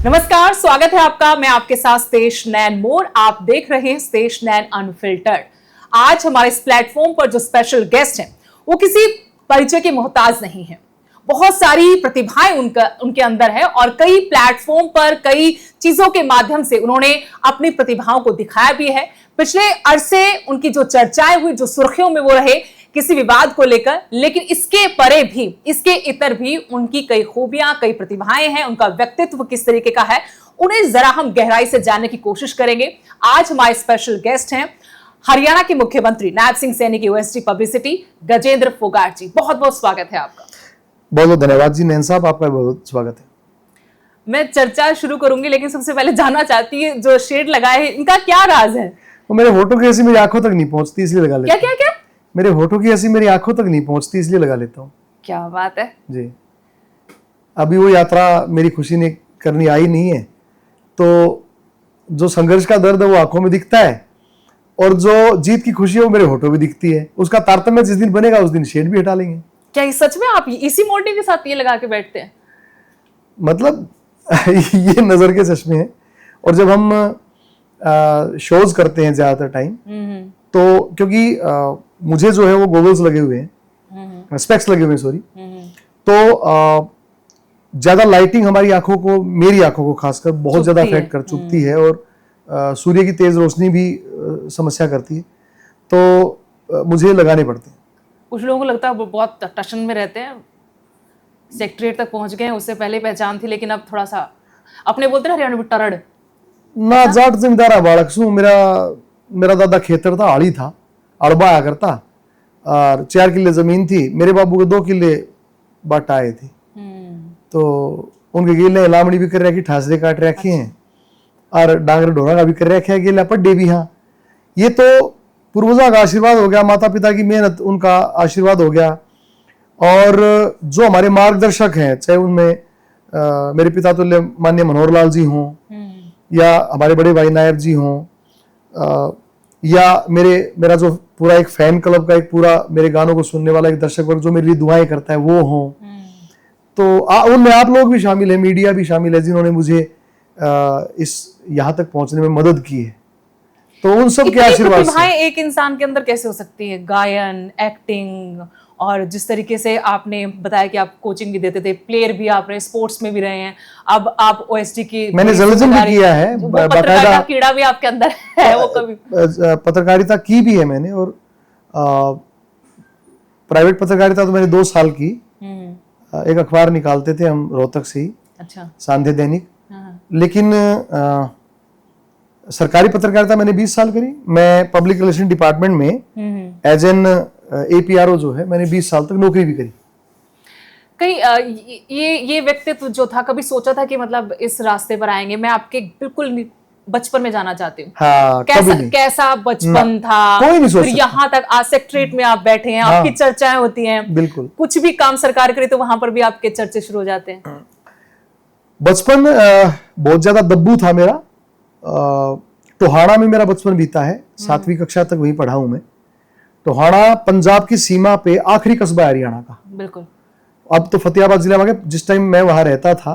नमस्कार, स्वागत है आपका। मैं आपके साथ स्तेश नैन मोर। आप देख रहे हैं स्तेश नैन अनफिल्टर्ड। आज हमारे इस प्लेटफॉर्म पर जो स्पेशल गेस्ट हैं वो किसी परिचय के मोहताज नहीं है। बहुत सारी प्रतिभाएं उनके अंदर है और कई प्लेटफॉर्म पर कई चीजों के माध्यम से उन्होंने अपनी प्रतिभाओं को दिखाया भी है। पिछले अरसे उनकी जो चर्चाएं हुई, जो सुर्खियों में वो रहे किसी विवाद को लेकर, लेकिन इसके परे भी, इसके इतर भी उनकी कई खूबियां, कई प्रतिभाएं हैं। उनका व्यक्तित्व किस तरीके का है, उन्हें जरा हम गहराई से जानने की कोशिश करेंगे। आज हमारे स्पेशल गेस्ट हैं हरियाणा के मुख्यमंत्री नायब सिंह सैनी की ओएसडी पब्लिसिटी गजेंद्र फोगाट जी। बहुत बहुत स्वागत है आपका। बहुत बहुत धन्यवाद जी नैन साहब, आपका बहुत स्वागत है। मैं चर्चा शुरू करूंगी, लेकिन सबसे पहले जानना चाहती है जो शेड लगाए हैं इनका क्या राज है? वो मेरे होठों की हंसी मेरी आंखों तक नहीं पहुंचती, इसलिए लगा लेता हूं। क्या क्या क्या? मेरे होठों की हंसी मेरी आंखों तक नहीं पहुंचती, इसलिए लगा लेता हूँ। क्या बात है जी। अभी वो यात्रा मेरी खुशी ने करनी आई नहीं है, तो जो संघर्ष का दर्द है वो आंखों में दिखता है और जो जीत की खुशी है वो मेरे होठों में दिखती है। उसका तारतम्य जिस दिन बनेगा उस दिन शेड भी हटा लेंगे। क्या ये सच में आप इसी मोटिव के साथ ये लगा के बैठते हैं? मतलब ये नजर के चश्मे हैं। और जब हम शोज करते हैं ज्यादातर टाइम, तो क्योंकि मुझे जो है वो गॉगल्स लगे हुए हैं, स्पेक्स लगे हुए हैं, सॉरी, तो ज्यादा लाइटिंग हमारी आंखों को, मेरी आंखों को खासकर बहुत ज्यादा अफेक्ट कर चुकती है और सूर्य की तेज रोशनी भी समस्या करती है, तो मुझे लगाने पड़ते हैं। कुछ लोगों को लगता है वो बहुत टशन में रहते हैं, सेक्रेटरीट तक पहुंच गए, उससे पहले पहचान थी, लेकिन अब थोड़ा सा अपने बोलते ना हरियाणवी टरड़ ना जाट जमींदारा बालक सू। मेरा दादा खेतर था, आड़ी था, अड़बा आया करता और 4 किले जमीन थी। मेरे बाबू के 2 किले बाट आए थे, तो उनके गिले लामड़ी भी कर रखी, ठासरे काट रखे हैं और डांगर ढोरा का भी कर रखे है, गिला पड्डे भी। हाँ, ये तो पूर्वजा का आशीर्वाद हो गया, माता पिता की मेहनत, उनका आशीर्वाद हो गया। और जो हमारे मार्गदर्शक हैं, चाहे उनमें मेरे पिता तुल्य माननीय मनोहर लाल जी हों या हमारे बड़े भाई नायब जी हों, या मेरा जो पूरा एक फैन क्लब का एक पूरा मेरे गानों को सुनने वाला एक दर्शक वर्ग जो मेरे लिए दुआएं करता है वो हों, तो उनमें आप लोग भी शामिल है, मीडिया भी शामिल है, जिन्होंने मुझे इस यहाँ तक पहुंचने में मदद की है। तो उन सब के आशीर्वाद से एक इंसान के अंदर कैसे हो सकती है? गायन, एक्टिंग, और जिस तरीके से आपने बताया कि आप कोचिंग भी देते थे, प्लेयर भी आप रहे, स्पोर्ट्स में भी रहे हैं, अब आप ओएसडी की, मैंने जर्नलिज्म भी किया है, पत्रकारिता कीड़ा भी आपके अंदर है। वो कभी पत्रकारिता की भी है मैंने, और प्राइवेट पत्रकारिता तो मैंने 2 साल की। एक अखबार निकालते थे हम रोहतक से ही, अच्छा, सांध्य दैनिक। लेकिन सरकारी पत्रकारिता मैंने 20 साल करी। मैं पब्लिक रिलेशन डिपार्टमेंट में एज एन APRO जो है, मैंने 20 साल तक नौकरी भी करी। कहीं ये व्यक्तित्व जो था, कभी सोचा था कि मतलब इस रास्ते पर आएंगे? मैं आपके बिल्कुल बचपन में जाना चाहती हूँ। हाँ, कैसा बचपन था? कोई नहीं सोच फिर यहाँ तक आज सेक्रेटरीट में आप बैठे हैं, आपकी चर्चाएं होती हैं, बिल्कुल, कुछ भी काम सरकार करे तो वहां पर भी आपके चर्चे शुरू हो जाते हैं। बचपन बहुत ज्यादा दब्बू था मेरा। टोहाना में मेरा बचपन बीता है, 7वीं कक्षा तक वहीं पढ़ा हूं मैं। टोहाना पंजाब की सीमा पे आखिरी कस्बा है हरियाणा का। बिल्कुल। अब तो फतेहाबाद जिला में, जिस टाइम मैं वहां रहता था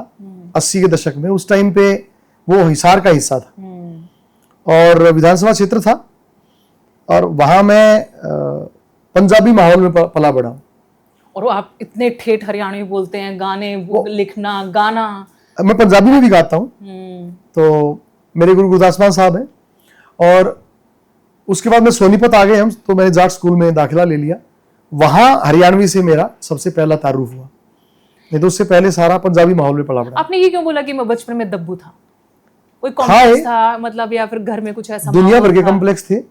80 के दशक में, उस टाइम पे वो हिसार का हिस्सा था और विधानसभा क्षेत्र था, और वहां मैं पंजाबी माहौल में पला बड़ा। और आप इतने ठेठ हरियाणवी बोलते हैं, गाने लिखना, गाना। मैं पंजाबी में भी गाता हूँ। तो मेरे गुरु गुरदास मान साहब हैं, और उसके बाद में सोनीपत आ गए हम, तो मैंने जाट स्कूल में दाखिला ले लिया। वहां हरियाणवी से मेरा सबसे पहला तारुफ हुआ, नहीं तो उससे पहले सारा पंजाबी माहौल में पला बड़ा। आपने ये क्यों बोला कि मैं बचपन में दब्बू था? कोई कॉम्प्लेक्स था मतलब, या फिर घर में कुछ ऐसा? दुनिया भर के कॉम्प्लेक्स थे।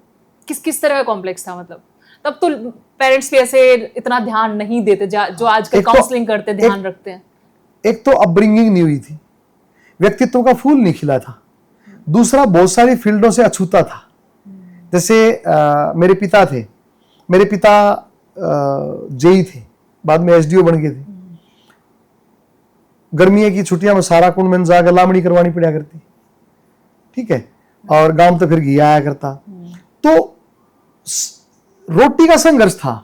किस तरह का कॉम्प्लेक्स था? मतलब तब तो पेरेंट्स भी ऐसे इतना ध्यान नहीं देते जो आजकल काउंसलिंग करते ध्यान रखते हैं। एक तो अपब्रिंगिंग नहीं हुई थी, व्यक्तित्व का फूल नहीं खिला था। दूसरा, बहुत सारी फील्डों से अछूता था। जैसे मेरे पिता थे, मेरे पिता जेई थे, बाद में SDO बन गए थे। गर्मियों की छुट्टियां में सारा कुंड में जाकर लामड़ी करवानी पड़ा करती, ठीक है, और गांव तो फिर घी आया करता। तो रोटी का संघर्ष था।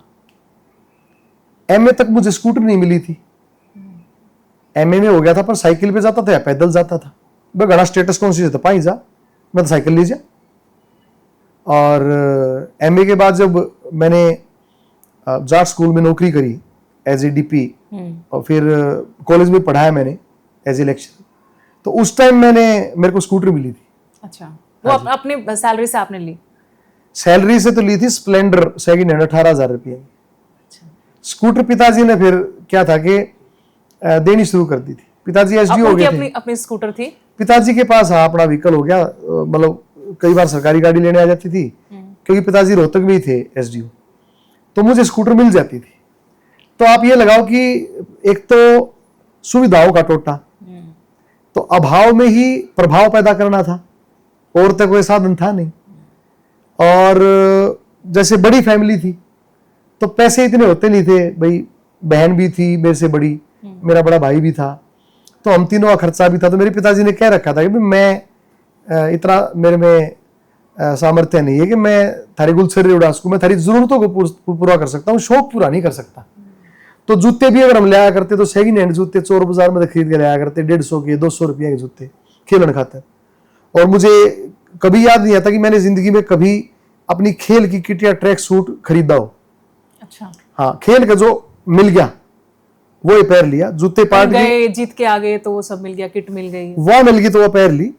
MA तक मुझे स्कूटर नहीं मिली थी, MA में हो गया था, पर साइकिल पे जाता था या पैदल जाता था। भाई घना स्टेटस कौन सी तो पाई जा, मैं तो साइकिल लीजिए। और एमए के बाद जब मैंने जाट स्कूल में नौकरी करी एज ए डीपी, और फिर कॉलेज में पढ़ाया मैंने एज ए लेक्चर, तो उस टाइम मेरे को स्कूटर मिली थी। अच्छा, वो अपने सैलरी से आपने ली? सैलरी से तो ली थी, स्प्लेंडर सेकंड हैंड 18,000 रुपये की। अच्छा। स्कूटर पिताजी ने फिर क्या था कि देनी शुरू कर दी थी। पिताजी एसडीओ हो गए थे। अपनी स्कूटर थी पिताजी के पास, हाँ, अपना व्हीकल हो गया। मतलब कई बार सरकारी गाड़ी लेने आ जाती थी, क्योंकि पिताजी रोहतक में ही थे एसडीओ, तो मुझे स्कूटर मिल जाती थी। तो आप ये लगाओ कि एक तो सुविधाओं का टोटा, तो अभाव में ही प्रभाव पैदा करना था, और तक कोई साधन था नहीं। और जैसे बड़ी फैमिली थी तो पैसे इतने होते नहीं थे, भाई बहन भी थी मेरे से बड़ी, मेरा बड़ा भाई भी था, तो हम तीनों का खर्चा भी था। तो मेरे पिताजी ने कह रखा था कि मैं इतना मेरे में सामर्थ्य नहीं है कि मैं थारी गुलछर्रे उड़ा सकूं, मैं थारी जरूरतों को पूरा कर सकता हूँ, शौक पूरा नहीं कर सकता। तो जूते भी अगर हम लाया करते तो सेकंड हैंड जूते चोर बाजार में खरीद के लाया करते, 150 के 200 रुपये के जूते खेलन खातर। और मुझे कभी याद नहीं आता कि मैंने जिंदगी में कभी अपनी खेल की किट या ट्रैक सूट खरीदा हो। अच्छा। हाँ, खेल का जो मिल गया वो ही पैर लिया, जूते पाट गए, जीत के आ गए तो वो सब मिल गया, किट मिल गई, वो मिल गई तो वो पैर ली।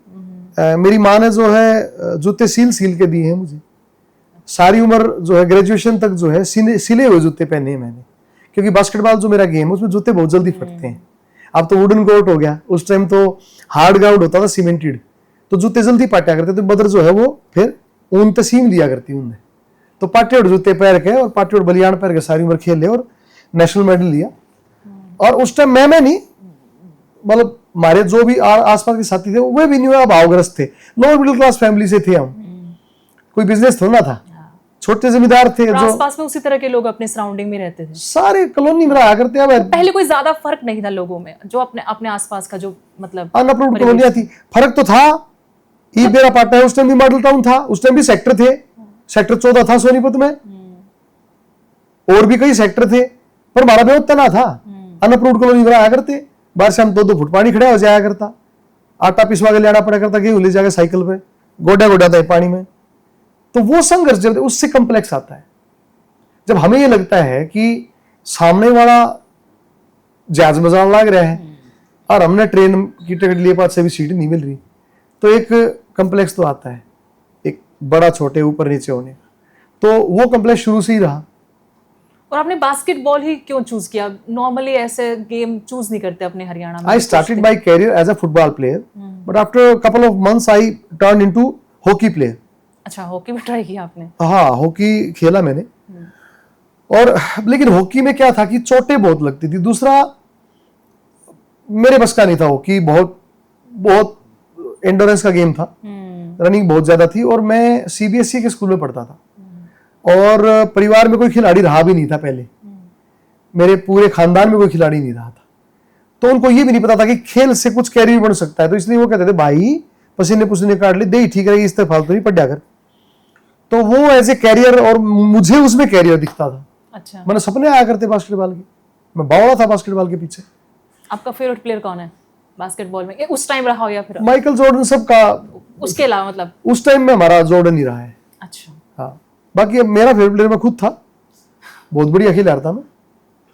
मेरी माँ ने जो है जूते सील के दिए हैं मुझे। सारी उम्र जो है ग्रेजुएशन तक जो है सिले हुए जूते पहने हैं मैंने, क्योंकि बास्केटबॉल जो मेरा गेम है उसमें जूते बहुत जल्दी फटते हैं। अब तो वुडन कोर्ट हो गया, उस टाइम तो हार्ड ग्राउंड होता था, सीमेंटेड, तो जूते जल्दी पाटा करते। तो मदर जो है वो फिर ऊन ते सीम दिया करती ऊन, तो पाटे और जूते पहन के और पाटे और बलियान पहन के सारी उम्र खेले और नेशनल मेडल लिया। और उस टाइम मैं नहीं, मतलब हमारे जो भी आसपास के साथी थे वो भी नहीं हुआ, भावग्रस्त थे, लोअर मिडिल क्लास फैमिली से थे हम, कोई बिजनेस थोड़ा था, छोटे जमींदार थे। जो आसपास में उसी तरह के लोग अपने सराउंडिंग में रहते थे, सारे कॉलोनी में रहा करते हैं। पहले कोई ज्यादा फर्क नहीं था लोगों में, जो अपने आसपास का जो मतलब अनअप्रूव्ड कॉलोनियां थी। फर्क तो था, ई बेरा पाटा है, उस टाइम भी मॉडल टाउन था, उस टाइम भी सेक्टर थे, सेक्टर 14 था सोनीपत में, और भी कई सेक्टर थे, पर हमारा भी उतना ना था। अनअप्रूव्ड कॉलोनी में आया करते, बाहर से हम 2-2 फुट पानी खड़ा हो जाया करता, आटा पिसवा के लेना पड़ा करता, गेहूं ले जाकर साइकिल पे गोडा था पानी में। तो वो संघर्ष जब उससे कॉम्प्लेक्स आता है, जब हमें ये लगता है कि सामने वाला जहाज में जान लग रहा है और हमने ट्रेन की टिकट लिए पास से भी सीट नहीं मिल रही, तो एक कॉम्प्लेक्स तो आता है, एक बड़ा छोटे ऊपर नीचे होने का। तो वो कॉम्प्लेक्स शुरू से ही रहा। और आपने बास्केटबॉल ही क्यों चूज किया? नॉर्मली ऐसे गेम चूज नहीं करते अपने हरियाणा में। I started my career as a football player, but after a couple of months I turned into hockey player. अच्छा, हॉकी भी ट्राई किया आपने? हाँ, हॉकी खेला मैंने। और लेकिन हॉकी में क्या था कि चोटें बहुत लगती थी, दूसरा मेरे बस का नहीं था। हॉकी बहुत एंडोरेंस का गेम था, रनिंग बहुत ज्यादा थी, और मैं सीबीएसई के स्कूल में पढ़ता था, और परिवार में कोई खिलाड़ी रहा भी नहीं था पहले, मेरे पूरे खानदान में कोई खिलाड़ी नहीं रहा था, तो उनको ये भी नहीं पता था कि खेल से कुछ कैरियर बन सकता है। तो इसलिए वो कहते थे भाई पसीने पुसीने काट ले, दे ठीक रहेगी, इस तरह फालतू नहीं पढ़ कर। तो वो एज ए कैरियर, और मुझे उसमें कैरियर दिखता था। अच्छा। मैंने सपने आया करते बास्केटबॉल के, मैं बावड़ा था बास्केटबॉल के पीछे। आपका फेवरेट प्लेयर कौन है बास्केटबॉल में? उस टाइम रहा हो या फिर माइकल जॉर्डन सबका, उसके अलावा मतलब? उस टाइम में हमारा जॉर्डन ही रहा है। अच्छा। हाँ, बाकी मेरा फेवरेट प्लेयर मैं खुद था, बहुत बढ़िया खिलाड़ी था मैं,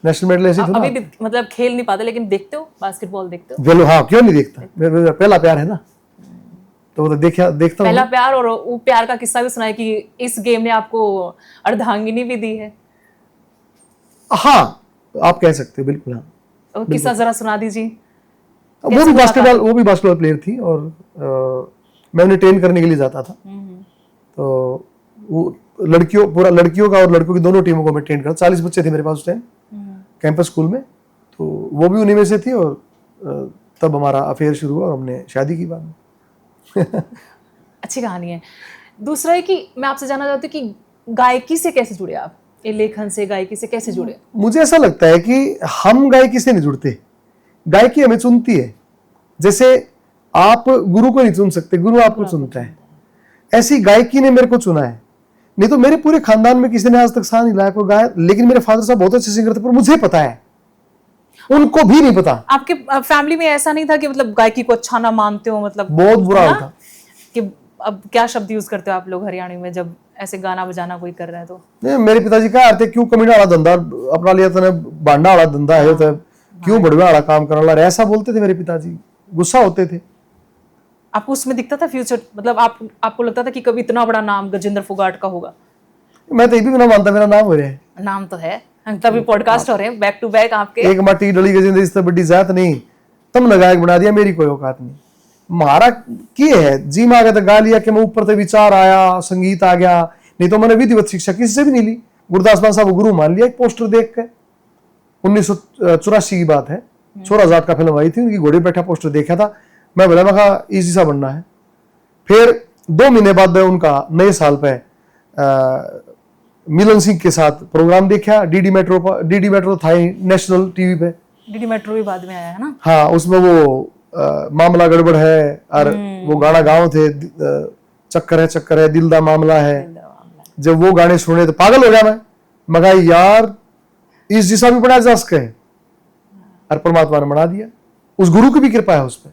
नेशनल मेडल ऐसे था। अभी भी मतलब खेल नहीं पाते, लेकिन देखते हो बास्केटबॉल? देखते हो? वेलो, हाँ, क्यों नहीं देखता, मेरा पहला प्यार है ना, तो वो तो देखता हूँ। पहला प्यार, और वो प्यार का किस्सा भी सुना है कि इस गेम ने आपको अर्धांगिनी भी दी है। हाँ, आप कह सकते हो, बिल्कुल। हाँ, वो किस्सा जरा सुना दीजिए। वो भी बास्केटबॉल प्लेयर थी, और मैं उन्हें ट्रेन करने के लिए जाता था। तो वो लड़कियों का और लड़कों की दोनों टीमों को मैं ट्रेन करता। 40 बच्चे थे मेरे पास उस टाइम कैंपस स्कूल में, तो वो भी उन्हीं में से थी, और तब हमारा अफेयर शुरू हुआ और हमने शादी की बाद में। अच्छी कहानी है। दूसरा है कि मैं आपसे जानना चाहती हूँ कि गायकी से कैसे जुड़े आप? ये लेखन से, गायकी से कैसे जुड़े? मुझे ऐसा लगता है कि हम गायकी से नहीं जुड़ते, गायकी हमें चुनती है। जैसे आप गुरु को नहीं चुन सकते, गुरु आपको चुनता है, ऐसी गायकी ने मेरे को चुना है। नहीं तो मेरे पूरे खानदान में किसी ने आज तक सा नहीं लाया कोई गाया, लेकिन मेरे फादर साहब बहुत अच्छे सिंगर थे, पर मुझे पता है उनको भी नहीं पता। आपके फैमिली में ऐसा नहीं था कि मतलब गायकी को अच्छा ना मानते हो, मतलब बहुत बुरा है ना? होता। कि अब क्या शब्द यूज करते हो आप लोग हरियाणवी में जब ऐसे गाना बजाना कोई कर रहा है तो? नहीं, मेरे पिताजी कहा आते क्यों कमीना वाला धंधा अपना लिया तूने, भांडा वाला धंधा है तो क्यों बढ़िया वाला काम करने वाला, ऐसा बोलते थे मेरे पिताजी, गुस्सा होते थे। आपको उसमें दिखता था फ्यूचर, मतलब आपको लगता था कि कभी इतना बड़ा नाम गजेंद्र फोगाट का होगा? मैं तो ये भी ना मानता मेरा नाम हो रहा है। नाम तो है, तभी पॉडकास्ट हो रहे हैं बैक टू बैक आपके। एक माटी डली गजेंद्र इससे बड़ी जात नहीं, तुम लगायक बना दिया, मेरी कोई औकात नहीं। मारा की है जी में आ गया तो गा लिया कि मैं ऊपर से विचार आया, संगीत आ गया, नहीं तो मैंने विधिवत शिक्षा किसी से भी नहीं ली। गुरदास मान साहब गुरु मान लिया एक पोस्टर देख के। 1984 की बात है, छोरा जाट का फिल्म आई थी, उनकी घोड़े बैठा पोस्टर देखा था, मैं बोला मैं कहा इसी सा बनना है। फिर 2 महीने बाद उनका नए साल पे मिलन सिंह के साथ प्रोग्राम देखा डीडी मेट्रो था नेशनल टीवी पे। डीडी मेट्रो भी बाद में आया है ना? हाँ, उसमें वो मामला गड़बड़ है और वो गाना गाँव थे, चक्कर है दिल दा मामला है। जब वो गाने सुने तो पागल हो गया मैं कहा यार इस दिशा में बड़ा जा सके, और परमात्मा ने बना दिया। उस गुरु की भी कृपा है उस पर,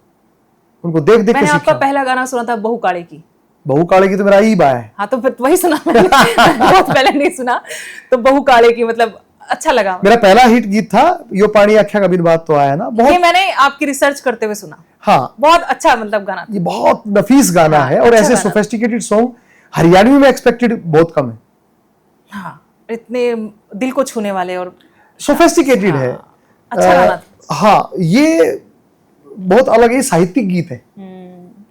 उनको देख देख के मैंने आपका सीखा। पहला गाना सुना था बहू काले की। बहू काले की तो मेरा ही बा है। हाँ तो फिर वही सुना मैंने बहुत पहले नहीं सुना, तो बहू काले की मतलब अच्छा लगा। मेरा पहला हिट गीत था यो पानी आख्या कबीर बात तो आया ना, ये बहुत। मैंने आपकी रिसर्च करते हुए सुना। हाँ, बहुत अच्छा मतलब गाना था। ये बहुत नफीस गाना हाँ, है, और अच्छा ऐसे गाना। सोफिस्टिकेटेड सॉन्ग हरियाणवी में एक्सपेक्टेड बहुत कम है। हाँ, इतने दिल को छूने वाले और सोफिस्टिकेटेड है। अच्छा गाना था। हाँ, ये बहुत अलग है, साहित्यिक गीत है,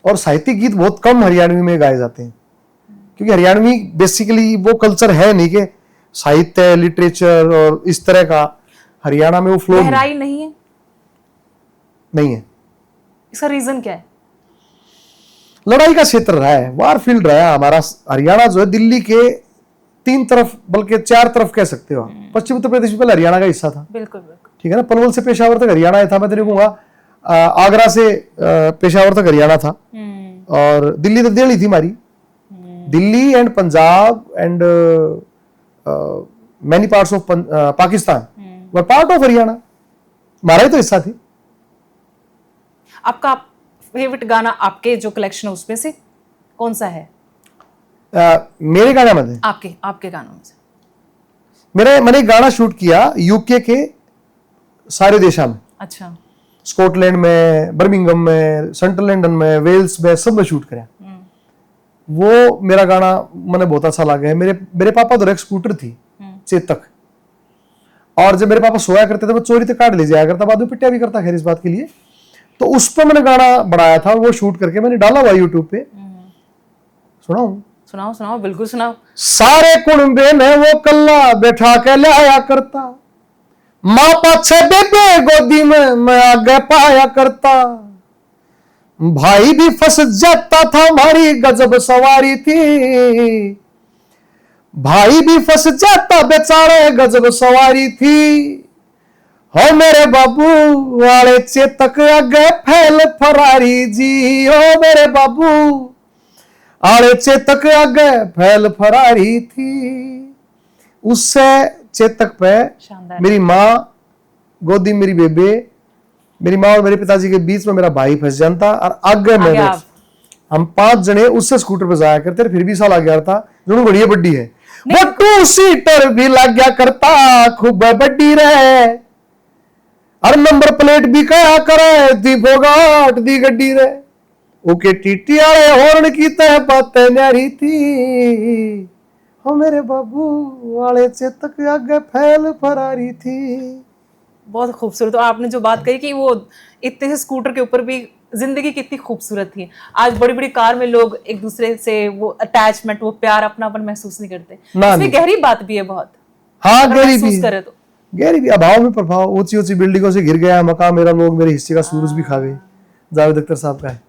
और साहित्यिक गीत बहुत कम हरियाणवी में गाए जाते हैं, क्योंकि हरियाणवी बेसिकली वो कल्चर है नहीं कि साहित्य लिटरेचर और इस तरह का, हरियाणा में वो फ्लो गहराई नहीं है। नहीं है। इसका रीजन क्या है? लड़ाई का क्षेत्र रहा है, वार फील्ड रहा है हमारा हरियाणा जो है, दिल्ली के 3 तरफ बल्कि 4 तरफ कह सकते हो। पश्चिम उत्तर प्रदेश में पहले हरियाणा का हिस्सा था, बिल्कुल बिल्कुल। ठीक है ना। पलवल से पेशावर तक हरियाणा था, मैं तेरे कहूंगा आगरा से पेशावर तक हरियाणा था, और दिल्ली तो दिल्ली थी हमारी। Delhi and Punjab and many parts of Pakistan were part of Haryana, हमारा ही तो हिस्सा थी। आपका फेवरेट गाना आपके जो कलेक्शन है उसमें से कौन सा है? मेरे गाने में थे, आपके गानों में से मैंने एक गाना शूट किया यूके के सारे देशा में। अच्छा। स्कॉटलैंड में, बर्मिंगम में, सेंट्रल लंदन में, वेल्स में, सब में शूट कराया। वो मेरा गाना मैंने बहुत अच्छा लगा है। मेरे पापा तो एक स्कूटर थी चेतक, और जब मेरे पापा सोया करते थे मैं चोरी तो काट ले जाया करता, बाद में पिटाया भी करता खैर इस बात के लिए। तो उस पर मैंने गाना बनाया था, वो शूट करके मैंने डाला हुआ यूट्यूब पे। सुनाओ बिल्कुल सुनाओ। सारे कुणबे ने वो कल्ला बैठा के लाया करता, माँ पाछे बेबे गोदी में मैं आगे पाया करता, भाई भी फंस जाता था हमारी गजब सवारी थी, भाई भी फंस जाता बेचारे गजब सवारी थी, हो मेरे बाबू वाले चेतक आगे फैल फरारी जी, हो मेरे बाबू आले चेतक आगे फैल फरारी थी। उससे चेतक पे मेरी माँ गोदी मेरी बेबे, मेरी माँ और मेरे पिताजी के बीच में मेरा भाई फंस जाता, और आगे मैं हम 5 जने उससे स्कूटर पे जाया करते, फिर भी साल आ गया था जो बढ़िया बड्डी है, वो 2 सीटर भी लग गया करता, खूब बड्डी रहे, और नंबर प्लेट भी कहा करे दी फोगाट दी गड्डी रे, ओके टीटी आले हॉर्न की तह बातें न्यारी थी, हो मेरे बाबू वाले चेतक आगे फैल फरारी थी। बहुत खूबसूरत। और आपने जो बात कही कि वो इतने से स्कूटर के ऊपर भी जिंदगी कितनी खूबसूरत थी। आज बड़ी बड़ी कार में लोग एक दूसरे से वो अटैचमेंट, वो प्यार, अपनापन महसूस नहीं करते। इसमें गहरी बात भी है बहुत। हाँ, गहरी भी करे तो गहरी भी। अभाव में प्रभाव, ऊंची ऊंची बिल्डिंगों से गिर गया मकान मेरा, लोग मेरे हिस्से का सूरज भी खा गए, जावेद अख्तर साहब का है।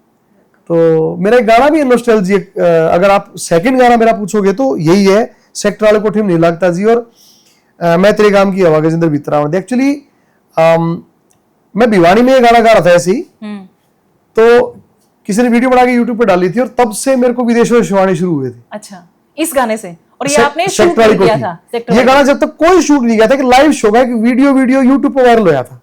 तो मेरा एक गाना भी है नॉस्टैल्जिक, अगर आप सेकंड गाना मेरा पूछोगे तो यही है, सेक्टर वाले को ठीक नहीं लगता जी, और मैं तेरे काम की हवा गजेंद्र भित्रा। एक्चुअली मैं भिवानी में ये गाना गा रहा था ऐसे ही, तो किसी ने वीडियो बना के यूट्यूब पे डाली थी, और तब से मेरे को विदेशों में शिवानी शुरू हुए थे। अच्छा, इस गाने से? और ये आपने शूट किया था? ये गाना जब तक कोई शूट नहीं किया था, कि लाइव शो का वीडियो यूट्यूब पे वायरल होया था।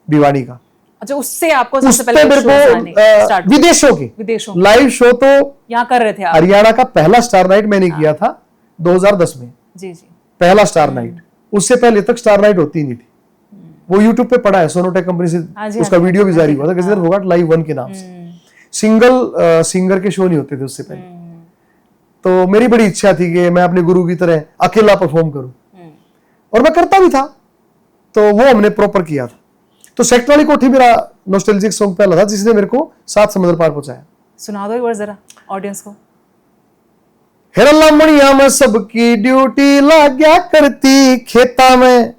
भिवानी का। अच्छा, उससे आपको उस सबसे पे पहले मेरे shows आने को start हुए? विदेशों के विदेशों लाइव शो तो यहाँ कर रहे थे आप? हरियाणा का पहला स्टार नाइट मैंने किया था 2010 में, जी जी। पहला स्टार नाइट। उससे पहले तक स्टार नाइट होती नहीं थी। वो यूट्यूब पे पड़ा है, सोनोटेक कंपनी से हाँ जी, उसका हाँ जी, वीडियो भी हाँ जारी जी, हुआ था, किसी फोगाट लाइव 1 के नाम से। सिंगल सिंगर के शो नहीं होते थे उससे पहले। तो मेरी बड़ी इच्छा थी कि मैं अपने गुरु की तरह अकेला परफॉर्म करूं, और मैं करता भी था। तो वो हमने प्रॉपर किया था। तो सेक्ट वाली कोठी मेरा नॉस्टैल्जिक सॉन्ग पहला था जिसने मेरे को 7 समुद्र पार पहुंचाया। सुना दो एक बार जरा ऑडियंस को। हेरला मणिया में सबकी ड्यूटी लाग्या करती, खेता में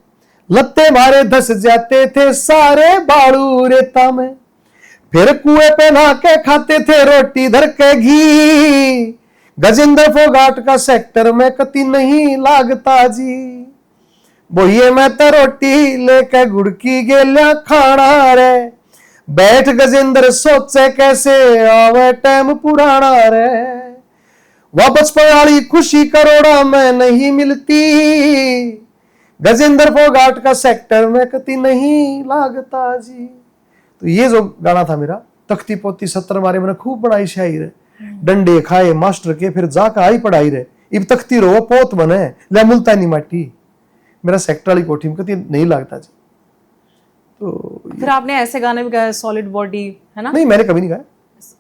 लत्ते मारे धस जाते थे सारे बाड़ू रेता में, फिर कुएं पे नहा के खाते थे रोटी धर के घी, गजेंद्र फोगाट का सेक्टर में कति नहीं लागता जी, बोहिए मैं तो रोटी लेके गुड़ की गेलियां खाना रे, बैठ गजेंद्र सोचे कैसे आवे टाइम पुराना रे, वह बचपन वाली खुशी करोड़ा में नहीं मिलती, गजेंद्र फोगाट का सेक्टर में कति नहीं लागता जी। तो ये जो गाना था मेरा, तख्ती पोती 70 मारे मैंने खूब पढ़ाई शाही रे, डंडे खाए मास्टर के फिर जाकर आई पढ़ाई रे, इब तख्ती रो पोत बने ले मुल्तानी माटी, मेरा सेक्टर वाली कोठी में कति नहीं लागता जी। तो फिर आपने ऐसे गाने भी गाए, सॉलिड बॉडी, है ना? नहीं, मैंने कभी नहीं गाया,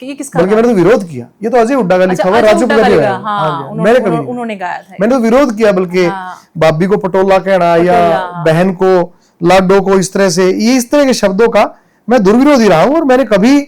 ये किसका बल्कि मैंने तो विरोध किया। ये तो अजय हुड्डा का लिखा हुआ, अजय राजू हुड्डा का का लिखा लिखा, है। हाँ, हाँ, मैंने कभी नहीं, उन्होंने गाया था। मैंने तो विरोध किया, बल्कि भाभी को पटोला कहना या बहन को लाडो को इस तरह से, ये इस तरह के शब्दों का मैं दुर्विरोधी रहा हूं, और मैंने कभी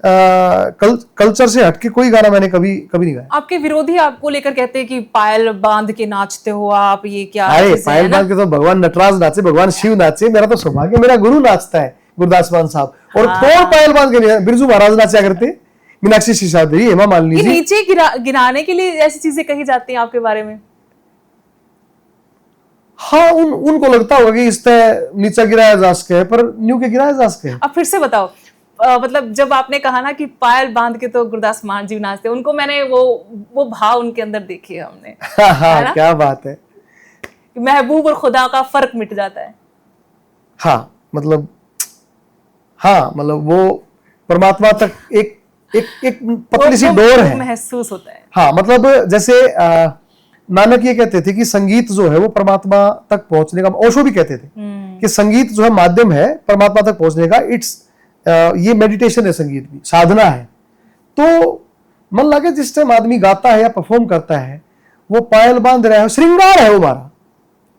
कल्चर से हटके कोई गाना मैंने कभी नहीं गाया। आपके विरोधी आपको लेकर कहते हैं कि पायल बांध के नाचते हो आप, ये क्या अरे चीज़ें पायल हैं ना? बांध के तो भगवान नटराज नाचे, भगवान शिव नाचे, मेरा तो सौभाग्य मेरा गुरु नाचता है गुरदास मान साहब, और कौन पायल बांध के नहीं, बिरजू महाराज नाचा करते, मीनाक्षी सिसाद्री, हेमा मालिनी ये जी। नीचे गिराने के लिए ऐसी चीजें कही जाती हैं आपके बारे में? हाँ, उनको लगता होगा कि इस तरह नीचा गिराया जा सके, पर न्यू के गिराया जा सके। अब फिर से बताओ, मतलब जब आपने कहा ना कि पायल बांध के तो गुरदास मान जी नाचते, उनको मैंने वो भाव उनके अंदर देखे हमने। हाँ, क्या बात है। महबूब और खुदा का फर्क मिट जाता है। हाँ मतलब वो परमात्मा तक एक पतली सी डोर है, महसूस होता है। हाँ, मतलब जैसे नानक ये कहते थे कि संगीत जो है वो परमात्मा तक पहुंचने का, ओशो भी कहते थे कि संगीत जो है माध्यम है परमात्मा तक पहुंचने का, ये मेडिटेशन है, संगीत भी साधना है। तो मन लगे जिस टाइम आदमी गाता है या परफॉर्म करता है, वो पायल बांध रहा है, श्रृंगार है वो हमारा,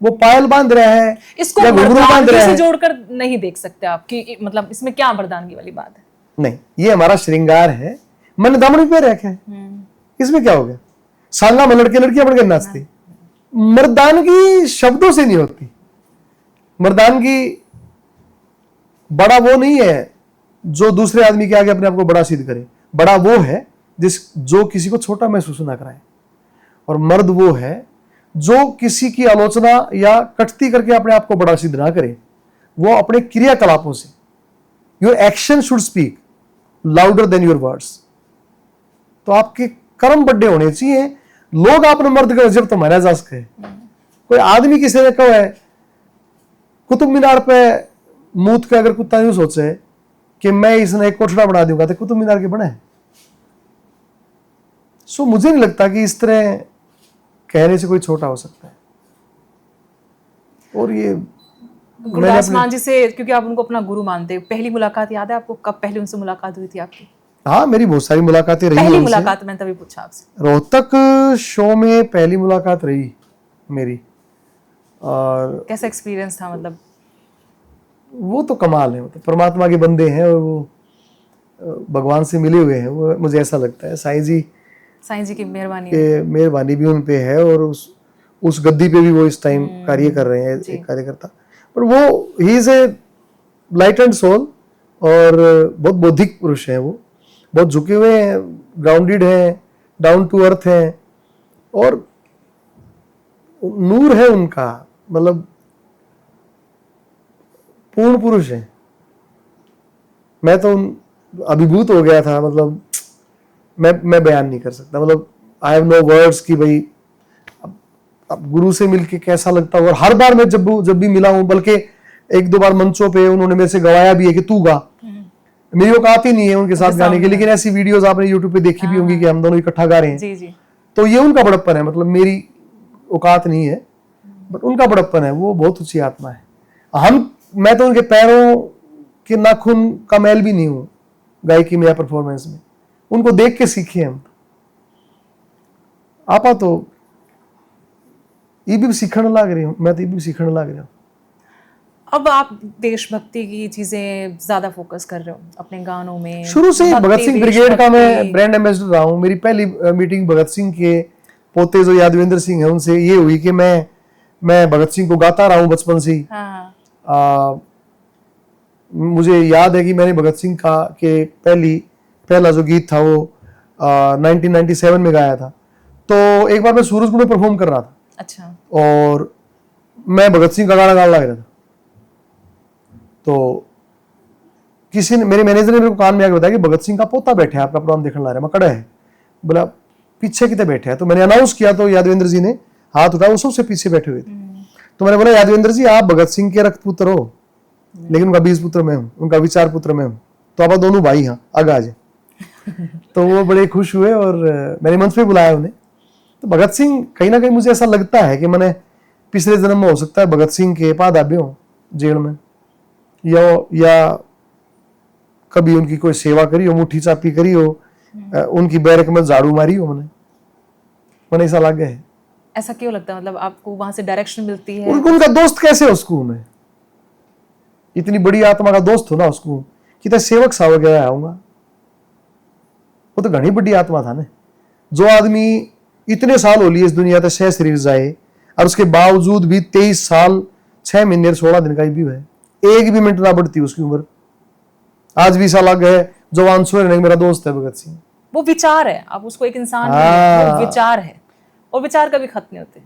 वो पायल बांध रहा है, इसको या घुंघरू बांध मर्दानगी रहा से है। जोड़कर नहीं देख सकते आप कि मतलब इसमें क्या मर्दानगी वाली बात है? नहीं, ये हमारा श्रृंगार है, मैंने दामन पे रखा है, इसमें क्या हो गया? सांगा में लड़के लड़कियां बढ़ के नाचते, मर्दानगी शब्दों से नहीं होती। मर्दानगी बड़ा वो नहीं है जो दूसरे आदमी के आगे अपने आप को बड़ा सिद्ध करे, बड़ा वो है जो किसी को छोटा महसूस ना कराए, और मर्द वो है जो किसी की आलोचना या कटती करके अपने आप को बड़ा सिद्ध ना करे, वो अपने क्रियाकलापों से, your action should speak louder than your words. तो आपके कर्म बड़े होने चाहिए, लोग आपने मर्द का जब तो मारा जा सके। कोई आदमी किसी ने कहा है कुतुब मीनार पे मूत के, अगर कुत्ता यूं सोचे कि मैं इसने एक कोठड़ा बना दूंगा तो कुतुब मीनार के बने। सो मुझे नहीं लगता कि इस तरह कहने से कोई छोटा हो सकता है। और ये गुरदास मान जी से, क्योंकि आप उनको अपना गुरु मानते हो, पहली मुलाकात याद है आपको? कब पहले उनसे मुलाकात हुई थी आपकी? हाँ, मेरी बहुत सारी मुलाकातें रही। पहली मुलाकात मैंने तभी पूछा आपसे। रोहतक शो में पहली मुलाकात रही मेरी, और कैसा एक्सपीरियंस था? मतलब वो तो कमाल है, मतलब परमात्मा के बंदे हैं और वो भगवान से मिले हुए हैं, वो मुझे ऐसा लगता है। साईं जी की मेहरबानी भी उन पे है, और उस गद्दी पे भी वो इस टाइम कार्य कर रहे हैं, एक कार्यकर्ता। पर वो ही is a light and soul, और बहुत बौद्धिक पुरुष है, वो बहुत झुके हुए हैं, ग्राउंडेड हैं, डाउन टू अर्थ हैं, और नूर है उनका, मतलब पूर्ण पुरुष है। मैं तो अभिभूत हो गया था, मतलब मैं बयान नहीं कर सकता, मतलब आई हैव नो वर्ड्स कि भाई अब गुरु से मिलके कैसा लगता है। और हर बार मैं जब भी मिला हूं, बल्कि एक दो बार मंचों पे उन्होंने मेरे से गवाया भी है कि तू गा। मेरी औकात ही नहीं है उनके साथ गाने की, लेकिन ऐसी वीडियोस आपने यूट्यूब पे देखी भी होंगी कि हम दोनों इकट्ठा गा रहे हैं। जी जी। तो ये उनका बड़प्पन है, मतलब मेरी औकात नहीं है, बट उनका बड़प्पन है, वो बहुत ऊंची आत्मा है। मैं तो उनके पैरों के नाखून का मैल भी नहीं हूं गायकी में या परफॉर्मेंस में, उनको देख के सीखे हम। आपा तो ये भी सीखने लग रही हूँ, मैं तो ये भी सीखने लग रहा हूँ। अब आप देशभक्ति की चीजें ज्यादा फोकस कर रहे हो अपने गानों में। शुरू से ही भक्ति, भगत सिंह ब्रिगेड का मैं देशभक्ति। ब्रांड एम्बेसडर रहा हूँ। मेरी पहली मीटिंग भगत सिंह के पोते जो यादवेंद्र सिंह है उनसे ये हुई कि मैं भगत सिंह को गाता रहा हूँ बचपन से ही। हाँ। मुझे याद है कि मैंने भगत सिंह का के पहला जो गीत था वो 1997 में गाया था। तो एक बार मैं सूरजपुर में परफॉर्म कर रहा था। अच्छा। और मैं भगत सिंह का गाना गाने लग रहा था, तो किसी ने, मेरे मैनेजर ने मेरे को कान में आके बताया कि भगत सिंह का पोता बैठा है, आपका प्रोग्राम देखने ला रहा है। मैं कड़ा है, बोला पीछे कितने बैठे हैं। तो मैंने अनाउंस किया तो यादवेंद्र जी ने हाथ उठाया, वो सबसे पीछे बैठे हुए थे। तो मैंने बोला यादवेंद्र जी आप भगत सिंह के रक्त पुत्र हो, लेकिन उनका बीज पुत्र मैं हूँ, उनका विचार पुत्र मैं हूँ, तो आप दोनों भाई हैं, आगे आ जाए। तो वो बड़े खुश हुए और मैंने मंच पे बुलाया उन्हें। तो भगत सिंह कहीं ना कहीं मुझे ऐसा लगता है कि मैंने पिछले जन्म में हो सकता है भगत सिंह के पादाबे हो जेल में, या कभी उनकी कोई सेवा करी हो, मुट्ठी चापी करी हो, उनकी बैरक में झाड़ू मारी हो, मैंने ऐसा लग गया है। ऐसा क्यों लगता है, मतलब आपको वहां से डायरेक्शन मिलती है? उनका दोस्त कैसे हो उसको, मैं इतनी बड़ी आत्मा का दोस्त हो ना उसको, कि सेवक सा वगैरह आऊंगा। वो तो घनी बड़ी आत्मा था ना। जो आदमी इतने साल हो लिए इस दुनिया तक सह शरीर जाए, और उसके बावजूद भी 23 साल 6 महीने 16 दिन का ही भी है, एक भी मिनट ना बढ़ती उसकी उम्र। आज भी साल गए जवान सोए, मेरा दोस्त है भगत सिंह। वो विचार है, आप उसको एक इंसान नहीं है, वो विचार है, और विचार कभी खत्म नहीं होते।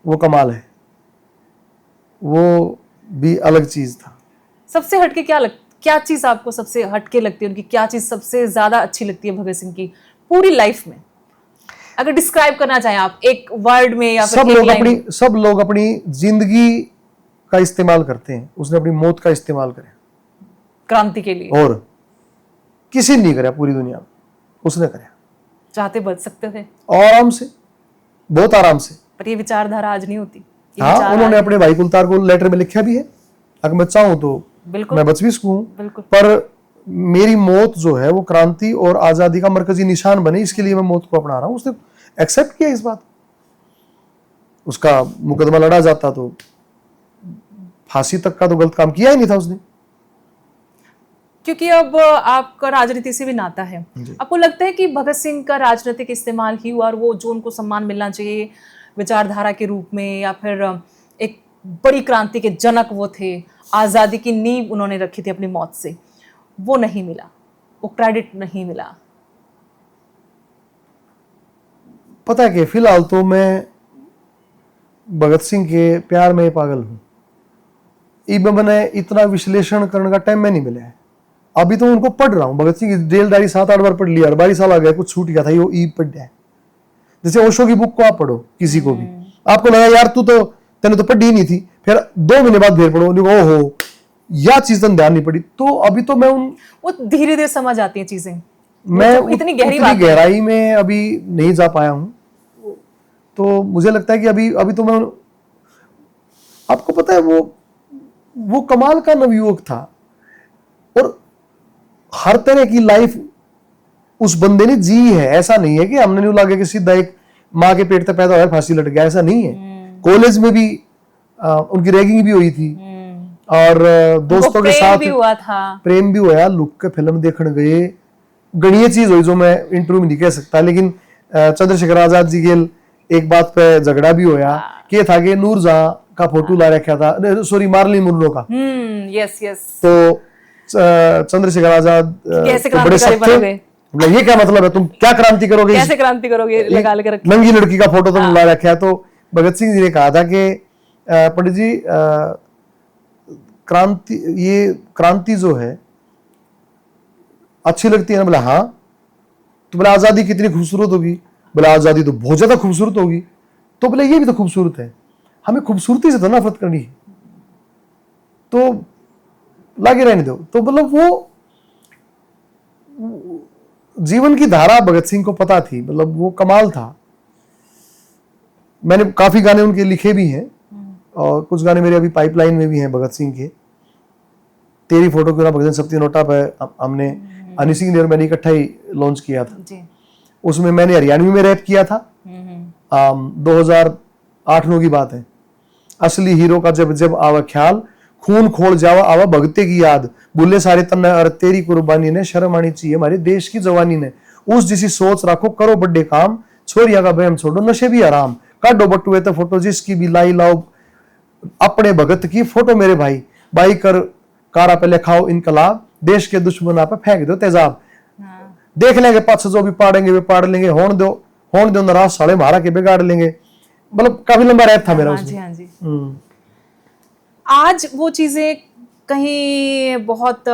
वो कमाल है, वो भी अलग चीज था। सबसे हटके क्या चीज आपको सबसे हटके लगती है उनकी? क्या चीज सबसे ज्यादा अच्छी लगती है भगत सिंह की पूरी लाइफ में? अगर डिस्क्राइब करना चाहें आप एक वर्ड में या फिर सब लोग अपनी जिंदगी का इस्तेमाल करते हैं, उसने अपनी मौत का इस्तेमाल करा क्रांति के लिए, और किसी ने नहीं करा पूरी दुनिया में, उसने करा। चाहते बच सकते थे आराम से, बहुत आराम से, पर ये विचारधारा आज नहीं होती। हाँ, उन्होंने अपने भाई कुलतार को लेटर में लिखा भी है, अगर मैं चाहूं तो बिल्कुल मैं बच भी सकूं, बिल्कुल। पर मेरी मौत जो है वो क्रांति और आजादी का मरकजी निशान बने, इसके लिए मैं मौत को अपना रहा हूं। उसने एक्सेप्ट किया इस बात। उसका मुकदमा लड़ा जाता तो फांसी तक का तो गलत काम किया ही नहीं था उसने। क्योंकि अब आपका राजनीति से भी नाता है, आपको लगता है कि भगत सिंह का राजनीतिक इस्तेमाल ही हुआ और वो जो उनको सम्मान मिलना चाहिए विचारधारा के रूप में, या फिर एक बड़ी क्रांति के जनक वो थे, आज़ादी की नींव उन्होंने रखी थी अपनी मौत से, वो नहीं मिला, वो क्रेडिट नहीं मिला? पता है कि फिलहाल तो मैं भगत सिंह के प्यार में पागल हूं। इब मैंने इतना विश्लेषण करने का टाइम में नहीं मिला है। अभी तो उनको पढ़ रहा हूँ, भगत सिंह की जेल डायरी 7-8 बार पढ़ लिया, 12 साल आ गए, कुछ छूट गया था, ये ई पढ़ है। जैसे ओशो की बुक को आप पढ़ो, किसी को भी आपको लगा यार तूने तो पढ़ी नहीं थी, फिर 2 महीने बाद फिर पढ़ो, ओहो यह चीज तो ध्यान नहीं पड़ी। तो अभी तो मैं वो धीरे धीरे समझ आती है चीजें, मैं इतनी गहराई में अभी नहीं जा पाया हूं। तो मुझे लगता है कि अभी तो मैं, आपको पता है वो कमाल का नवयुवक था, और हर तरह की लाइफ उस बंदे ने जी है। ऐसा नहीं है कि हमने नहीं लगे कि सीधा एक माँ के पेट तक पैदा हुआ फांसी लट गया, ऐसा नहीं है। कॉलेज में भी उनकी रैगिंग भी हुई थी, और दोस्तों के साथ भी हुआ था, प्रेम भी हुआ। लुक के फिल्म देखने गए, गणीय चीज हुई जो मैं इंटरव्यू में नहीं कह सकता, लेकिन चंद्रशेखर आजाद जी के एक बात पे झगड़ा भी होया कि था कि नूरजहां का फोटो ला रखा था, सॉरी मार्लिन मुनरो का। Yes yes. तो चंद्रशेखर आजाद बड़े सख्त थे, ये क्या मतलब है, तुम क्या क्रांति करोगे, कैसे क्रांति करोगे, लगा लेकर रखी नंगी लड़की का फोटो तुम ला रखा है। तो भगत सिंह जी ने कहा था कि पंडित जी क्रांति जो है अच्छी लगती है ना? बोला हाँ। तो बोला आजादी कितनी खूबसूरत होगी? बोला आजादी तो बहुत ज्यादा खूबसूरत होगी। तो बोले ये भी तो खूबसूरत है, हमें खूबसूरती से तो नफरत करनी है। तो लागे रहने दो। तो मतलब वो जीवन की धारा भगत सिंह को पता थी, मतलब वो कमाल था। मैंने काफी गाने उनके लिखे भी हैं और कुछ गाने मेरे अभी पाइपलाइन में भी हैं भगत सिंह के। तेरी फोटो क्यों ना भगत सिंह सप्ती नोटा पे हमने हनी सिंह ने और मैंने इकट्ठा ही लॉन्च किया था जी। उसमें मैंने हरियाणवी में रैप किया था। 2008-9 की बात है। असली हीरो का जब जब आवा ख्याल, खून खोल जावा आवा भगते की याद, भूले सारे तन्ने और तेरी कुर्बानी ने, शर्म आनी चाहिए हमारे देश की जवानी ने, उस जैसी सोच रखो करो बड़े काम, छोरिया का बहम छोड़ो नशे भी आराम, काटो बटुए तो फोटो जिसकी भी लाई लाओ अपने भगत की फोटो मेरे भाई, भाई कर कारा पे लिखाओ इनकलाब, देश के दुश्मन पे फेंक दो तेजाब, देख लेंगे पक्ष जो भी पाड़ेंगे वे पाड़ लेंगे, होन दो नाराज साले मारा के बिगाड़ लेंगे। मतलब काफी लंबा रैप था मेरा उसमें। हाँ जी। आज वो चीजें कहीं बहुत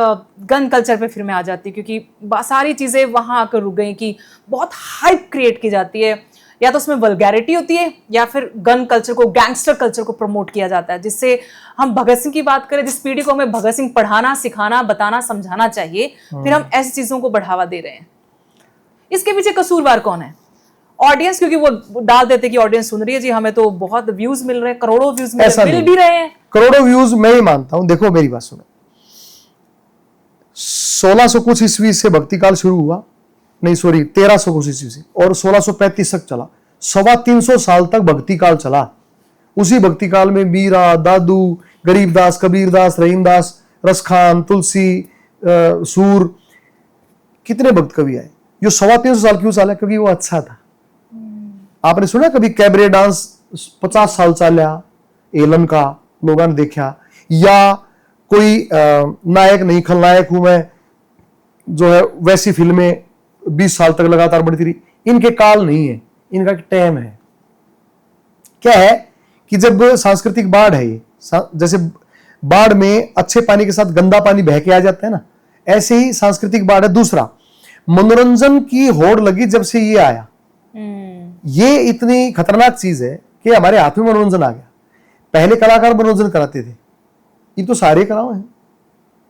गन कल्चर पे फिर में आ जाती है, क्योंकि सारी चीजें वहां आकर रुक गई कि बहुत हाइप क्रिएट की जाती है, या तो उसमें वल्गैरिटी होती है या फिर गन कल्चर को, गैंगस्टर कल्चर को प्रमोट किया जाता है, जिससे हम भगत सिंह की बात करें, जिस पीढ़ी को हमें भगत सिंह पढ़ाना, सिखाना, बताना, समझाना चाहिए, फिर हम ऐसी चीजों को बढ़ावा दे रहे हैं। इसके पीछे कसूरवार कौन है? ऑडियंस, क्योंकि वो डाल देते कि ऑडियंस सुन रही है जी, हमें तो बहुत व्यूज मिल रहे हैं, करोड़ों व्यूज मिल भी रहे हैं। करोड़ों व्यूज मैं ही मानता हूं। देखो मेरी बात सुनो, 1600 कुछ ईस्वी से भक्ति काल शुरू हुआ, नहीं सॉरी 1300 कुछ ईस्वी से, और 1635 तक चला, 325 साल तक भक्ति काल चला। उसी भक्ति काल में मीरा, दादू, गरीबदास, कबीरदास, रहीमदास, रसखान, तुलसी, सूर, कितने भक्त कवि आए। ये 325 साल क्यों चला? क्योंकि वो अच्छा था। आपने सुना कभी कैबरे डांस 50 साल चला एलन का, लोगों ने देखा, या कोई नायक नहीं खलनायक हूं मैं जो है वैसी फिल्में 20 साल तक लगातार बढ़ती रही। इनके काल नहीं है, इनका टाइम है। क्या है कि जब सांस्कृतिक बाढ़ है, ये जैसे बाढ़ में अच्छे पानी के साथ गंदा पानी बह के आ जाता है ना, ऐसे ही सांस्कृतिक बाढ़ है। दूसरा, मनोरंजन की होड़ लगी जब से ये आया। ये इतनी खतरनाक चीज है कि हमारे हाथ में मनोरंजन आ गया। पहले कलाकार मनोरंजन कराते थे, ये तो सारे कराओ हैं।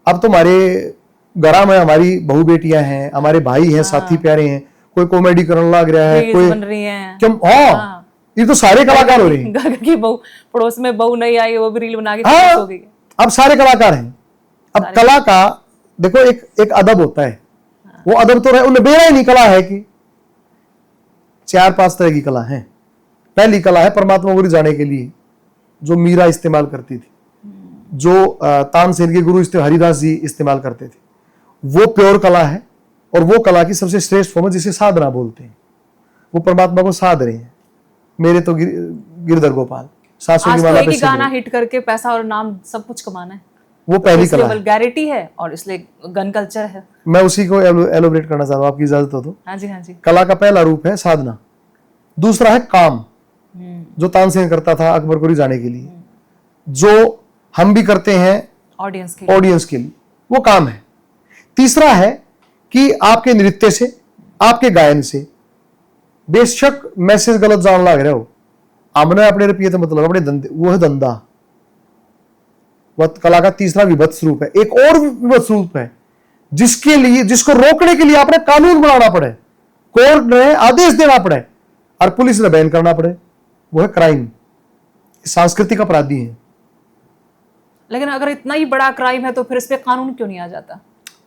अब तो हमारे घरा में हमारी बहू बेटियां हैं, हमारे भाई हैं, साथी प्यारे हैं, कोई कॉमेडी करने लग रहा है, कोई बन रही है। हाँ, ये तो सारे कलाकार हो रहे हैं। घर की बहू, पड़ोस में बहू नहीं आई, वो भी रील बना के हाँ, हो गई। अब सारे कलाकार हैं। अब कला का देखो एक अदब होता है, वो अदब तो रहे, उन्हें बेरा ही नहीं कला है कि 4-5 तरह की कला है। पहली कला है परमात्मा को जाने के लिए, जो मीरा इस्तेमाल करती थी, जो तानसेन के गुरु हरिदास जी इस्तेमाल करते थे, वो प्योर कला है। और वो कला की सबसे श्रेष्ठ फॉर्म है जिसे साधना बोलते हैं। वो परमात्मा को साध रहे हैं। मेरे तो गिरधर गोपाल, सासों की माला पे गाना हिट करके पैसा और नाम सब कुछ कमाना है, वो पहली कला है। वल्गैरिटी है और इसलिए गन कल्चर है। मैं उसी को एलोबरेट करना चाहता हूँ, आपकी इजाजत हो तो। हाँ जी, हाँ जी। कला का पहला रूप है साधना, दूसरा है काम, जो तानसेन करता था अकबर को रिझाने के लिए, जो हम भी करते हैं ऑडियंस के लिए, वो काम है। तीसरा है कि आपके नृत्य से, आपके गायन से, बेशक मैसेज गलत जान लग रहे हो, हमने अपने रुपये तो मतलब अपने धंधे, वो है धंधा। वह कला का तीसरा विभत्स रूप है। एक और विभत्स रूप है जिसके लिए, जिसको रोकने के लिए आपने कानून बनाना पड़े, कोर्ट ने आदेश देना पड़े और पुलिस ने बैन करना पड़े, वो है क्राइम। सांस्कृतिक अपराधी है। लेकिन अगर इतना ही बड़ा क्राइम है तो फिर इस पे कानून क्यों नहीं आ जाता?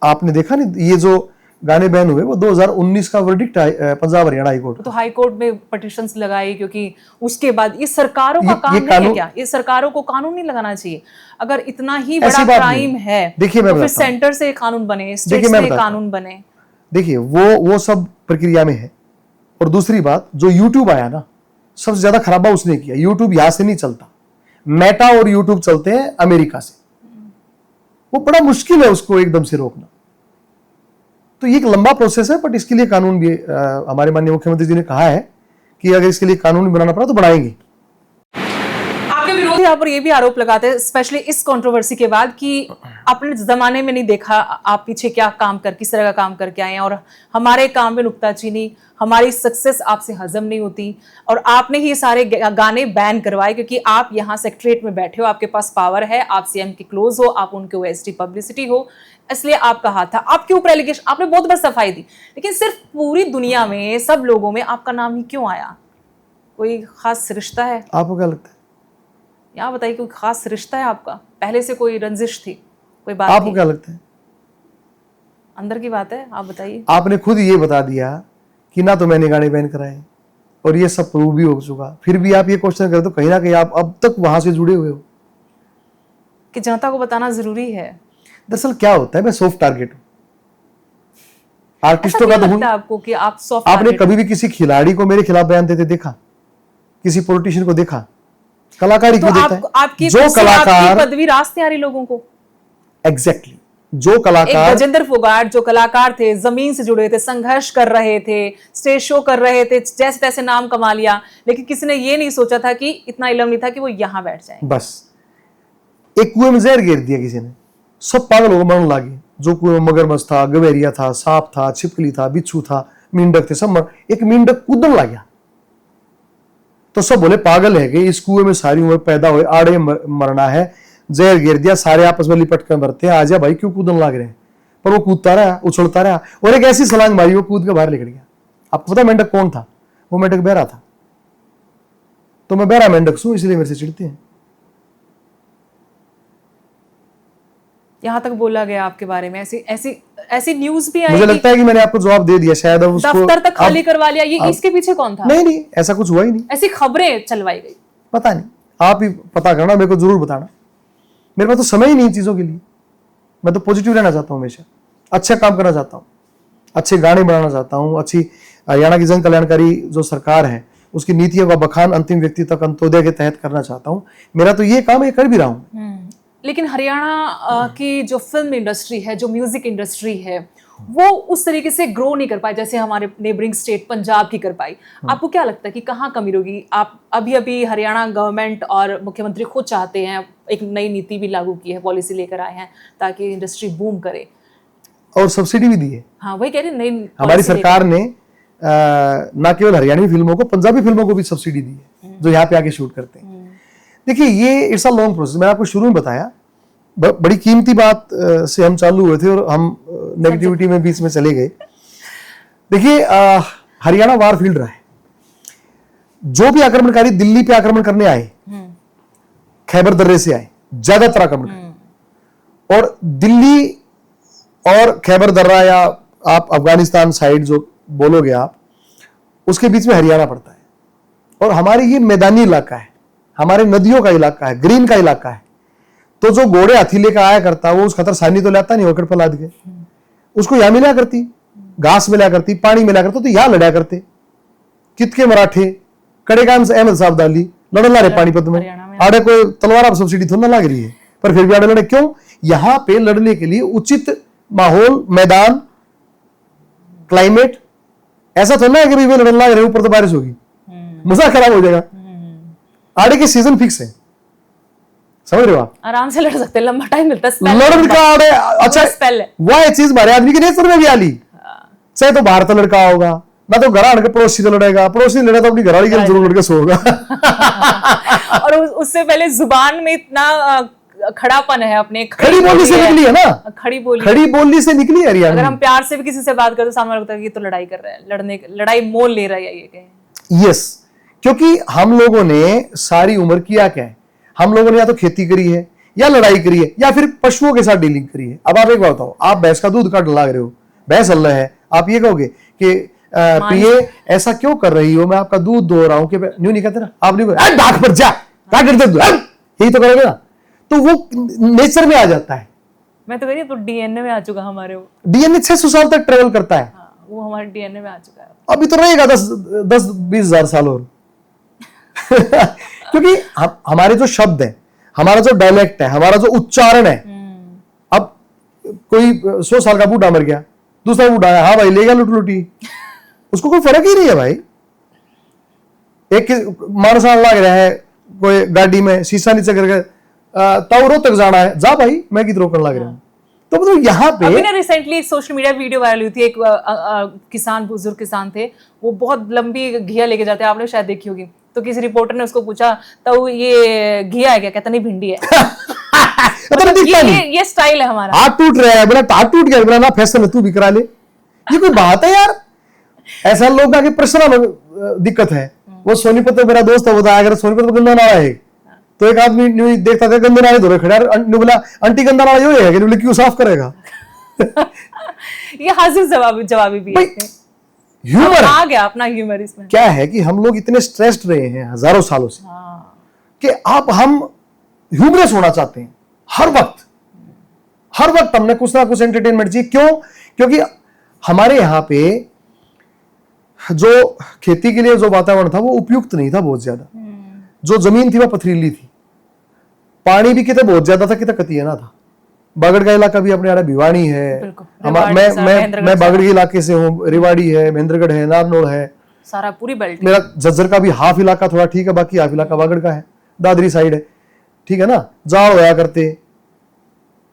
आपने देखा नहीं, ये जो गाने बैन हुए वो 2019 का वर्डिक्ट है पंजाब हरियाणा हाई कोर्ट। तो हाई कोर्ट में पिटीशंस लगाई, क्योंकि उसके बाद ये सरकारों का काम नहीं है क्या? ये सरकारों को कानून नहीं लगाना चाहिए? अगर इतना ही बड़ा क्राइम है, देखिए तो फिर सेंटर से कानून बने, स्टेट से कानून बने। देखिए वो सब प्रक्रिया में है। और दूसरी बात, जो यूट्यूब आया ना, सबसे ज्यादा खराबा उसने किया। यूट्यूब यहां से नहीं चलता, मेटा और यूट्यूब चलते हैं अमेरिका से। वो बड़ा मुश्किल है उसको एकदम से रोकना। तो ये एक लंबा प्रोसेस है, बट इसके लिए कानून भी हमारे माननीय मुख्यमंत्री जी ने कहा है कि अगर इसके लिए कानून बनाना पड़ा तो बनाएंगे। आपके विरोधी यहाँ पर ये भी आरोप लगाते हैं, स्पेशली इस कंट्रोवर्सी के बाद, कि आपने जमाने में नहीं देखा आप पीछे क्या काम कर, किस तरह का काम करके आए हैं, और हमारे काम में नुक्ताचीनी, हमारी सक्सेस आपसे हजम नहीं होती, और आपने ही ये सारे गाने बैन करवाए क्योंकि आप यहाँ सेक्रेटरीट में बैठे हो, आपके पास पावर है, आप सीएम के क्लोज हो, आप उनके ओएसडी पब्लिसिटी हो, इसलिए आपका हाथ था। आपके ऊपर एलिगेशन, आपने बहुत बार सफाई दी, लेकिन सिर्फ पूरी दुनिया में सब लोगों में आपका नाम ही क्यों आया? कोई खास रिश्ता है? आपको क्या लगता है? यहाँ बताइए, कोई खास रिश्ता है आपका? पहले से कोई रंजिश थी, कोई बात आपको थी? क्या लगता है? अंदर की बात है, आप बताइए। आपने खुद ये बता दिया कि ना तो मैंने गाने बैन कराए, और ये सब प्रूव भी हो चुका, फिर भी आप ये क्वेश्चन करते हो, कहीं ना कहीं आप अब तक वहां से जुड़े हुए हो। कि जनता को बताना जरूरी है। दरअसल क्या होता है, मैं सॉफ्ट टारगेट हूं, आर्टिस्टों ऐसा का क्यों तो लगता हूं। है आपको कि आप सॉफ्ट आपने टारगेट? कभी भी किसी खिलाड़ी को मेरे खिलाफ बयान देते देखा? किसी पॉलिटिशियन को देखा? कलाकारी तो क्यों देता है? आपकी जो कुर्सी, कलाकार, आपकी पदवी रास्ते आ रही लोगों को। एग्जैक्टली जो एक कलाकार, गजेंद्र फोगाट जो कलाकार थे, जमीन से जुड़े थे, संघर्ष कर रहे थे, स्टेज शो कर रहे थे, जैसे तैसे नाम कमा लिया, लेकिन किसी ने ये नहीं सोचा था कि इतना इल्म नहीं था कि वो यहाँ बैठ जाए। बस एक कुएं में जहर गिर दिया किसी ने, सब पागल हो मरने लगे। जो कुएं में मगरमच्छ था, गवेरिया था, सांप था, छिपकली था, बिच्छू था, मेंढक थे, सब एक मेंढक कूदने लग तो सब बोले पागल है कि इस कुएं में सारी उम्र पैदा हुए, आड़े मरना है, जहर गिर दिया, सारे आपस में लिपट कर मरते हैं, आजा भाई क्यों कूदने लग रहे हैं? पर वो कूदता रहा, उछलता रहा, और एक ऐसी छलांग मारी वो कूद के बाहर निकल गया। आपको पता मेंढक कौन था? वो मेंढक बहरा था। तो मैं बहरा मेंढक हूं, इसलिए मेरे से चिढ़ते हैं। यहाँ तक बोला गया आपके बारे में, ऐसी ऐसी ऐसी न्यूज भी आई। मुझे लगता है कि मैंने आपको जवाब दे दिया शायद। अब उसको दफ्तर तक खाली करवा लिया, ये इसके पीछे कौन था? नहीं, ऐसा कुछ हुआ ही नहीं। ऐसी खबरें चलवाई गई, पता नहीं, आप ही पता करना, मेरे को जरूर बताना। मेरे पास तो समय ही नहीं चीजों के लिए। मैं तो पॉजिटिव रहना चाहता हूँ, हमेशा अच्छा काम करना चाहता हूँ, अच्छे गाने बनाना चाहता हूँ, अच्छी हरियाणा की जन कल्याणकारी जो सरकार है उसकी नीतियों का बखान अंतिम व्यक्ति तक अंत्योदय के तहत करना चाहता हूँ। मेरा तो ये काम, ये कर भी रहा हूँ। लेकिन हरियाणा की जो फिल्म इंडस्ट्री है, जो म्यूजिक इंडस्ट्री है, वो उस तरीके से ग्रो नहीं कर पाई जैसे हमारे नेबरिंग स्टेट पंजाब की कर पाई। आपको क्या लगता है कि कहाँ कमी होगी? आप अभी हरियाणा गवर्नमेंट और मुख्यमंत्री खुद चाहते हैं, एक नई नीति भी लागू की है, पॉलिसी लेकर आए हैं ताकि इंडस्ट्री बूम करे, और सब्सिडी भी दी है। हाँ वही कह रही, नई हमारी सरकार ने ना केवल हरियाणवी फिल्मों को, पंजाबी फिल्मों को भी सब्सिडी दी है जो यहाँ पे आके शूट करते हैं। देखिए ये इट्स अ लॉन्ग प्रोसेस। मैं आपको शुरू में बताया, बड़ी कीमती बात से हम चालू हुए थे और हम नेगेटिविटी में बीच में चले गए। देखिए हरियाणा वार फील्ड रहा है। जो भी आक्रमणकारी दिल्ली पे आक्रमण करने आए, खैबर दर्रे से आए, ज्यादातर आक्रमणकारी, और दिल्ली और खैबर दर्रा या आप अफगानिस्तान साइड जो बोलोगे आप, उसके बीच में हरियाणा पड़ता है। और हमारे ये मैदानी इलाका है, हमारे नदियों का इलाका है, ग्रीन का इलाका है। तो जो घोड़े हाथी लेकर आया करता, वो उस खतर सानी तो लाता नहीं, होकर पर लाद के उसको यहां मिला करती, घास मिला करती, पानी मिला करता, तो यहां लड़ा करते। कितके मराठे कड़ेगाम से अहमद साहब डाली लड़ ला रहे पानीपत में, आड़े कोई तलवार अब सब्सिडी थोड़ा ना लग रही है, पर फिर भी आड़े लड़े। क्यों? यहां पे लड़ने के लिए उचित माहौल, मैदान, क्लाइमेट ऐसा थोड़ा है कि भाई लड़ने लग रहे ऊपर तो बारिश होगी, मजा खराब हो जाएगा। आड़े के सीजन फिक्स है, समझ रहे हो आप? आराम से लड़ सकते हैं, लंबा टाइम मिलता है लड़न का आड़े। अच्छा स्पेल है, वह चीज हमारे आदमी के नेचर में भी आली। चाहे तो बाहर तो लड़का होगा ना, तो घर आके पड़ोसी तो लड़ेगा, पड़ोसी लड़ेगा तो अपनी घरवाली के जरूर लड़के सोगा। और उससे पहले जुबान में इतना खड़ापन है, अपने खड़ी बोली से निकली है ना, खड़ी बोली से निकली है हरियाणा। अगर हम प्यार से भी किसी से बात करते तो सामने लगता है कि तो लड़ाई कर रहा है, लड़ाई मोल ले रहा है, ये कहें। यस, क्योंकि हम लोगों ने सारी उम्र किया क्या है? हम लोगों ने या तो खेती करी है, या लड़ाई करी है, या फिर पशुओं के साथ डीलिंग करी है। अब आप एक बात बताओ, आप भैंस का दूध काट ला रहे हो, भैंस अल्लाह है, आप ये कहोगे कि प्रिय ऐसा क्यों कर रही हो, मैं आपका दूध दो रहा हूं, कि न्यू नहीं कहते ना, आप नहीं बोले डाक पर जा, क्या करते दूध, यही तो करोगे ना, तो वो नेचर में आ जाता है। मैं तो कह रही हूं, तो डीएनए में आ चुका हमारे, वो डीएनए 600 साल तक ट्रेवल करता है। वो हमारे डीएनए में आ चुका है, अभी तो रहेगा 10-20 हजार साल और। क्योंकि हमारे जो शब्द है, हमारा जो डायलेक्ट है, हमारा जो उच्चारण है, अब कोई 100 साल का बूढ़ा मर गया, दूसरा बूढ़ा आया, हाँ भाई ले गया लुटी, उसको कोई फर्क ही नहीं है भाई। एक मानसान लग रहा है, कोई गाड़ी में शीशा नीचे करके ताउरो तक जाना है, जा भाई मैं किधर रोकने लग रहा हूँ। तो मतलब यहाँ पे अभी ना recently social media video viral हुई थी, एक किसान, बुजुर्ग किसान थे, वो बहुत लंबी घिया लेके जाते हैं, आपने शायद देखी होगी। तो किसी रिपोर्टर ने उसको पूछा, तो ये घिया है क्या? कहता नहीं, भिंडी है। मतलब ये स्टाइल है हमारा। हाथ टूट रहा है, बोला हाथ टूट गया, बोला ना फैशन तू भी करा ले। ये कोई बात है यार? ऐसा लोग आगे प्रश्न दिक्कत है। वो सोनीपत में मेरा दोस्त है, बताया अगर सोनीपत में गंदा नाला है तो एक आदमी न्यूज देखता था गंदे नाले धोरे खड़ा, बोला आंटी गंदा नाला यो है कि क्यों साफ करेगा? ये हाजिर जवाबी भी है। ह्यूमर आ गया अपना ह्यूमर इसमें। क्या है कि हम लोग इतने स्ट्रेस्ड रहे हैं हजारों सालों से कि अब हम ह्यूमरस होना चाहते हैं हर वक्त हमने कुछ ना कुछ एंटरटेनमेंट चाहिए। क्यों? क्योंकि हमारे यहाँ पे जो खेती के लिए जो वातावरण था वो उपयुक्त नहीं था बहुत ज्यादा। जो जमीन थी वो पथरीली थी, पानी भी कितने बहुत ज्यादा था, कितना कतिया ना था। बागड़ का इलाका भी अपने भिवानी है, मैं बागड़ के इलाके से हूँ, रेवाड़ी है, महेंद्रगढ़ है, नारनौल है, सारा पूरी बेल्ट। मेरा झज्जर का भी हाफ इलाका थोड़ा ठीक है, बाकी हाफ इलाका बागड़ का है, दादरी साइड है, ठीक है ना। जाड़ होया करते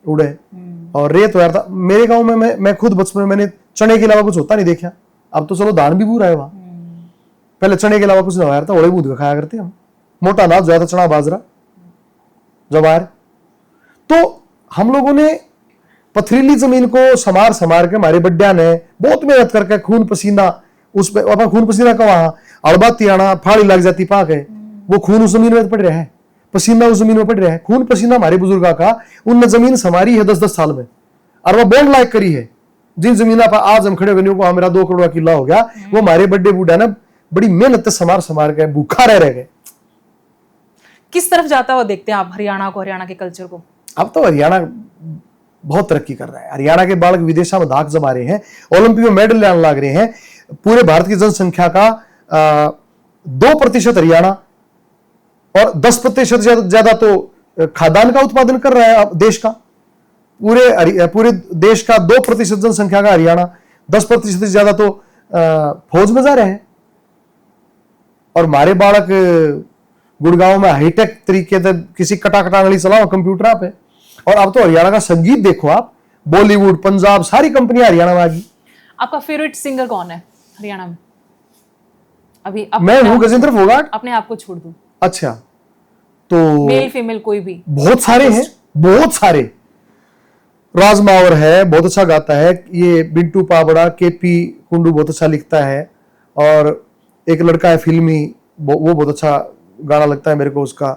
उड़े और रेत होया था मेरे गांव में। मैं खुद बचपन में मैंने चने के अलावा कुछ होता नहीं देखा। अब तो चलो धान भी पूरा है वहां, पहले चने के अलावा कुछ नहीं होया था, ओले बूद का खाया करते हम, मोटा अनाज ज्यादा, चना, बाजरा, जवार। तो हम लोगों ने पथरीली जमीन को समार के, हमारे बड्डिया ने बहुत मेहनत करके खून पसीना उस पे, अपना खून पसीना का वहां अड़बा तियाना फाड़ी लग जाती पाक है, वो खून उस जमीन में पड़ रहा है, पसीना उस जमीन में पड़ रहा है, खून पसीना हमारे बुजुर्गा का उनने जमीन संवारी है 10-10 साल में, और वो बॉन्ड लायक करी है। जिन जमीना पर आज हम खड़े हो गए, मेरा 2 करोड़ का किला हो गया, वो हमारे बड्डे बूढ़ा ने बड़ी मेहनत से समार के भूखा रह गए। किस तरफ जाता हुआ देखते हैं आप हरियाणा को, हरियाणा के कल्चर को? अब तो हरियाणा बहुत तरक्की कर रहा है। हरियाणा के बालक विदेशों में धाक जमा रहे हैं, ओलंपिक में मेडल लाने लग रहे हैं। पूरे भारत की जनसंख्या का 2% हरियाणा और 10% ज्यादा तो खाद्यान्न का उत्पादन कर रहा है देश का। पूरे देश का 2% जनसंख्या का हरियाणा, 10% से ज्यादा तो फौज में जा रहे हैं। और हमारे बालक गुड़गांव में हाईटेक तरीके से किसी कटाकटांगली चलाओ कंप्यूटर पे। और अब तो हरियाणा का संगीत देखो आप, बॉलीवुड, पंजाब, सारी कंपनियां हरियाणा में आ गई। आपका फेवरेट सिंगर कौन है हरियाणा में? अभी मैं हूं गजेंद्र फोगाट। अपने आप को छोड़ दूं। अच्छा, तो मेल फीमेल कोई भी? बहुत सारे हैं, बहुत सारे। राज मावर है, बहुत अच्छा गाता है। ये बिंटू पाबड़ा, केपी कुंडू बहुत अच्छा लिखता है। और एक लड़का है फिल्मी, वो बहुत अच्छा गाना लगता है मेरे को उसका।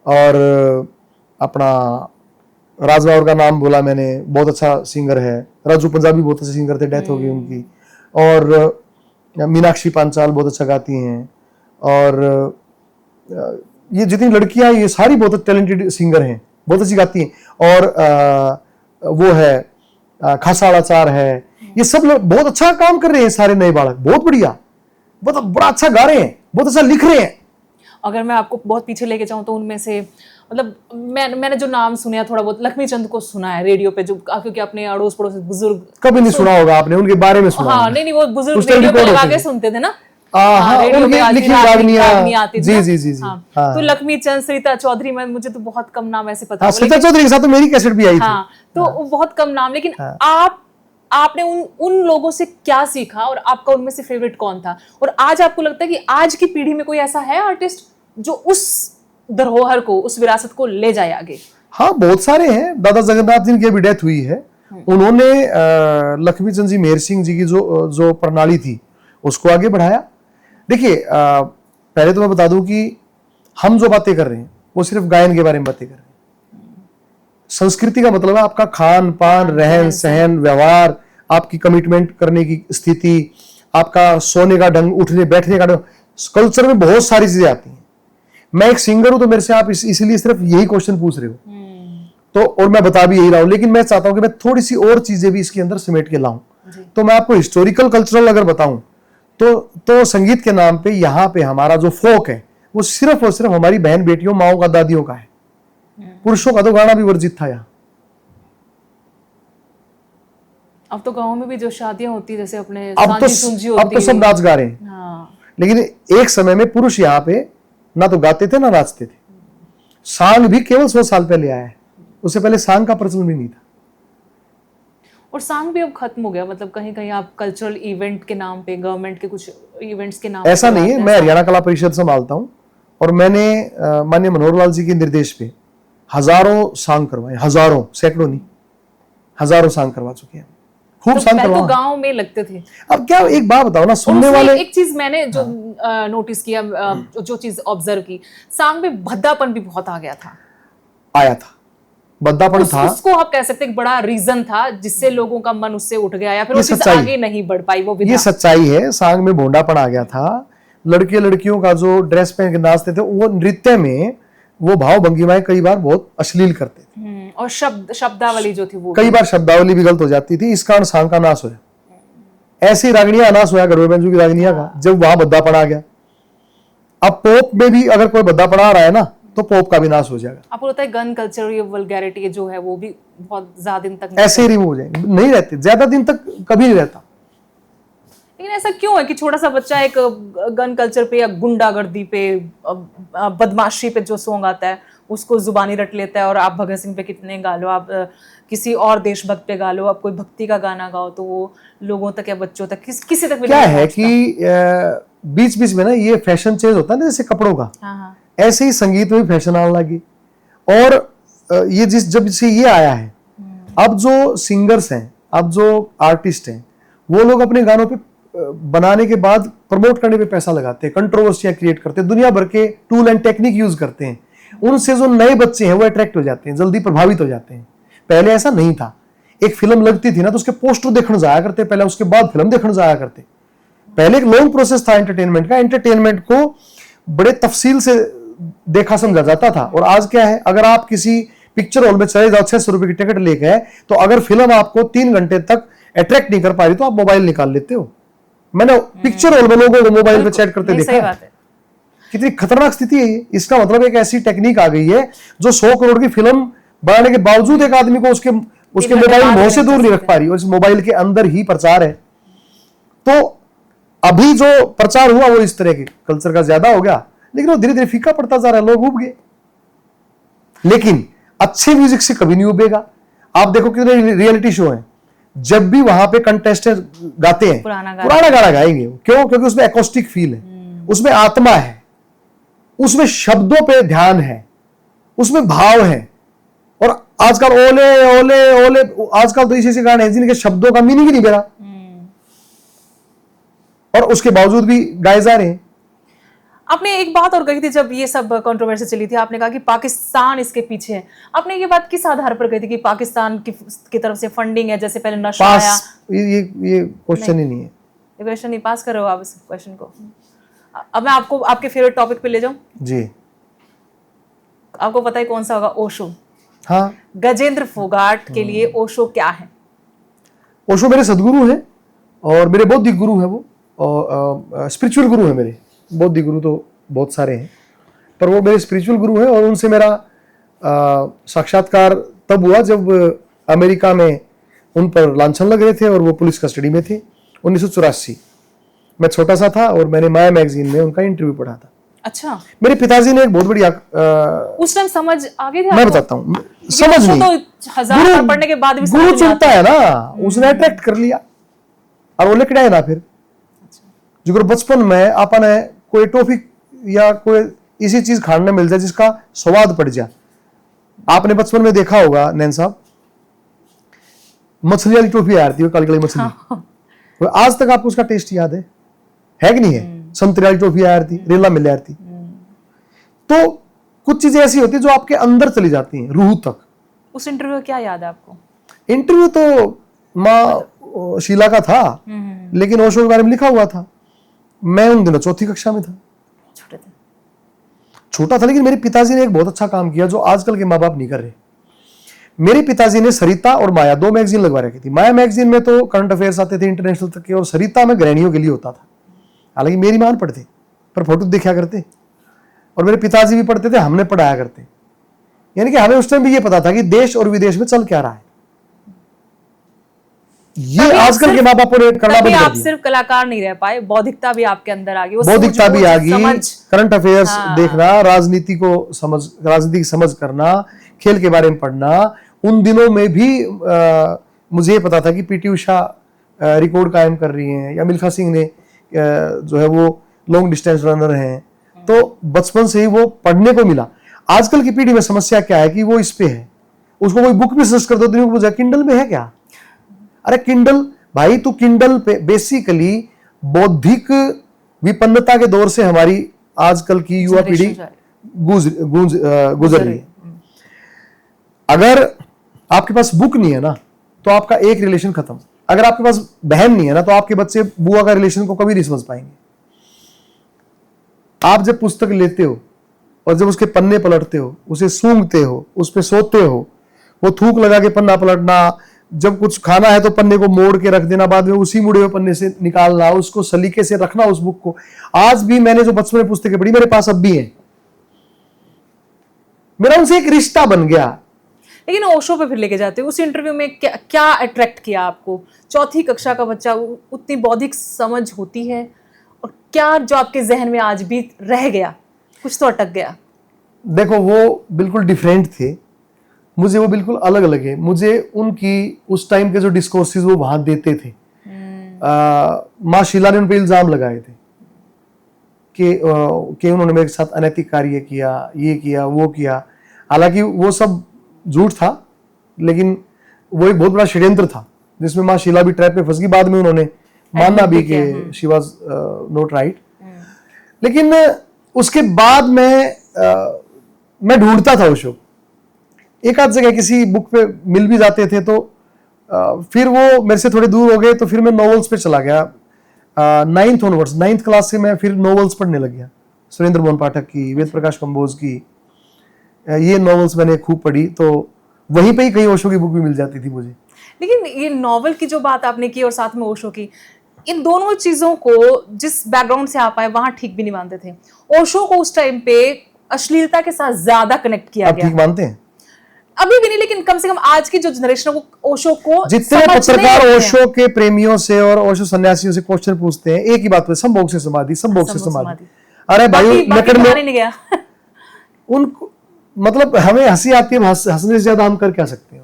और अपना राज मावर का नाम बोला मैंने, बहुत अच्छा सिंगर है। राजू पंजाबी बहुत अच्छे सिंगर थे, डेथ हो गई उनकी। और मीनाक्षी पांचाल बहुत अच्छा गाती हैं। और ये जितनी लड़कियां ये सारी बहुत टैलेंटेड सिंगर हैं, बहुत अच्छी गाती हैं। और वो है खासालाचार है, ये सब लोग बहुत अच्छा काम कर रहे हैं। सारे नए बालक बहुत बढ़िया, बहुत बड़ा अच्छा गा रहे हैं, बहुत अच्छा लिख रहे हैं। अगर मैं आपको बहुत पीछे लेके जाऊं तो उनमें से मतलब मैंने जो नाम सुने हैं, थोड़ा बहुत लक्ष्मी चंद को सुना है रेडियो पे, जो क्योंकि अपने अड़ोस पड़ोस बुजुर्ग कभी नहीं सुना होगा आपने, उनके बारे में सुना? हाँ, नहीं वो बुजुर्ग रेडियो पे लगा के सुनते थे ना। तो लक्ष्मी चंद, सरिता चौधरी, में मुझे तो बहुत कम नाम ऐसे पता है। सरिता चौधरी के साथ तो मेरी कैसेट भी आई थी। तो बहुत कम नाम, लेकिन आपने उन लोगों से क्या सीखा और आपका उनमें से फेवरेट कौन था? और आज आपको लगता है कि आज की पीढ़ी में कोई ऐसा है आर्टिस्ट जो उस धरोहर को, उस विरासत को ले जाए आगे? हाँ, बहुत सारे हैं। दादा जगन्नाथ जी की अभी डेथ हुई है, उन्होंने लक्ष्मी चंद जी, मेहर सिंह जी की जो प्रणाली थी उसको आगे बढ़ाया। देखिए, पहले तो मैं बता दूं कि हम जो बातें कर रहे हैं वो सिर्फ गायन के बारे में बातें कर रहे हैं। संस्कृति का मतलब है आपका खान पान, रहन सहन, व्यवहार, आपकी कमिटमेंट करने की स्थिति, आपका सोने का ढंग, उठने बैठने का ढंग। कल्चर में बहुत सारी चीजें आती हैं। मैं एक सिंगर हूं तो मेरे से आप इसलिए सिर्फ यही क्वेश्चन पूछ रहे हो, तो और मैं बता भी यही रहा हूं, लेकिन मैं चाहता हूं कि मैं थोड़ी सी और चीजें भी इसके अंदर समेट के लाऊं। तो मैं आपको हिस्टोरिकल कल्चरल अगर बताऊं तो संगीत के नाम पे यहाँ पे हमारा जो फोक है वो सिर्फ और सिर्फ हमारी बहन बेटियों, माओ का, दादियों का है। पुरुषों का तो गाना भी वर्जित था यहाँ। अब तो गाँव में भी जो शादियां होती, जैसे अपने अब तो सब नाच गा रहे हैं। लेकिन एक समय में पुरुष यहाँ पे ना तो गाते थे ना नाचते थे। सांग भी केवल 100 साल पहले आया है, उससे पहले सांग का प्रचलन भी नहीं था। और सांग भी अब खत्म हो गया, मतलब कहीं कहीं आप कल्चरल इवेंट के नाम पे, गवर्नमेंट के कुछ इवेंट्स के नाम ऐसा पे नहीं है, मैं हरियाणा कला परिषद संभालता हूँ और मैंने माननीय मनोहर लाल जी के निर्देश पे हजारों सांग करवाए, हजारों, सैकड़ों नहीं, हजारों सांग करवा चुके हैं। खूब सांग पहले तो करवा। गांव में लगते थे। अब क्या, एक बात बताओ ना, और सुनने उसमें वाले, एक चीज मैंने जो नोटिस किया, जो चीज ऑब्जर्व की, सांग में भद्दापन भी बहुत आ गया था। आया था, बद्दापन था। उसको आप कह सकते हैं एक बड़ा रीजन था जिससे लोगों का मन उससे उठ गया, या फिर वो चीज सच्चाई, आगे नहीं बढ़ पाई, वो ये विधा। सच्चाई है। सांग में भोंडापन आ गया था। लड़के लड़कियों का जो ड्रेस पहन के नाचते थे, वो नृत्य में वो भाव भंगिमाएं कई बार बहुत अश्लील करते थे। और शब्दावली जो थी वो कई बार शब्दावली भी गलत हो जाती थी। इस कारण सांग का नाश होया। ऐसी रागनियां नाश होया गरुड़बंजू की रागनियां का, जब वहां बद्दापन आ गया। अब पोप में भी अगर कोई बद्दापन आ रहा है ना, तो पोप का भी नाश हो जाएगा। आपको लगता है गन कल्चर, ये वल्गैरिटी जो है वो भी बहुत ज्यादा दिन तक ऐसे ही रिमूव हो जाएंगे, नहीं रहते ज्यादा दिन तक, कभी नहीं रहता। लेकिन ऐसा क्यों है कि छोटा सा बच्चा एक गन कल्चर पे या गुंडागर्दी पे, बदमाशी पे जो सॉन्ग आता है उसको जुबानी रट लेता है, और आप भगत सिंह पे कितने गा लो, आप किसी और देशभक्त पे गा लो, आप कोई भक्ति का गाना गाओ, तो वो लोगों तक या बच्चों तक किसी तक भी क्या नहीं है पहुंचता। कि बीच बीच में ना ये फैशन चेंज होता है ना, जैसे कपड़ों का, हाँ हाँ। ऐसे ही संगीत में भी फैशन आने लगी। और ये जब से ये आया है, अब जो सिंगर्स हैं, अब जो आर्टिस्ट हैं, वो लोग अपने गानों पे बनाने के बाद प्रमोट करने पे पैसा लगाते हैं, कंट्रोवर्सियां क्रिएट करते हैं, दुनिया भर के टूल एंड टेक्निक यूज करते हैं। उनसे जो नए बच्चे हैं वो अट्रैक्ट हो जाते हैं, जल्दी प्रभावित हो जाते हैं। पहले ऐसा नहीं था। एक फिल्म लगती थी ना, तो उसके पोस्टर देखने जाया करते पहले, उसके बाद फिल्म देखने जाया करते। पहले एक लॉन्ग प्रोसेस था एंटरटेनमेंट का। एंटरटेनमेंट को बड़े तफसील से देखा समझा जाता था। और आज क्या है, अगर आप किसी पिक्चर हॉल में चले जाओ, 600 रुपए की टिकट लेके है, तो अगर फिल्म आपको 3 घंटे तक अट्रैक्ट नहीं कर पा रही, तो आप मोबाइल निकाल लेते हो। मैंने पिक्चर हॉल में लोगों को मोबाइल पे चैट करते देखा है। कितनी खतरनाक स्थिति है ये। इसका मतलब एक ऐसी टेक्निक आ गई है जो 100 करोड़ की फिल्म बनाने के बावजूद एक आदमी को उसके मोबाइल मुंह से दूर नहीं रख पा रही, और इस मोबाइल के अंदर ही प्रचार है। तो अभी जो प्रचार हुआ वो इस तरह के कल्चर का ज्यादा हो गया, लेकिन वो धीरे धीरे फीका पड़ता जा रहा है, लोग उब गए। लेकिन अच्छे म्यूजिक से कभी नहीं उबेगा। आप देखो कितने रियलिटी शो हैं, जब भी वहां पे कंटेस्टेंट गाते हैं पुराना गाना गाएंगे। क्यों? क्योंकि उसमें एकॉस्टिक फील है, उसमें आत्मा है, उसमें शब्दों पे ध्यान है, उसमें भाव है। और आजकल ओले ओले ओले, आजकल तो ऐसे गाने हैं जिनके शब्दों का मीनिंग ही नहीं बेरा, और उसके बावजूद भी गाए जा रहे हैं। आपने एक बात और कही थी जब ये सब कंट्रोवर्सी चली थी, आपने कहा कि पाकिस्तान इसके पीछे है। आपने ये बात किस आधार पर कही थी कि पाकिस्तान की तरफ से फंडिंग है, जैसे पहले नशा आया? ये क्वेश्चन ही नहीं है। ये क्वेश्चन नहीं पास कर रहे हो आप इस क्वेश्चन को। अब मैं आपको आपके फेवरेट टॉपिक पे ले जाऊं जी। आपको पता है कौन सा होगा? ओशो। हाँ, गजेंद्र फोगाट के लिए ओशो क्या है? ओशो मेरे सदगुरु हैं और मेरे बौद्धिक गुरु हैं वो, और स्पिरिचुअल गुरु हैं मेरे। बौद्धिक गुरु तो बहुत सारे हैं, पर वो मेरे स्पिरिचुअल गुरु हैं। और उनसे मेरा साक्षात्कार तब हुआ जब अमेरिका में उन पर लांछन लग रहे थे और वो पुलिस कस्टडी में थे। 1984 मैं छोटा सा था और मैंने माया मैगजीन में उनका इंटरव्यू पढ़ा था। अच्छा। मेरे पिताजी ने एक बहुत बड़ी उस टाइम समझ आगे थे? मैं बताता हूँ, समझ नहीं, तो 1000 बार पढ़ने के बाद भी गुरु चुनता है ना, उसने अट्रैक्ट कर लिया और वो लेके आए ना। फिर जो बचपन में अपन है कोई टॉफी या कोई इसी चीज खाने मिल जाए जिसका स्वाद पड़ जाए। आपने बचपन में देखा होगा नैन साहब, मछली वाली टॉफी आ रही है, काली काली मछली। आज तक आपको उसका टेस्ट याद है कि नहीं है? संतरे वाली टॉफी आ रही थी, रेला मिल रही थी। तो कुछ चीजें ऐसी होती है जो आपके अंदर चली जाती हैं, रूह तक। उस इंटरव्यू क्या याद है आपको? इंटरव्यू तो माँ शीला का था, लेकिन ओशो के बारे में लिखा हुआ था। मैं उन दिनों 4th कक्षा में था, छोटा था। लेकिन मेरे पिताजी ने एक बहुत अच्छा काम किया जो आजकल के माँ बाप नहीं कर रहे। मेरे पिताजी ने सरिता और माया 2 मैगजीन लगवा रखी थी। माया मैगजीन में तो करंट अफेयर्स आते थे इंटरनेशनल तक के, और सरिता में गृहिणियों के लिए होता था। हालांकि मेरी मान पढ़ते पर फोटो देखा करते, और मेरे पिताजी भी पढ़ते थे, हमने पढ़ाया करते। यानी कि हमें उस टाइम भी ये पता था कि देश और विदेश में चल क्या रहा है। ये आजकल के माँ बापों ने करना तभी बंद कर आप दिया। सिर्फ कलाकार नहीं रह पाए, बौद्धिकता भी आपके अंदर आ गई, वो बौद्धिकता भी आ गई, समझ। करंट अफेयर्स हाँ। देखना, राजनीति की समझ करना, खेल के बारे में पढ़ना। उन दिनों में भी मुझे ये पता था कि पीटी उषा रिकॉर्ड कायम कर रही हैं, या मिल्खा सिंह ने जो है वो लॉन्ग डिस्टेंस रनर हैं। तो बचपन से ही वो पढ़ने को मिला। आजकल की पीढ़ी में समस्या क्या है कि वो इस पे है, उसको कोई बुक भी सजेस्ट कर दो तो किंडल में है क्या? अरे किंडल भाई, तू किंडल पे बेसिकली बौद्धिक विपन्नता के दौर से हमारी आजकल की युवा पीढ़ी गुजर रही है। अगर आपके पास बुक नहीं है ना तो आपका एक रिलेशन खत्म। अगर आपके पास बहन नहीं है ना तो आपके बच्चे बुआ का रिलेशन को कभी नहीं समझ पाएंगे। आप जब पुस्तक लेते हो और जब उसके पन्ने पलटते हो, उसे सूंघते हो, उस पे सोते हो, वो थूक लगा के पन्ना पलटना, जब कुछ खाना है तो पन्ने को मोड़ के रख देना, बाद में उसी मुड़े हुए पन्ने से निकालना, उसको सलीके से रखना उस बुक को। आज भी मैंने जो बचपन में पुस्तकें पढ़ी मेरे पास अब भी है, मेरा उनसे एक रिश्ता बन गया। लेकिन ओशो पे फिर लेके जाते हो, उस इंटरव्यू में क्या अट्रैक्ट किया आपको? चौथी कक्षा का बच्चा, उतनी बौद्धिक समझ होती है, और क्या जो आपके जहन में आज भी रह गया, कुछ तो अटक गया? देखो, वो बिल्कुल डिफरेंट थे, मुझे वो बिल्कुल अलग लगे। मुझे उनकी उस टाइम के जो डिस्कोर्सेस वो वहां देते थे, माँ शीला ने उन पर इल्जाम लगाए थे कि उन्होंने मेरे साथ अनैतिक कार्य किया, ये किया, वो किया। हालांकि वो सब झूठ था, लेकिन वो एक बहुत बड़ा षड्यंत्र था जिसमें माँ शीला भी ट्रैप में फंस गई। बाद में उन्होंने मानना भी कि शी वाज नॉट राइट। लेकिन उसके बाद मैं ढूंढता था ओशो, एक आध जगह किसी बुक पे मिल भी जाते थे, तो फिर वो मेरे से थोड़े दूर हो गए, तो फिर मैं नॉवेल्स पे चला गया। 9th क्लास से मैं फिर नॉवेल्स पढ़ने लग गया, सुरेंद्र मोहन पाठक की, वेद प्रकाश कंबोज की, ये नॉवेल्स मैंने खूब पढ़ी। तो वहीं पे ही कहीं ओशो की बुक भी मिल जाती थी मुझे। लेकिन ये नॉवल की जो बात आपने की और साथ में ओशो की, इन दोनों चीजों को जिस बैकग्राउंड से आप आए वहां ठीक भी नहीं मानते थे। ओशो को उस टाइम पे अश्लीलता के साथ ज्यादा कनेक्ट किया आप गया। ठीक मानते हैं? अभी भी नहीं, लेकिन कम से कम आज की जो जनरेशन है वो ओशो को जितने पत्रकार ओशो के प्रेमियों से और ओशो सन्यासियों से क्वेश्चन पूछते हैं, एक ही बात पे, संभोग से समाधि, संभोग से समाधि। अरे भाई, बाकी नहीं गया। उनको मतलब हमें हंसी आती है, हंसने से ज्यादा हम कर क्या सकते हैं?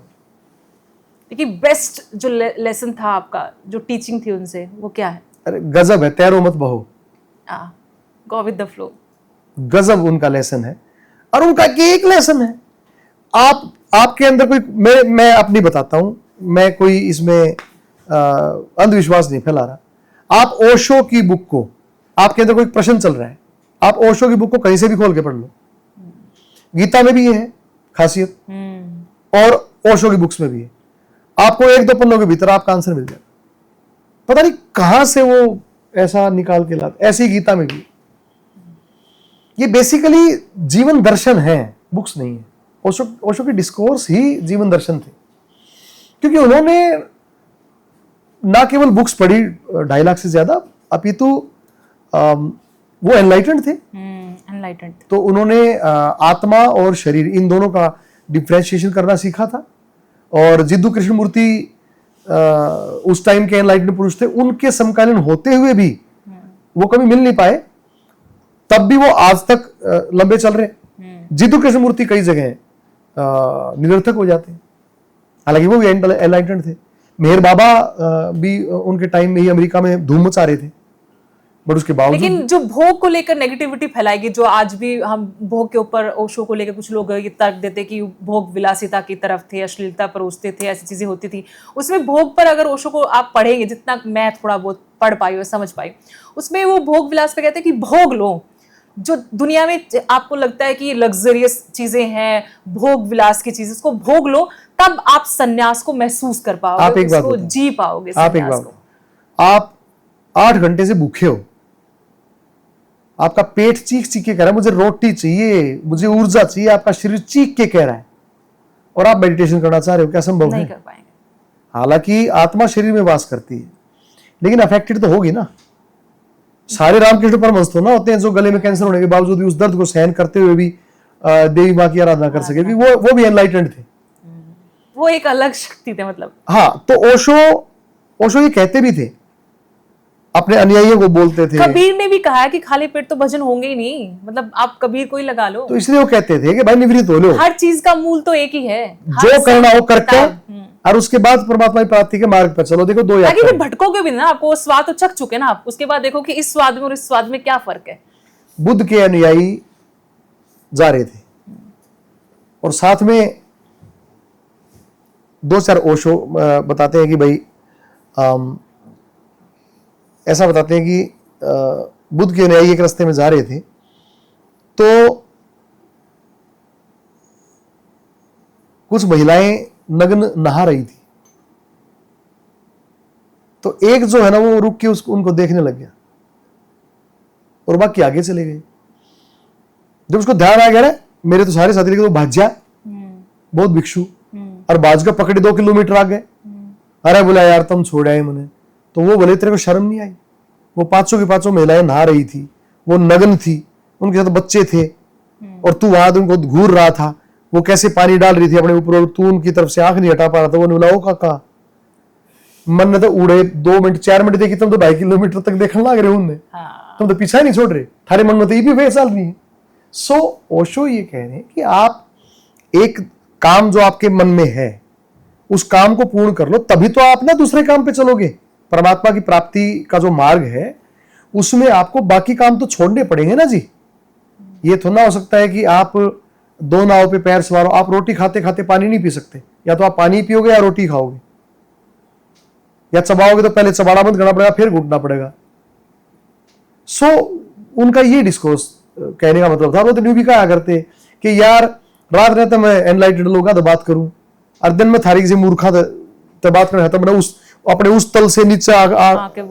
लेकिन बेस्ट जो लेसन था आपका, जो टीचिंग थी उनसे, वो क्या है? अरे गजब है, तैरो मत बहो, गो विद द फ्लो। गजब उनका लेसन है। और उनका एक लेसन है, आपके अंदर कोई, मैं अपनी बताता हूं, मैं कोई इसमें अंधविश्वास नहीं फैला रहा। आप ओशो की बुक को, आपके अंदर कोई प्रश्न चल रहा है, आप ओशो की बुक को कहीं से भी खोल के पढ़ लो। गीता में भी ये है खासियत, और ओशो की बुक्स में भी है। आपको 1-2 पन्नों के भीतर आपका आंसर मिल जाएगा। पता नहीं कहां से वो ऐसा निकाल के लाते। ऐसी गीता में भी ये बेसिकली जीवन दर्शन है, बुक्स नहीं है। ओशो के डिस्कोर्स ही जीवन दर्शन थे, क्योंकि उन्होंने ना केवल बुक्स पढ़ी 2.5 लाख से ज्यादा, अपितु वो एनलाइटेंड थे। एनलाइटेंड। तो उन्होंने आत्मा और शरीर, इन दोनों का डिफ्रेंशिएशन करना सीखा था। और जिद्दू कृष्णमूर्ति उस टाइम के एनलाइटेंड पुरुष थे, उनके समकालीन होते हुए भी वो कभी मिल नहीं पाए, तब भी वो आज तक लंबे चल रहे। जिद्दू कृष्णमूर्ति कई जगह निरर्थक हो जाते हैं, हालांकि वो भी एनलाइटेंड थे। मेहर बाबा भी उनके टाइम में ही अमेरिका में धूम मचा रहे थे, बट उसके बावजूद। लेकिन जो भोग को लेकर नेगेटिविटी फैलाएगी, जो आज भी हम भोग के ऊपर ओशो को लेकर कुछ लोग ये तर्क देते कि भोग विलासिता की तरफ थे, अश्लीलता परोसते थे, ऐसी चीजें होती थी। उसमें भोग पर अगर ओशो को आप पढ़ेंगे, जितना मैं थोड़ा बहुत पढ़ पाई और समझ पाई, उसमें वो भोग विलास पे कहते हैं कि भोग लो, जो दुनिया में आपको लगता है कि लग्जरियस चीजें हैं, भोग विलास की चीजें, उसको भोग लो, तब आप सन्यास को महसूस कर पाओगे, उसको जी पाओगे। आप एक बात, आप 8 घंटे से भूखे हो, आपका पेट चीख चीख के कह रहा है मुझे रोटी चाहिए, मुझे ऊर्जा चाहिए, आपका शरीर चीख के कह रहा है, और आप मेडिटेशन करना चाह रहे हो, क्या संभव नहीं है? कर पाएंगे। हालांकि आत्मा शरीर में वास करती है, लेकिन अफेक्टेड तो होगी ना। सारे रामकृष्ण परमहंस तो ना होते हैं जो गले में कैंसर होने के बावजूद भी उस दर्द को सहन करते हुए भी देवी माँ की आराधना कर सके, वो भी एनलाइटेंड थे। वो एक अलग शक्ति थे मतलब। हाँ, तो ओशो ओशो ये कहते भी थे, अपने अनुयायियों को बोलते थे। कबीर ने भी कहा है कि खाली पेट तो भजन होंगे ही नहीं, मतलब आप कबीर को ही लगा लो। तो इसलिए वो कहते थे कि भाई निवृत्त हो लो, हर चीज का मूल तो एक ही है, जो करना हो करके और उसके बाद परमात्मा की प्राप्ति के मार्ग पर चलो। देखो दो ताकि यात्रा फिर भटकोगे भी ना, आपको स्वाद तो चख चुके ना आप, उसके बाद देखो कि इस स्वाद में और इस स्वाद में क्या फर्क है। बुद्ध के अनुयायी जा रहे थे और साथ में दो चार ओशो बताते हैं कि भाई ऐसा बताते हैं कि बुद्ध के अनुयायी एक रास्ते में जा रहे थे तो कुछ महिलाएं नग्न नहा रही थी, तो एक जो है ना वो रुक के उनको देखने लग गया और बाकी आगे चले गए। जब उसको ध्यान आ गया ना मेरे तो सारे साथी लेके तो भाग जा, बहुत भिक्षु और बाज का पकड़े 2 किलोमीटर आ गए। अरे बोला यार तुम छोड़ आए मैंने, तो वो बोले तेरे को शर्म नहीं आई? वो 500 की 500 महिलाएं नहा रही थी, वो नग्न थी, उनके साथ बच्चे थे और तू वहां उनको घूर रहा था, वो कैसे पानी डाल रही थी अपने ऊपर और तू उनकी तरफ से आंख नहीं हटा पा रहा था। वो बोला ओ काका मन ने तो उड़े 2 मिनट 4 मिनट देखी, तुम तो 2.5 किलोमीटर तक देखने लग रहे हो उनने, तुम तो पीछा नहीं छोड़ रहे, थारे मन में तो ये भी वैसा नहीं है। सो ओशो ये कह रहे हैं कि आप एक काम जो आपके मन में है उस काम को पूर्ण कर लो, तभी तो आप ना दूसरे काम पे चलोगे। परमात्मा की प्राप्ति का जो मार्ग है उसमें आपको बाकी काम तो छोड़ने पड़ेंगे ना जी। ये तो ना हो सकता है कि आप 2 नाव पे पैर सवार हो, आप रोटी खाते खाते पानी नहीं पी सकते, या तो आप पानी पियोगे या रोटी खाओगे, या चबाओगे तो पहले चबाना बंद करना पड़ेगा फिर घुटना पड़ेगा। सो उनका ये डिस्कोर्स कहने का मतलब था। वो तो न्यू भी कहा करते कि यार रात रहते मैं एनलाइटेड लोग तो बात करूं और दिन में थारी से मूर्खा तो बात करना, तो मैंने उस अपने उस तल से नीचे आगे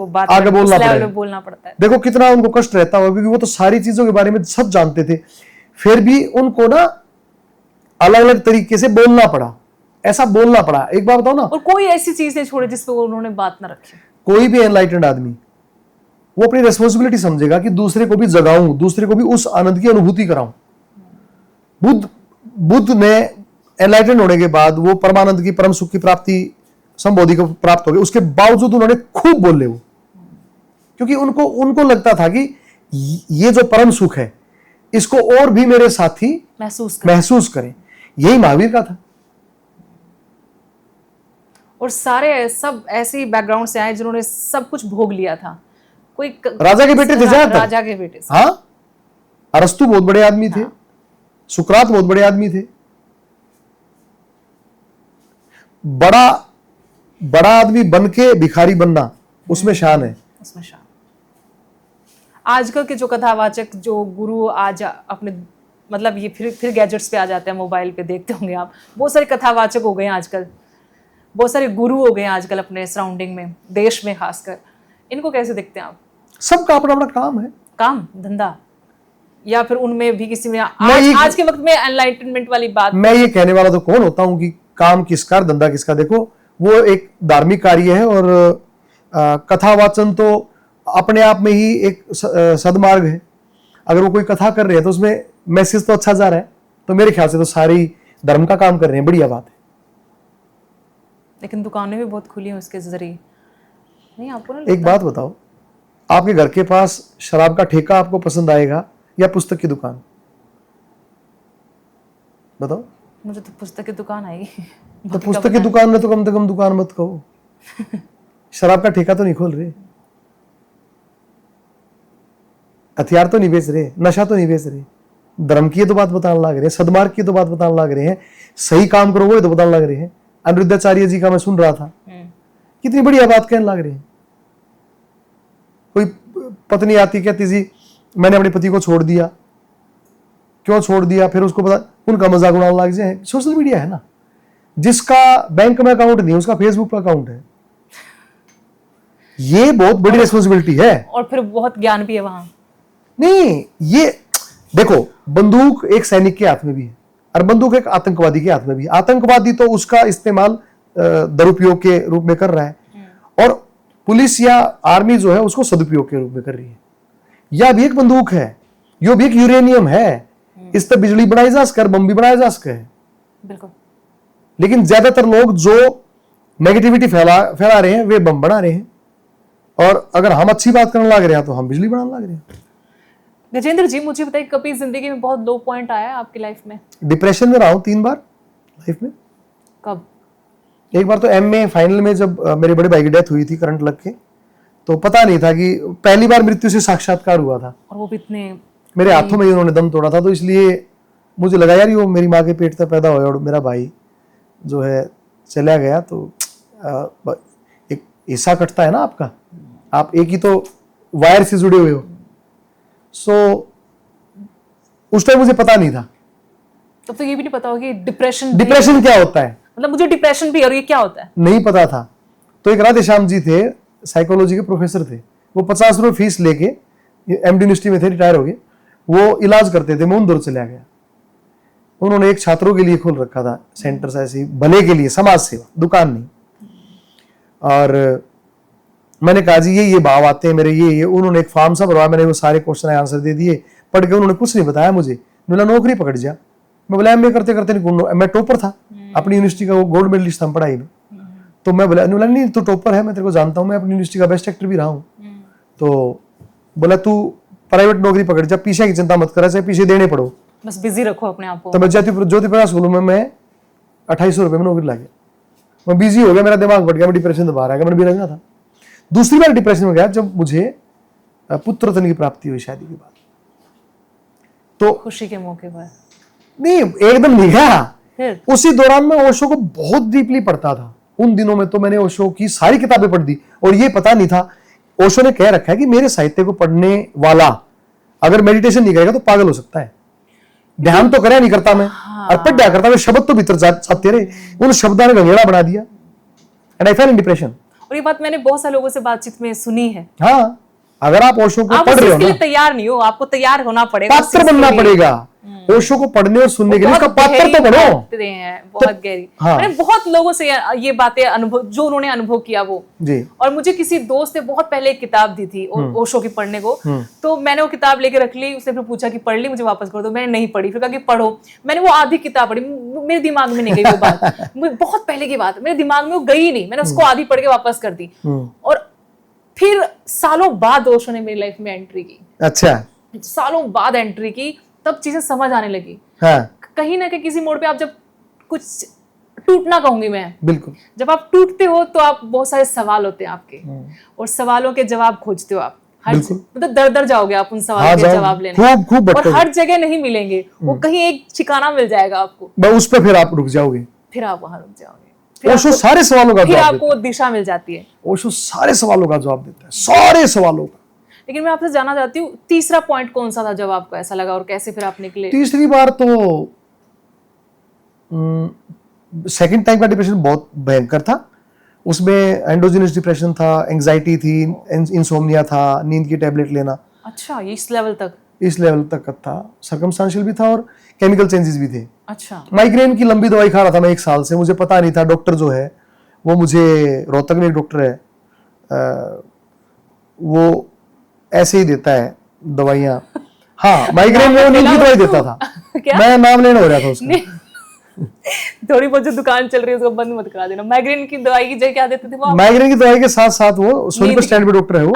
बोलना पड़ता है। देखो कितना उनको कष्ट रहता होगा, क्योंकि वो तो सारी चीजों के बारे में सब जानते थे, फिर भी उनको ना अलग अलग तरीके से बोलना पड़ा, ऐसा बोलना पड़ा। एक बात बताओ ना, और कोई ऐसी चीज नहीं छोड़ी जिस पे उन्होंने बात ना रखी। कोई भी एनलाइटेड आदमी वो अपनी रेस्पॉन्सिबिलिटी समझेगा कि दूसरे को भी जगाऊं, दूसरे को भी उस आनंद की अनुभूति कराऊं। बुद्ध ने एनलाइटेड होने के बाद वो परमानंद की परम सुख की प्राप्ति संबोधि को प्राप्त हो गए, उसके बावजूद उन्होंने खूब बोले वो, क्योंकि उनको लगता था कि ये जो परम सुख है इसको और भी मेरे साथी महसूस करें। यही महावीर का था। और सारे सब ऐसे बैकग्राउंड से आए जिन्होंने सब कुछ भोग लिया था। कोई राजा के बेटे थे, राजा के बेटे, हाँ, अरस्तु बहुत बड़े आदमी थे, सुकरात बहुत बड़े आदमी थे। बड़ा आदमी बन के भिखारी बनना उसमें शान है, उसमें शान। आजकल के जो कथावाचक जो गुरु आज अपने मतलब ये फिर गैजेट्स पे आ जाते हैं, मोबाइल पे देखते होंगे आप, बहुत सारे कथावाचक हो गए हैं आजकल, बहुत सारे गुरु हो गए हैं आजकल अपने सराउंडिंग में, देश में खासकर। इनको कैसे देखते हैं आप? सबका अपना अपना काम है, काम धंधा, या फिर उनमें भी किसी में आज के वक्त में एनलाइटनमेंट वाली बात। मैं ये कहने वाला तो कौन होता हूं कि काम किसका धंधा किसका। देखो वो एक धार्मिक कार्य है और कथावाचन तो अपने आप में ही एक सदमार्ग है। अगर वो कोई कथा कर रहे हैं तो उसमें मैसेज तो अच्छा जा रहा है, तो मेरे ख्याल से तो सारी धर्म का काम कर रहे हैं, बढ़िया बात है। लेकिन दुकानें भी बहुत खुली हैं उसके जरिए, नहीं आपको ना? एक बात बताओ, आपके घर के पास शराब का ठेका आपको पसंद आएगा या पुस्तक की दुकान? बताओ। मुझे तो पुस्तक की दुकान आएगी। तो पुस्तक की दुकान में तो कम से कम दुकान मत कहो। शराब का ठेका तो नहीं खोल रहे, हथियार तो नहीं बेच रहे, नशा तो नहीं बेच रहे, धर्म की तो बात बताने लग रहे हैं, सदमार्ग की तो बात बताने लग रहे हैं, सही काम करो वो तो बताने लग रहे हैं। अनिरुद्धाचार्य जी का मैं सुन रहा था, कितनी बढ़िया बात कहने लग रहे हैं। कोई पत्नी आती कहती जी मैंने अपने पति को छोड़ दिया, क्यों छोड़ दिया, फिर उसको पता, उनका मजाक उड़ाने लग जाए। सोशल मीडिया है ना, जिसका बैंक में अकाउंट नहीं उसका फेसबुक पर अकाउंट है, ये बहुत बड़ी रिस्पॉन्सिबिलिटी है। और फिर बहुत ज्ञान भी है वहां। नहीं, ये देखो, बंदूक एक सैनिक के हाथ में भी है और बंदूक एक आतंकवादी के हाथ में भी। आतंकवादी तो उसका इस्तेमाल दुरुपयोग के रूप में कर रहा है और पुलिस या आर्मी जो है उसको सदुपयोग के रूप में कर रही है। यह भी एक बंदूक है, यो भी एक यूरेनियम है, इस पर बिजली बनाई जा सके, बम भी बनाया जा सके। बिल्कुल। लेकिन ज्यादातर लोग जो नेगेटिविटी फैला रहे हैं, वे बम बना रहे हैं। और अगर हम अच्छी बात करने लग रहे हैं तो हम बिजली बनाने लग रहे हैं। गजेंद्र जी, मुझे बताइए, कभी जिंदगी में बहुत लो पॉइंट आया आपकी लाइफ में? डिप्रेशन में रहा हूं 3 बार लाइफ में। कब? एक बार तो एमए फाइनल में जब मेरे बड़े भाई की डेथ हुई थी करंट लग के, तो पता नहीं था कि पहली बार मृत्यु से साक्षात्कार हुआ था, और वो भी इतने मेरे हाथों में ही उन्होंने दम तोड़ा था। तो इसलिए मुझे लगा यार वो मेरी माँ के पेट से पैदा हुआ और मेरा भाई जो है चला गया, तो एक हिस्सा कटता है ना आपका, आप एक ही तो वायर से जुड़े हुए हो। सो उस टाइम मुझे पता नहीं था। तब तो ये भी नहीं पता होगा कि डिप्रेशन क्या होता है, मतलब मुझे डिप्रेशन भी, और ये क्या होता है नहीं पता था। तो एक राधे श्याम जी थे, साइकोलॉजी के प्रोफेसर थे, वो 50 रुपये फीस लेके एमडी यूनिवर्सिटी में थे, रिटायर हो गए, वो इलाज करते थे। मैं उन चला गया, उन्होंने एक छात्रों के लिए खोल रखा था सेंटर, ऐसे भले के लिए, समाज सेवा, दुकान नहीं। और मैंने कहा जी ये भाव आते हैं मेरे, ये उन्होंने एक फॉर्म सा भरवाया, मैंने वो सारे क्वेश्चन आंसर दे दिए, पढ़ के उन्होंने कुछ नहीं बताया मुझे। बोला नौकरी पकड़ जा। मैं बोला एमए करते करते नहीं, मैं टॉपर था अपनी यूनिवर्सिटी का, वो गोल्ड मेडलिस्ट था पढ़ाई में। तो मैं बोला नहीं तू टॉपर है, मैं तेरे को जानता हूँ, मैं अपनी यूनिवर्सिटी का बेस्ट एक्टर भी रहा हूँ। तो बोला तू प्राइवेट नौकरी पकड़ जा, पीछे की चिंता मत करा, चाहे पीछे देने पड़ो, बस बिजी रखो अपने आप को। तो मैं ज्योति प्रकाश स्कूल में मैं 2800 रुपये में नौकरी ला गया। मैं बिजी हो गया, मेरा दिमाग बढ़ गया, मैं डिप्रेशन से बाहर आ गया, मैंने भी रहना था। दूसरी बार डिप्रेशन में गया जब मुझे पुत्र रत्न की प्राप्ति हुई शादी के बाद। तो खुशी के मौके पर नहीं, एकदम नहीं गया। फिर उसी दौरान मैं ओशो को बहुत डीपली पढ़ता था। उन दिनों में तो मैंने ओशो की सारी किताबें पढ़ दी, और ये पता नहीं था, ओशो ने कह रखा है कि मेरे साहित्य को पढ़ने वाला अगर मेडिटेशन नहीं करेगा तो पागल हो सकता है। ध्यान तो करे नहीं करता मैं, और पढ़ा करता मैं, शब्द तो भीतर जाते रहे, उन शब्दों ने गंगेड़ा बना दिया, and I fail in depression. और ये बात मैंने बहुत सारे लोगों से बातचीत में सुनी है। हाँ, अगर आप ओशो को पढ़ रहे हो ना, तैयार नहीं हो, आपको तैयार होना पड़ेगा, पात्र बनना पड़ेगा ओशो को पढ़ने और सुनने के लिए, उसका पात्र तो बनो। बहुत गहरी। हाँ। मैंने बहुत लोगों से ये बातें अनुभव, जो उन्होंने अनुभव किया वो जी। और मुझे किसी दोस्त ने बहुत पहले एक किताब दी थी ओशो की पढ़ने को, तो मैंने वो किताब लेके रख ली। उसने फिर पूछा कि पढ़ ली, मुझे वापस कर दो। मैंने नहीं पढ़ी, फिर कहा कि पढ़ो। मैंने वो आधी किताब पढ़ी, मेरे दिमाग में नहीं गई वो बात। बहुत पहले की बात, मेरे दिमाग में वो गई नहीं, मैंने उसको आधी पढ़ के वापस कर दी। और फिर सालों बाद ओशो ने मेरी लाइफ में एंट्री की। अच्छा, सालों बाद एंट्री की, तब चीजें समझ आने लगी। हाँ। कहीं ना कहीं किसी मोड़ पे आप जब कुछ टूटना कहूंगी मैं, बिल्कुल, जब आप टूटते हो तो आप बहुत सारे सवाल होते हैं आपके, और सवालों के जवाब खोजते हो आप। हर मतलब दर दर जाओगे आप उन सवालों के जवाब लेने, खूब और हर जगह नहीं मिलेंगे, वो कहीं एक ठिकाना मिल जाएगा आपको, उस पर फिर आप रुक जाओगे, फिर आप वहां रुक जाओगे, ओशो सारे सवालों का फिर जवाब आपको दिशा मिल जाती है। ओशो सारे सवालों का जवाब देता है, सारे सवालों का। लेकिन मैं आपसे जानना चाहती हूँ, तीसरा पॉइंट कौन सा था जब आपको ऐसा लगा, और कैसे फिर आप निकले? तीसरी बार तो सेकंड टाइम का डिप्रेशन बहुत भयंकर था। उसमें एंडोजिनस डिप्रेशन था, एंजाइटी थी, इंसोम्निया था, नींद की टेबलेट लेना। अच्छा, ये इस लेवल तक? इस लेवल तक का था। सर्कमस्टेंशियल भी था और केमिकल चेंजेस भी थे। अच्छा। माइग्रेन की लंबी दवाई खा रहा था मैं 1 साल से, मुझे पता नहीं था। डॉक्टर जो है वो मुझे, रोहतक में एक डॉक्टर है, वो ऐसे ही देता है दवाइयाँ। हाँ, माइग्रेन में वो नींद की दवाई देता था। मैं नाम लेना हो रहा था उसका। थोड़ी बहुत जो दुकान चल रही है उसको बंद मत करा देना। माइग्रेन की दवाई की जगह क्या देते थे वो? माइग्रेन की दवाई के साथ साथ, वो सोनीपत स्टैंड पे डॉक्टर है वो,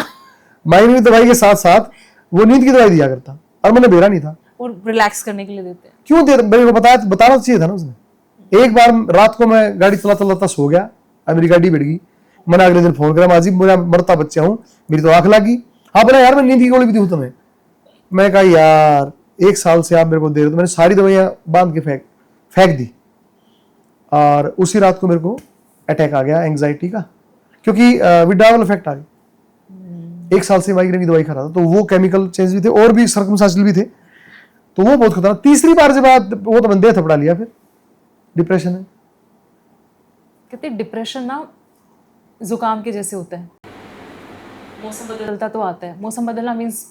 माइग्रेन की दवाई के साथ साथ वो नींद की दवाई दिया करता, और मैंने बेरा नहीं था। वो रिलैक्स करने के लिए देते हैं। क्यों दे, मेरे को बताना चाहिए था ना उसने। एक बार रात को मैं गाड़ी चलाता सो गया, अब मेरी गाड़ी बढ़ गई। मैंने अगले दिन फोन करा, माजी मेरा मरता बच्चा हूँ, मेरी तो आंख लगी। हाँ बोला यार मैं नींद की गोली भी दी हूँ तुम्हें। मैं कहा यार 1 साल से आप मेरे को दे रहे हो। तो मैंने सारी दवाइयाँ बांध के फेंक दी, और उसी रात को मेरे को अटैक आ गया एंजाइटी का, क्योंकि विड्रावल इफेक्ट आ गया। 1 साल से माइग्रेन की दवाई खा रहा था, तो वो केमिकल चेंज भी थे और भी सर्कमस्टेंशियल भी थे, तो वो बहुत खतरनाक। तीसरी बार जब वो तो मैंने थपड़ा लिया, फिर डिप्रेशन है। कहते डिप्रेशन ना जुकाम के जैसे होता है, मौसम बदलता तो आता है। मौसम बदलना मीन्स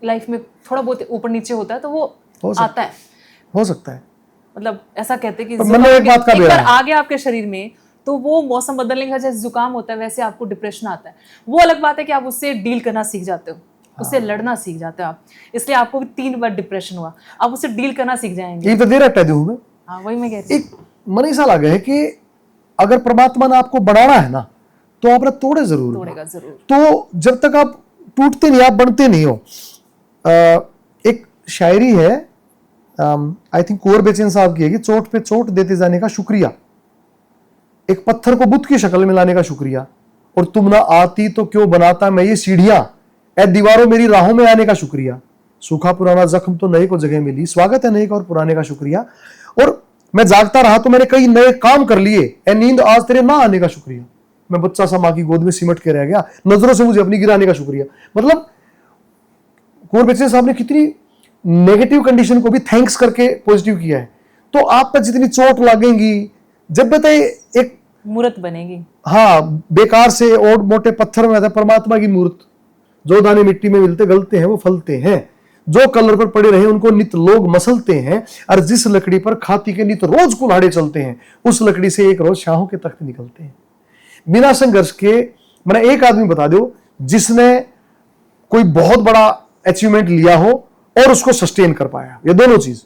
लाइफ में थोड़ा बहुत ऊपर नीचे होता है, तो वो आता है, हो सकता है। मतलब ऐसा कहते हैं कि एक बार आ गया आपके शरीर में, तो वो मौसम बदलने का जैसे जुकाम होता है वैसे आपको डिप्रेशन आता है। वो अलग बात है कि आप उससे डील करना सीख जाते हो, उससे लड़ना सीख जाते हो आप। इसलिए आपको भी 3 बार डिप्रेशन हुआ, आप उससे डील करना सीख जाएंगे। ये तो दे रखा है मैं। हाँ, वही मैं कह रही हूँ। एक मन ऐसा लगा है कि अगर परमात्मा ने आपको बनाना है ना तो आपने तोड़ेगा जरूर। तो जब तक आप टूटते नहीं, आप बनते नहीं हो। एक शायरी है, आई थिंक कुंवर बेचैन साहब की है कि चोट पे चोट देते जाने का शुक्रिया, एक पत्थर को बुत की शक्ल में लाने का शुक्रिया, और तुम ना आती तो क्यों बनाता मैं ये सीढ़ियां, ऐ दीवारों मेरी राहों में आने का शुक्रिया, सूखा पुराना जख्म तो नए को जगह मिली, स्वागत है नए का और पुराने का शुक्रिया, और मैं जागता रहा तो मैंने कई नए काम कर लिए, ऐ नींद आज तेरे ना आने का शुक्रिया, मैं बच्चा सा माँ की गोद में सिमट के रह गया, नजरों से मुझे अपनी गिराने का शुक्रिया। मतलब कुंवर बेचैन साहब ने कितनी नेगेटिव कंडीशन को भी थैंक्स करके पॉजिटिव किया है। तो आप पर जितनी चोट लगेगी, जब बताए एक मूर्त बनेगी, हाँ, बेकार से और मोटे पत्थर में परमात्मा की मूर्त, जो दाने मिट्टी में मिलते गलते हैं वो फलते हैं, जो कलर पर पड़े रहे उनको नित लोग मसलते हैं, और जिस लकड़ी पर खाती के नित रोज कुल्हाड़े चलते हैं उस लकड़ी से एक रोज शाहों के तख्त निकलते हैं। बिना संघर्ष के मैंने एक आदमी बता दो जिसने कोई बहुत बड़ा अचीवमेंट लिया हो और उसको सस्टेन कर पाया, ये दोनों चीज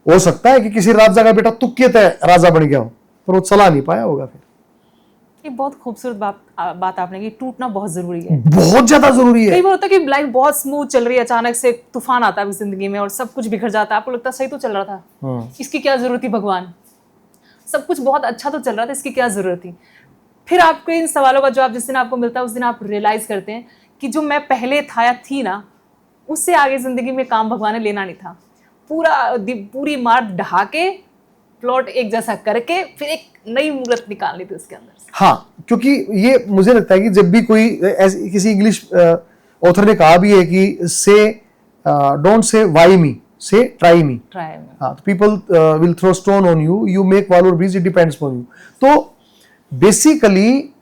हो सकता है कि किसी राजा का बेटा तुक्के तय राजा बन गया हो पर वो चला नहीं पाया होगा। फिर ये बहुत खूबसूरत बात आपने की, टूटना बहुत जरूरी है, बहुत ज्यादा जरूरी है। कई बार होता है कि लाइफ बहुत स्मूथ चल रही है, अचानक से तूफान आता है जिंदगी में और सब कुछ बिखर जाता है, आपको लगता है सही तो चल रहा था, इसकी क्या जरूरत थी भगवान, सब कुछ बहुत अच्छा तो चल रहा था, इसकी क्या जरूरत थी। फिर आपको इन सवालों का जवाब जिस दिन आपको मिलता है उस दिन आप रियलाइज करते हैं कि जो मैं पहले था या थी ना, उससे आगे जिंदगी में काम भगवान ने लेना नहीं था। पूरी मार ढहा के प्लॉट एक जैसा करके फिर एक नई मूर्त निकालनी थी उसके अंदर से। हाँ, क्योंकि ये मुझे लगता है कि जब भी कोई किसी इंग्लिश ऑथर ने कहा भी है कि से डोंट से वाई मी, से ट्राई मी। हाँ, people will throw stone on you, you make wall और bridge, it depends on you. तो बेसिकली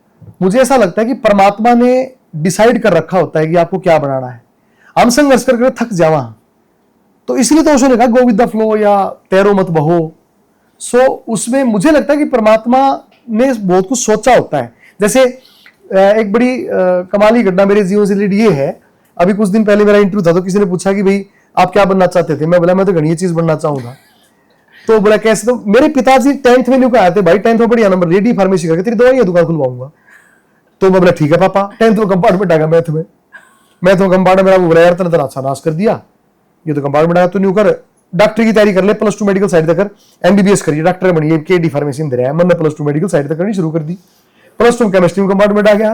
मुझे ऐसा लगता है कि परमात्मा ने डिसाइड कर रखा होता है कि आपको क्या बनाना है। हम संघर्ष करके थक जावा, तो इसलिए तो उसने कहा गो विद द फ्लो या तैरो मत बहो। सो उसमें मुझे लगता है कि परमात्मा ने बहुत कुछ सोचा होता है। जैसे एक बड़ी कमाली घटना मेरे जीवन से रिलेटेड ये है, अभी कुछ दिन पहले मेरा इंटरव्यू था तो किसी ने पूछा कि भाई आप क्या बनना चाहते थे, मैं बोला मैं तो घनी चीज बनना चाहूंगा। तो बोला कैसे, तो मेरे पिताजी 10th में न्यू आए थे, भाई 10th में बढ़िया नंबर, रेडी फार्मेसी करके तेरी दवाई दुकान खुलवाऊंगा। तो मैं बोला ठीक है पापा। 10th में कंपार्टमेंट आ गया मैथ में कंपार्टमेंट, मेरा बोला यार तेरे अच्छा नाश कर दिया, ये तो कंपार्टमेंट आया, तो न्यू कर डॉक्टर की तैयारी कर ले, +2 मेडिकल साइड तक कर, एमबीबीएस करिए, डॉक्टर बनिए, केडी फार्मेसी में है। मैंने +2 मेडिकल साइड तक करनी शुरू कर दी, +2 में केमिस्ट्री में कंपार्टमेंट आ गया।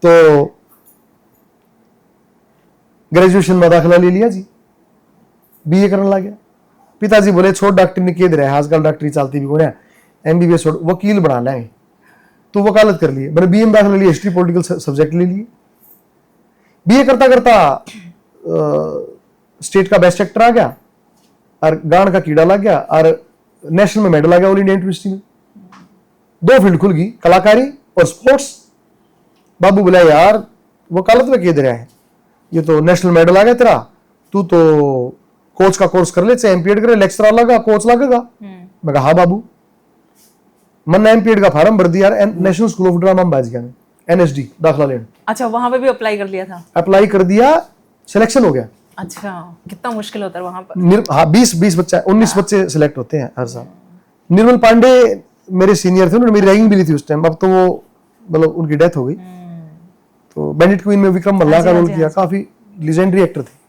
तो ग्रेजुएशन में दाखिला ले लिया जी, बीए करने लग गया। पिताजी बोले छोड़ डॉक्टर ने कह दे रहा है, आजकल डॉक्टरी चलती भी कौन, एमबीबीएस छोड़, वकील बनाना है, तो वकालत कर लिए। मैंने बीए में दाखिला लिया, हिस्ट्री पॉलिटिकल सब्जेक्ट ले लिए। बीए करता करता स्टेट का बेस्ट एक्टर आ गया और गांड का कीड़ा लग गया और नेशनल में मेडल आ गया ऑल इंडिया यूनिवर्सिटी में। 2 फील्ड खुल गई, कलाकारी और स्पोर्ट्स। बाबू बोला यार वकालत में कह दे रहा है, ये तो नेशनल मेडल आ गया तेरा, तू तो कोच का कोर्स कर ले, चाहे एमपीएड करे, लेक्चरर लगा, कोच लगेगा। मैं कहा हाँ बाबू। मैंने एमपीएड का फॉर्म भर दिया नेशनल स्कूल ऑफ ड्रामा बाजिया में, एनएसडी दाखिला लेने। अच्छा, वहां पे भी अप्लाई कर लिया था? अप्लाई कर दिया, सिलेक्शन हो गया। अच्छा, कितना मुश्किल होता है वहां पर? हाँ, 20 बच्चा, 19 बच्चे सिलेक्ट होते हैं हर साल। निर्मल पांडे मेरे सीनियर थे, उन्होंने मेरी रैंकिंग भी ली थी उस टाइम, अब तो वो मतलब उनकी डेथ हो गई। तो बैंडिट क्वीन में विक्रम मल्ला का रोल किया, काफी लेजेंडरी एक्टर थे।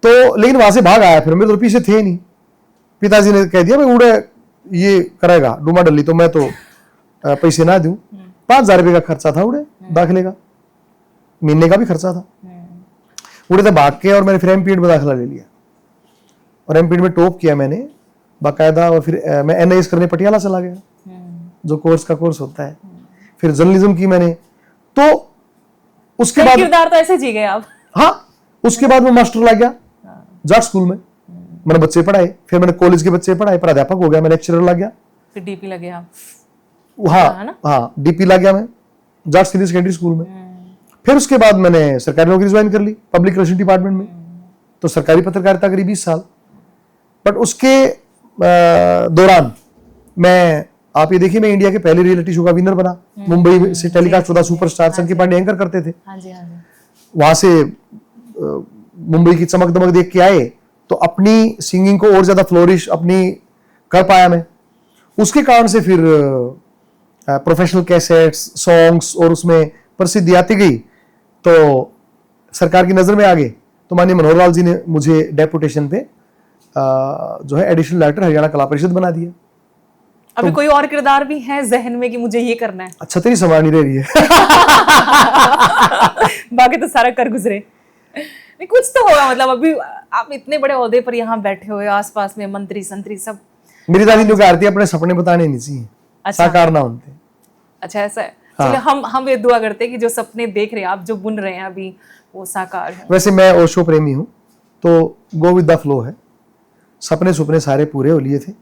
तो लेकिन वहां से भाग आया, फिर मेरे तो पीछे थे नहीं। पिताजी ने कह दिया भाई उड़े ये करेगा डूमा डली, तो मैं तो पैसे ना दूं। 5,000 रुपये का खर्चा था उड़े दाखिले का, महीने का भी खर्चा था। उड़े तो भाग के और मैंने फिर एमपीएड में दाखिला ले लिया और एमपीएड में टॉप किया मैंने बाकायदा। और फिर मैं एनआईएस करने पटियाला चला गया, जो कोर्स का कोर्स होता है। फिर जर्नलिज्म की मैंने, तो उसके बाद किरदार तो ऐसे जी गए आप। हाँ, उसके बाद मैं मास्टर लग गया जाट स्कूल में, मैंने बच्चे पढ़ाए। फिर मैंने कॉलेज के बच्चे पढ़ाए, प्राध्यापक हो गया, मैं लेक्चरर लग गया। फिर डीपी लग गया? हाँ, डीपी लग गया मैं जाट सीनियर सेकेंडरी स्कूल में। फिर उसके बाद मैंने सरकारी नौकरी ज्वाइन कर ली पब्लिक रिलेशन डिपार्टमेंट में, तो सरकारी पत्रकारिता करी 20 साल। बट उसके दौरान मैं, आप ये देखिए, मैं इंडिया के पहले रियलिटी शो का विनर बना, मुंबई से टेलीकास्ट होता सुपरस्टार, संकी पांडे एंकर करते थे। वहां से मुंबई की चमक दमक देख के आए, तो अपनी सिंगिंग को और ज्यादा फ्लोरिश अपनी कर पाया मैं। उसके कारण से फिर प्रोफेशनल कैसेट्स, सॉन्ग्स और उसमें प्रसिद्धि आती गई, तो सरकार की नजर में आ गए। तो माननीय मनोहर लाल जी ने मुझे डेपुटेशन पे जो है एडिशनल डायरेक्टर हरियाणा कला परिषद बना दिया। अभी कोई और किरदार भी है जहन में कि मुझे ये करना है? छतरी संभालनी रह रही है। बाकी तो सारा कर गुजरे। नहीं, कुछ तो होगा, मतलब अभी आप इतने बड़े ओहदे पर यहाँ बैठे हुए, आसपास में मंत्री संतरी सब। मेरी दादी लोग कहती है अपने सपने बताने नहीं चाहिए, अच्छा। साकार ना होते। अच्छा, ऐसा है। हाँ। चलिए, हम ये दुआ करते हैं कि जो सपने देख रहे हैं आप, जो बुन रहे हैं अभी, वो साकार हो। वैसे मैं ओशो प्रेमी हूँ, तो गो विद द फ्लो है। सपने सुपने सारे पूरे हो लिए थे,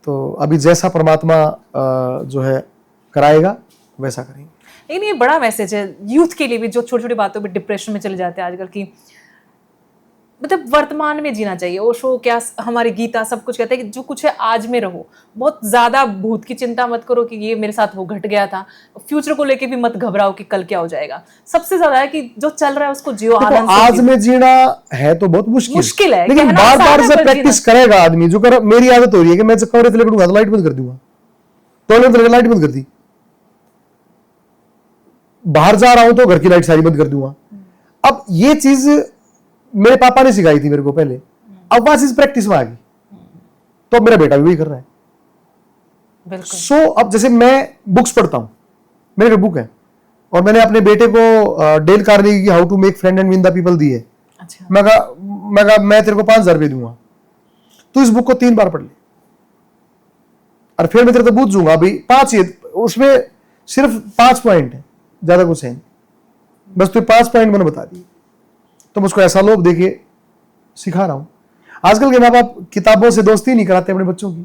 तो अभी जैसा परमात्मा जो है कराएगा वैसा करेंगे। लेकिन ये बड़ा मैसेज है यूथ के लिए भी, जो छोटी छोटी बातों पे डिप्रेशन में चले जाते हैं आजकल की। मतलब वर्तमान में जीना चाहिए। ओशो क्या, हमारी गीता सब कुछ कहते हैं कि जो कुछ है आज में रहो। बहुत ज्यादा भूत की चिंता मत करो कि ये मेरे साथ वो घट गया था। फ्यूचर को लेके भी मत घबराओ कि कल क्या हो जाएगा। सबसे ज्यादा है कि जो चल रहा है उसको जियो, आनंद से आज जियो। में जीना है तो बहुत मुश्किल है, लेकिन कहना बार आसान बार है, से पर प्रैक्टिस करेगा आदमी। जो कर मेरी आदत हो रही है कि मैं जब कमरे से लेटूंगा तो लाइट बंद कर दूंगा, टॉयलेट में लाइट बंद कर दी, बाहर जा रहा हूं तो घर की लाइट सारी बंद कर दूंगा। अब ये चीज मेरे पापा ने सिखाई थी मेरे को पहले, अब वह चीज प्रैक्टिस में आ गई, तो अब मेरा बेटा भी वही कर रहा है। बिल्कुल। अब जैसे मैं बुक्स पढ़ता हूं, मेरे बुक है, और मैंने अपने बेटे को डेल कार्नेगी की how to make friend and win the people दी है। अच्छा। मैं तेरे को 5,000 रुपये दूंगा, तू इस बुक को 3 बार पढ़ ले, और फिर मैं तेरे को पूछ दूंगा अभी 5 ही, उसमें सिर्फ 5 पॉइंट है, ज्यादा कुछ है नहीं, बस तू 5 पॉइंट मैंने बता दिए। तो मुझको ऐसा लोभ देके सिखा रहा हूं। आजकल के माँ बाप किताबों से दोस्ती नहीं कराते अपने बच्चों की,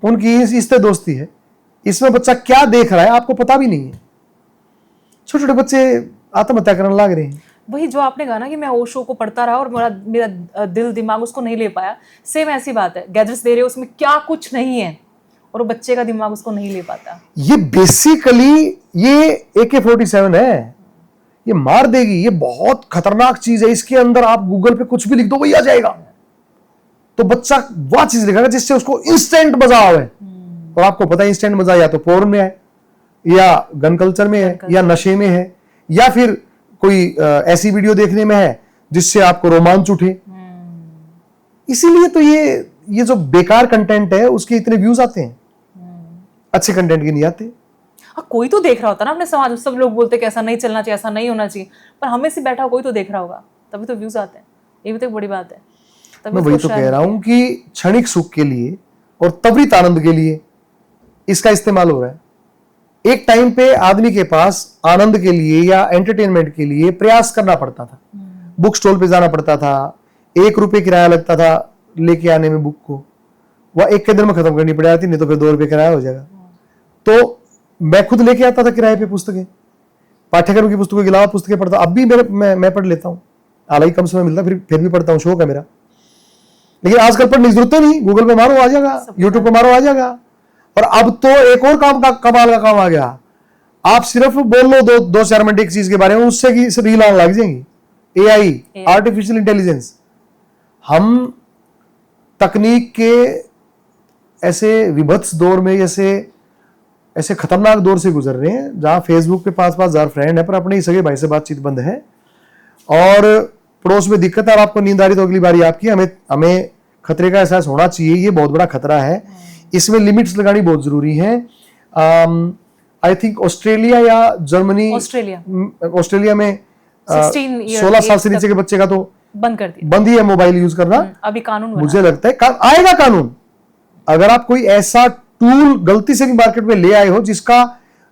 उनकी इससे दोस्ती है। इसमें बच्चा क्या देख रहा है आपको पता भी नहीं है। छोटे छोटे बच्चे आत्महत्या करने लग रहे हैं। वही जो आपने कहा ना कि मैं ओशो को पढ़ता रहा और मेरा दिल दिमाग उसको नहीं ले पाया, सेम ऐसी बात है। गैजेट्स दे रहे हो, उसमें क्या कुछ नहीं है, और वो बच्चे का दिमाग उसको नहीं ले पाता। ये बेसिकली ये AK-47 है, ये मार देगी। ये बहुत खतरनाक चीज है। इसके अंदर आप गूगल पे कुछ भी लिख दो वही आ जाएगा। तो बच्चा वह चीज लिखेगा जिससे उसको इंस्टेंट मजा आवे। और आपको पता है इंस्टेंट मजा या तो पोर्न में है, या गन कल्चर में है, या नशे में है, या फिर कोई ऐसी वीडियो देखने में है जिससे आपको रोमांच उठे। इसीलिए तो ये जो बेकार कंटेंट है उसके इतने व्यूज आते हैं, अच्छे कंटेंट के नहीं आते। कोई तो देख रहा होता ना अपने समाज में। सब लोग बोलते कि ऐसा नहीं चलना चाहिए, ऐसा नहीं होना चाहिए, पर हमें से बैठा कोई तो देख रहा होगा, तभी तो व्यूज आते हैं। ये भी तो एक बड़ी बात है। मैं वही तो कह रहा हूं कि क्षणिक सुख के लिए और त्वरित आनंद के लिए इसका इस्तेमाल हो रहा है। एक टाइम पे आदमी के पास आनंद के लिए या एंटरटेनमेंट के लिए प्रयास करना पड़ता था। बुक स्टॉल पे जाना पड़ता था, 1 रुपये किराया लगता था लेके आने में बुक को, वह 1 के दिन में खत्म करनी पड़ जाती, नहीं तो फिर 2 रुपये किराया हो जाएगा। तो मैं खुद लेके आता था किराए पे पुस्तकें, पाठ्यक्रम की पुस्तकों के अलावा पुस्तकें पढ़ता। अब भी मैं पढ़ लेता हूँ, हालांकि कम समय मिलता, फिर भी पढ़ता हूँ, शौक है मेरा। लेकिन आजकल पढ़ने की जरूरत नहीं, गूगल पे मारो आ जाएगा, यूट्यूब पे मारो आ जाएगा। और अब तो एक और कमाल का काम आ गया। आप सिर्फ बोल लो 2-4 मिनट एक चीज के बारे में, उससे की रील आने लग जाएंगी। AI, artificial intelligence. हम तकनीक के ऐसे विभत्स दौर में, ऐसे खतरनाक दौर से गुजर रहे हैं जहां फेसबुक पे 5-5 हजार फ्रेंड है, पर अपने ही सगे भाई से बातचीत बंद है, और पड़ोस में दिक्कत है और आपको नींद आ रही तो अगली बारी आपकी। हमें खतरे का एहसास होना चाहिए। ये बहुत बड़ा खतरा है, इसमें लिमिट्स लगानी बहुत जरूरी है। आई थिंक ऑस्ट्रेलिया या जर्मनी, ऑस्ट्रेलिया में 16 साल से नीचे के बच्चे का तो बंद ही है मोबाइल यूज करना। अभी कानून मुझे लगता है आएगा कानून। अगर आप कोई ऐसा टूल गलती से भी मार्केट में ले आए हो जिसका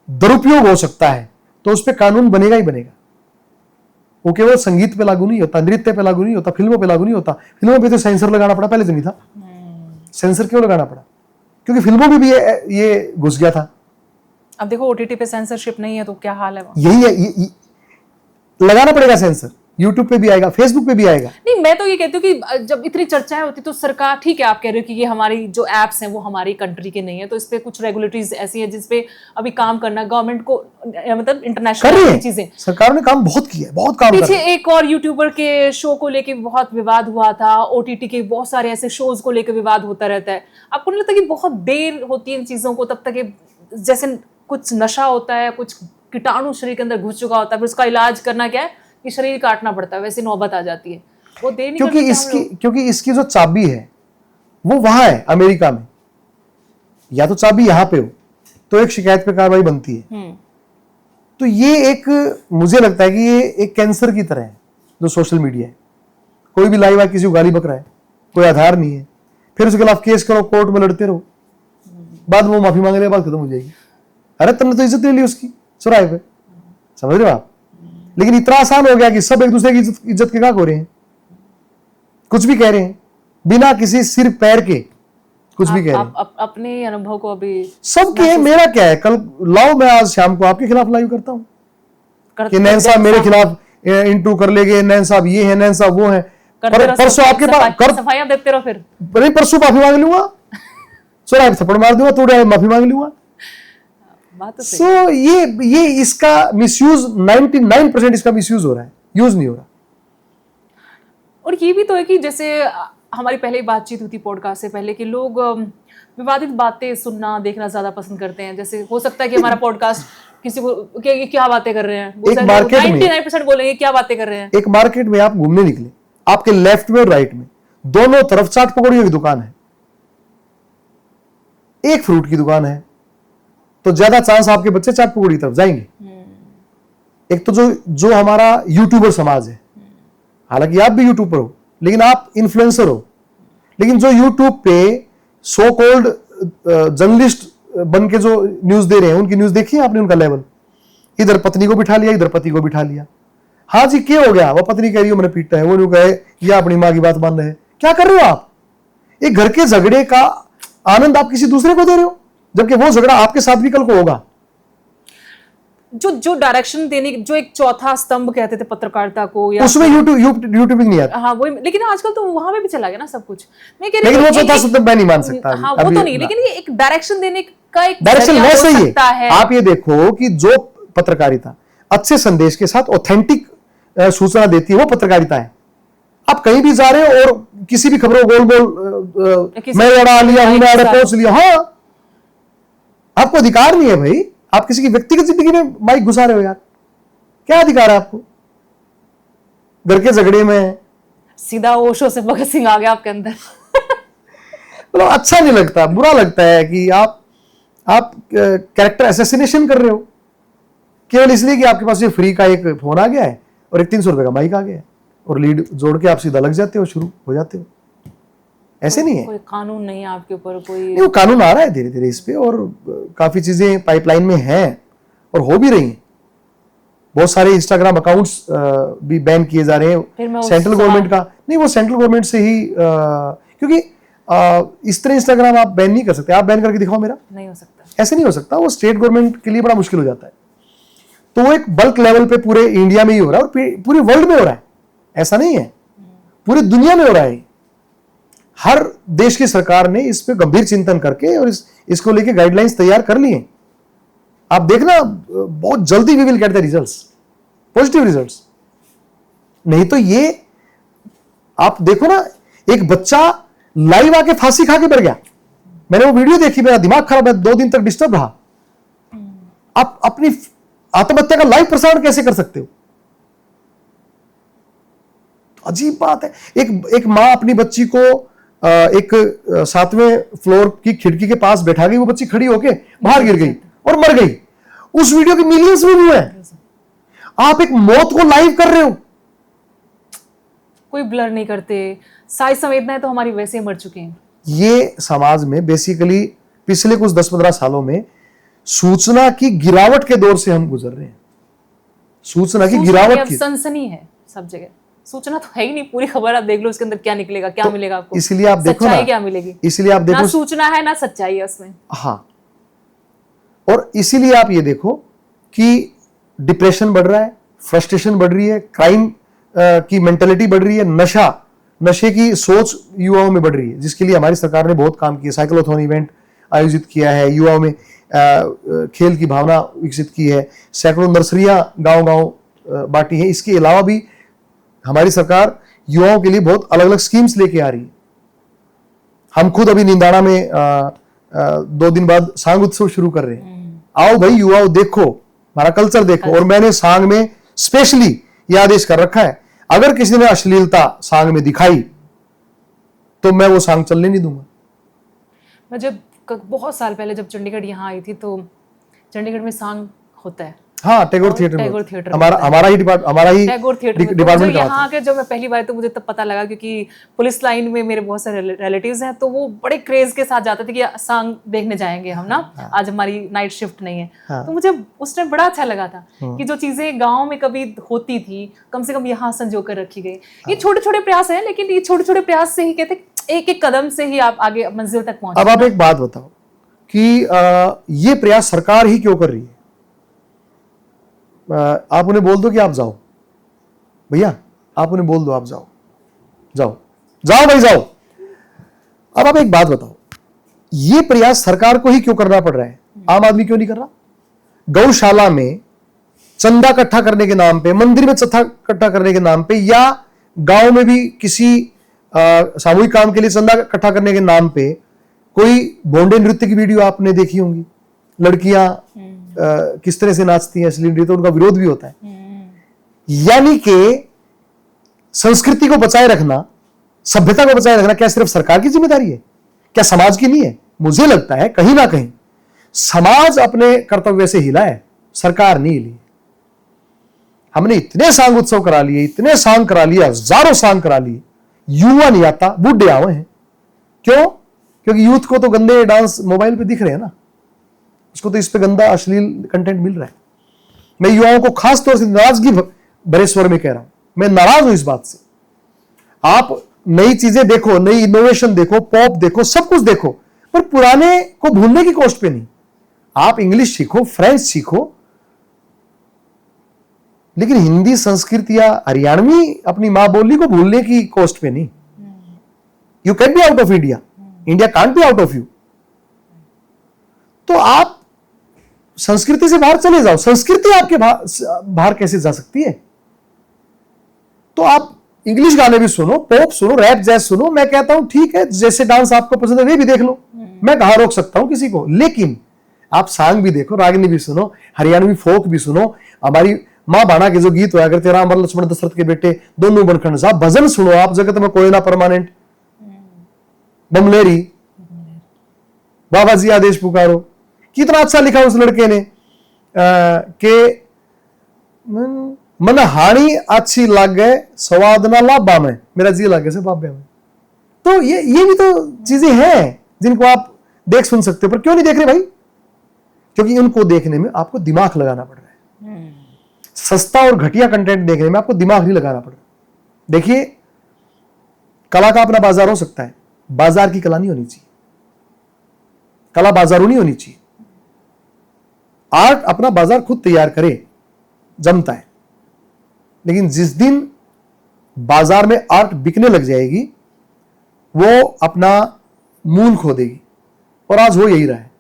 दुरुपयोग हो सकता है, तो उस पर कानून बनेगा ही बनेगा। वो केवल संगीत पे लागू नहीं होता, नृत्य पे लागू नहीं होता, फिल्मों पे लागू नहीं होता। फिल्मों पे तो सेंसर लगाना पड़ा, पहले तो नहीं था। सेंसर क्यों लगाना पड़ा? क्योंकि फिल्मों में भी ये घुस गया था। अब देखो OTT पे सेंसरशिप नहीं है तो क्या हाल है? यही है, लगाना पड़ेगा सेंसर। यूट्यूब पे भी आएगा, फेसबुक पे भी आएगा। नहीं, मैं तो ये कहती हूँ कि जब इतनी चर्चाएं होती तो सरकार, ठीक है आप कह रहे हो कि ये हमारी जो एप्स हैं वो हमारी कंट्री के नहीं है, तो इस पे कुछ रेगुलेटरीज ऐसी हैं जिसपे अभी काम करना गवर्नमेंट को, मतलब कर रही इंटरनेशनल है चीजें। सरकार ने, काम बहुत किया है, बहुत काम कर पीछे रही है। एक और यूट्यूबर के शो को लेके बहुत विवाद हुआ था, ओटीटी के बहुत सारे ऐसे शोज को लेकर विवाद होता रहता है। आपको नहीं लगता कि बहुत देर होती है इन चीजों को, तब तक ये जैसे कुछ नशा होता है, कुछ कीटाणु शरीर के अंदर घुस चुका होता है, फिर उसका इलाज करना क्या है कि शरीर काटना पड़ता है, वैसे नौबत आ जाती है, वो देर नहीं क्योंकि करते क्योंकि इसकी जो चाबी है वो वहां है अमेरिका में, या तो चाबी यहां पे हो तो एक शिकायत पे कार्रवाई बनती है। तो ये एक, मुझे लगता है कि ये एक कैंसर की तरह है जो सोशल मीडिया है। कोई भी लाइव किसी को गाली बक रहा है, कोई आधार नहीं है, फिर उसके खिलाफ केस करो, कोर्ट में लड़ते रहो, बाद में वो माफी मांगने के बाद खत्म हो जाएगी। अरे तुमने तो इज्जत ले ली उसकी चौराहे पे, समझ रहे हो आप? लेकिन इतना आसान हो गया कि सब एक दूसरे की इज्जत के गाक हो रहे हैं, कुछ भी कह रहे हैं बिना किसी सिर पैर के, कुछ भी कह रहे हैं। अपने अनुभव को अभी सबके है, मेरा क्या है? कल लाओ मैं आज शाम को आपके खिलाफ लाइव करता हूँ कि नैन साहब मेरे खिलाफ इंटू कर लेंगे, नैन साहब ये है, नैन साहब वो है। परसों आपके पास सफाइयां देते रहो, फिर नहीं परसों माफी मांग लूंगा, चौराहे थप्पड़ मार दूंगा, थोड़ा माफी मांग लूंगा। सो ये इसका मिसयूज 99% इसका मिसयूज हो रहा है, यूज नहीं हो रहा। और ये भी तो है कि जैसे हमारी पहले ही बातचीत हुई थी पॉडकास्ट से पहले कि लोग विवादित बातें सुनना देखना ज्यादा पसंद करते हैं। जैसे हो सकता है कि हमारा पॉडकास्ट किसी को क्या बातें कर रहे हैं, 99% बोलेंगे क्या बातें कर रहे हैं। एक मार्केट में आप घूमने निकले, आपके लेफ्ट में और राइट में दोनों तरफ चाट पकौड़ियों की दुकान है, एक फ्रूट की दुकान है, तो ज्यादा चांस आपके बच्चे चाट पकौड़ी की तरफ जाएंगे। एक तो जो हमारा यूट्यूबर समाज है, हालांकि आप भी यूट्यूबर हो लेकिन आप इन्फ्लुएंसर हो, लेकिन जो यूट्यूब पे सो कॉल्ड जर्नलिस्ट बन के जो न्यूज दे रहे हैं, उनकी न्यूज देखी है आपने? उनका लेवल, इधर पत्नी को बिठा लिया, इधर पति को बिठा लिया। हाँ जी क्या हो गया? वो पत्नी कह रही है मैंने पीटा है, वो नहीं कहे या अपनी माँ की बात मान रहे हैं। क्या कर रहे हो आप? एक घर के झगड़े का आनंद आप किसी दूसरे को दे रहे हो, जबकि वो झगड़ा आपके साथ भी कल को होगा। जो डायरेक्शन देने, जो एक चौथा स्तंभ कहते थे पत्रकारिता को, या उसमें यूट्यूबिंग नहीं आता। हाँ वही, लेकिन आजकल तो वहां पे भी चला गया ना सब कुछ। मैं कह रही लेकिन वो चौथा स्तंभ मैं नहीं मान सकता। हाँ वो तो नहीं, लेकिन ये एक डायरेक्शन देने का एक डायरेक्शन जरिया वैसे हो ही सकता है। आप ये देखो कि जो पत्रकारिता अच्छे संदेश के साथ ऑथेंटिक सूचना देती है वो पत्रकारिता है। आप कहीं भी जा रहे हो और किसी भी खबरों गोल गोल मैं अड़ा लिया हूं, मैं पहुंच लिया, हाँ आपको अधिकार नहीं है भाई। आप किसी की व्यक्तिगत जिंदगी में माइक घुसा रहे हो यार, क्या अधिकार है आपको? घर के झगड़े में सीधा ओशो से भगत सिंह आ गया आपके अंदर। मतलब अच्छा नहीं लगता, बुरा लगता है कि आप कैरेक्टर असैसिनेशन कर रहे हो केवल इसलिए कि आपके पास ये फ्री का एक फोन आ गया है और एक 300 रुपए का माइक आ गया है और लीड जोड़ के आप सीधा लग जाते हो, शुरू हो जाते हो। ऐसे नहीं है, कोई कानून नहीं है आपके ऊपर, कोई वो कानून आ रहा है धीरे धीरे इस पे, और काफी चीजें पाइपलाइन में हैं और हो भी रही हैं। बहुत सारे इंस्टाग्राम अकाउंट्स भी बैन किए जा रहे हैं सेंट्रल गवर्नमेंट का। नहीं, वो सेंट्रल गवर्नमेंट से ही क्योंकि इस तरह इंस्टाग्राम आप बैन नहीं कर सकते। आप बैन करके दिखाओ मेरा, नहीं हो सकता, ऐसे नहीं हो सकता। वो स्टेट गवर्नमेंट के लिए बड़ा मुश्किल हो जाता है। तो वो एक बल्क लेवल पे पूरे इंडिया में ही हो रहा है और पूरे वर्ल्ड में हो रहा है, ऐसा नहीं है, पूरी दुनिया में हो रहा है। हर देश की सरकार ने इस पे गंभीर चिंतन करके और इसको लेके गाइडलाइंस तैयार कर लिए। आप देखना बहुत जल्दी we will get the results, positive results. नहीं तो ये आप देखो ना, एक बच्चा लाइव आके फांसी खा के मर गया। मैंने वो वीडियो देखी, मेरा दिमाग खराब है, 2 दिन तक डिस्टर्ब रहा। आप अपनी आत्महत्या का लाइव प्रसारण कैसे कर सकते हो? अजीब बात है। एक मां अपनी बच्ची को एक 7वें फ्लोर की खिड़की के पास बैठा गई, वो बच्ची खड़ी होके बाहर गिर गई और मर गई। उस वीडियो के मिलियंस व्यू हुए हैं। आप एक मौत को लाइव कर रहे हो। कोई ब्लर नहीं करते, सारी संवेदनाएं तो हमारी वैसे ही मर चुकी हैं। ये समाज में बेसिकली पिछले कुछ 10-15 सालों में सूचना की गिरावट के दौर से हम गुजर रहे हैं। सूचना की गिरावट की सनसनी है सब जगह। सूचना तो है ही नहीं, पूरी खबर आप देख लो, उसके अंदर क्या निकलेगा, क्या मिलेगा आपको? इसलिए आप देखो ना, क्या मिलेगी? इसलिए आप देखो, ना सूचना है ना सच्चाई है उसमें। हाँ, और इसीलिए आप ये देखो कि डिप्रेशन बढ़ रहा है, फ्रस्ट्रेशन बढ़ रही है, क्राइम की मेंटेलिटी बढ़ रही है, नशे की सोच युवाओं में बढ़ रही है, जिसके लिए हमारी सरकार ने बहुत काम किया। साइक्लोथॉन इवेंट आयोजित किया है, युवाओं में खेल की भावना विकसित की है, सैकड़ों नर्सरियां गांव-गांव बांटी है। इसके अलावा भी हमारी सरकार युवाओं के लिए बहुत अलग अलग स्कीम्स लेके आ रही है। हम खुद अभी निंदाड़ा में 2 दिन बाद सांग उत्सव शुरू कर रहे हैं। आओ भाई युवाओं, देखो हमारा कल्चर देखो। और मैंने सांग में स्पेशली यह आदेश कर रखा है, अगर किसी ने अश्लीलता सांग में दिखाई तो मैं वो सांग चलने नहीं दूंगा। मैं जब बहुत साल पहले जब चंडीगढ़ यहाँ आई थी, तो चंडीगढ़ में सांग होता है। हाँ, टैगोर थिएटर हमारा ही टैगोर थिएटर डिपार्टमेंट यहाँ आके जब मैं पहली बार, तो मुझे तब पता लगा, क्योंकि पुलिस लाइन में मेरे बहुत सारे रिलेटिव्स हैं, तो वो बड़े क्रेज के साथ जाते थे कि सांग देखने जाएंगे हम ना। आज हमारी नाइट शिफ्ट नहीं है। तो मुझे उस टाइम बड़ा अच्छा लगा था कि जो चीजें गाँव में कभी होती थी, कम से कम यहाँ संजो कर रखी गई। ये छोटे छोटे प्रयास है, लेकिन ये छोटे छोटे प्रयास से ही कहते एक एक कदम से ही आप आगे मंजिल तक पहुंचे। अब आप एक बात बताओ कि ये प्रयास सरकार ही क्यों कर रही है? आप उन्हें बोल दो कि आप जाओ भैया, आप उन्हें बोल दो आप जाओ जाओ जाओ भाई जाओ। अब आप एक बात बताओ, ये प्रयास सरकार को ही क्यों करना पड़ रहा है? आम आदमी क्यों नहीं कर रहा? गौशाला में चंदा इकट्ठा करने के नाम पे, मंदिर में चंदा इकट्ठा करने के नाम पे, या गांव में भी किसी सामूहिक काम के लिए चंदा इकट्ठा करने के नाम पे कोई भोंडे नृत्य की वीडियो आपने देखी होंगी। लड़कियां किस तरह से नाचती हैं अश्लील नृत्य, उनका विरोध भी होता है। यानी कि संस्कृति को बचाए रखना, सभ्यता को बचाए रखना क्या सिर्फ सरकार की जिम्मेदारी है? क्या समाज की नहीं है? मुझे लगता है कहीं ना कहीं समाज अपने कर्तव्य से हिला है, सरकार नहीं हिली। हमने इतने सांग उत्सव करा लिए, इतने सांग करा लिए, हजारों सांग करा लिए, युवा नहीं आता, बूढ़े आवे हैं। क्यों? क्योंकि यूथ को तो गंदे डांस मोबाइल पे दिख रहे हैं ना, उसको तो इस पे गंदा अश्लील कंटेंट मिल रहा है। मैं युवाओं को खास तौर से नाराजगी भरे स्वर में कह रहा हूं, मैं नाराज हूं इस बात से। आप नई चीजें देखो, नई इनोवेशन देखो, पॉप देखो, सब कुछ देखो, पर पुराने को भूलने की कोशिश पे नहीं। आप इंग्लिश सीखो, फ्रेंच सीखो, लेकिन हिंदी संस्कृति या हरियाणवी अपनी मां बोली को भूलने की कोशिश पे नहीं। You can be out of India, India can't be out of you. तो आप संस्कृति से बाहर चले जाओ। संस्कृति आपके बाहर कैसे जा सकती है? तो आप इंग्लिश गाने भी सुनो, पॉप सुनो, रैप जैज सुनो। मैं कहता हूं ठीक है, जैसे डांस आपको पसंद है वे भी देख लो, मैं कहां रोक सकता हूं किसी को। लेकिन आप सांग भी देखो, रागिनी भी सुनो, हरियाणवी फोक भी सुनो, हमारी मां बाणा के जो गीत हुआ करते, राम और लक्ष्मण दशरथ के बेटे दोनों बनखंड साहब, भजन सुनो आप, जगत में कोई ना परमानेंट, बमलेरी, बाबा जी आदेश पुकारो। कितना अच्छा लिखा उस लड़के ने के मन हानि अच्छी लागे स्वाद ना लाभा में, मेरा जी लागे से बाबे में। तो ये भी तो चीजें हैं जिनको आप देख सुन सकते हो, पर क्यों नहीं देख रहे भाई? क्योंकि उनको देखने में आपको दिमाग लगाना पड़ रहा है। सस्ता और घटिया कंटेंट देखने में आपको दिमाग नहीं लगाना पड़ रहा। देखिए, कला का अपना बाजार हो सकता है, बाजार की कला नहीं होनी चाहिए। कला बाजारू नहीं होनी चाहिए। आर्ट अपना बाजार खुद तैयार करे, जमता है। लेकिन जिस दिन बाजार में आर्ट बिकने लग जाएगी, वो अपना मूल खो देगी। और आज हो यही रहा है।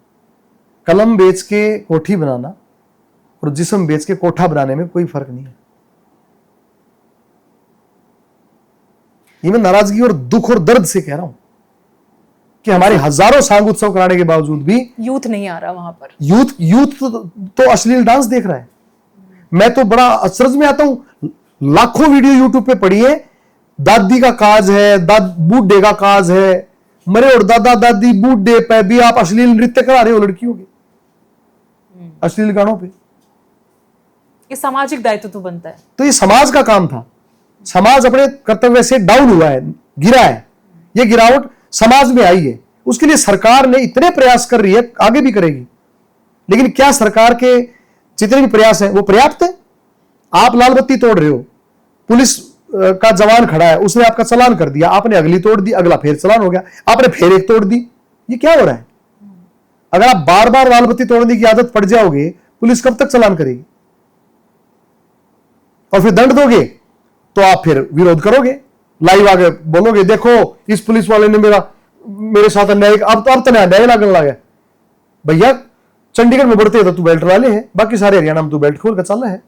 कलम बेच के कोठी बनाना और जिस्म बेच के कोठा बनाने में कोई फर्क नहीं है। ये मैं नाराजगी और दुख और दर्द से कह रहा हूं कि हमारे हजारों सांग उत्सव कराने के बावजूद भी यूथ नहीं आ रहा वहां पर। यूथ तो अश्लील डांस देख रहा है। मैं तो बड़ा अचरज में आता हूं। लाखों वीडियो यूट्यूब पे पड़ी है, दादी का काज है, बूढ़े का काज है, मरे और दादा दादी बूढ़े पे भी आप अश्लील नृत्य करा रहे हो लड़कियों के, अश्लील गानों पे। ये सामाजिक दायित्व तो बनता है। तो ये समाज का काम था। समाज अपने कर्तव्य से डाउन हुआ है, गिरा है। ये गिरावट समाज में आई है। उसके लिए सरकार ने इतने प्रयास कर रही है, आगे भी करेगी। लेकिन क्या सरकार के जितने भी प्रयास हैं वो पर्याप्त है? आप लाल बत्ती तोड़ रहे हो, पुलिस का जवान खड़ा है, उसने आपका चालान कर दिया, आपने अगली तोड़ दी, अगला फिर चालान हो गया, आपने फिर एक तोड़ दी। ये क्या हो रहा है? अगर आप बार बार लाल बत्ती तोड़ने की आदत पड़ जाओगे, पुलिस कब तक चालान करेगी? और फिर दंड दोगे तो आप फिर विरोध करोगे, लाइव आगे बोलोगे, देखो इस पुलिस वाले ने मेरे साथ अन्याय, अब तो अन्याय लगने लगा। भैया चंडीगढ़ में बढ़ते तो तू बेल्ट वाले है, बाकी सारे हरियाणा में तू बेल्ट खोल कर चल रहा है।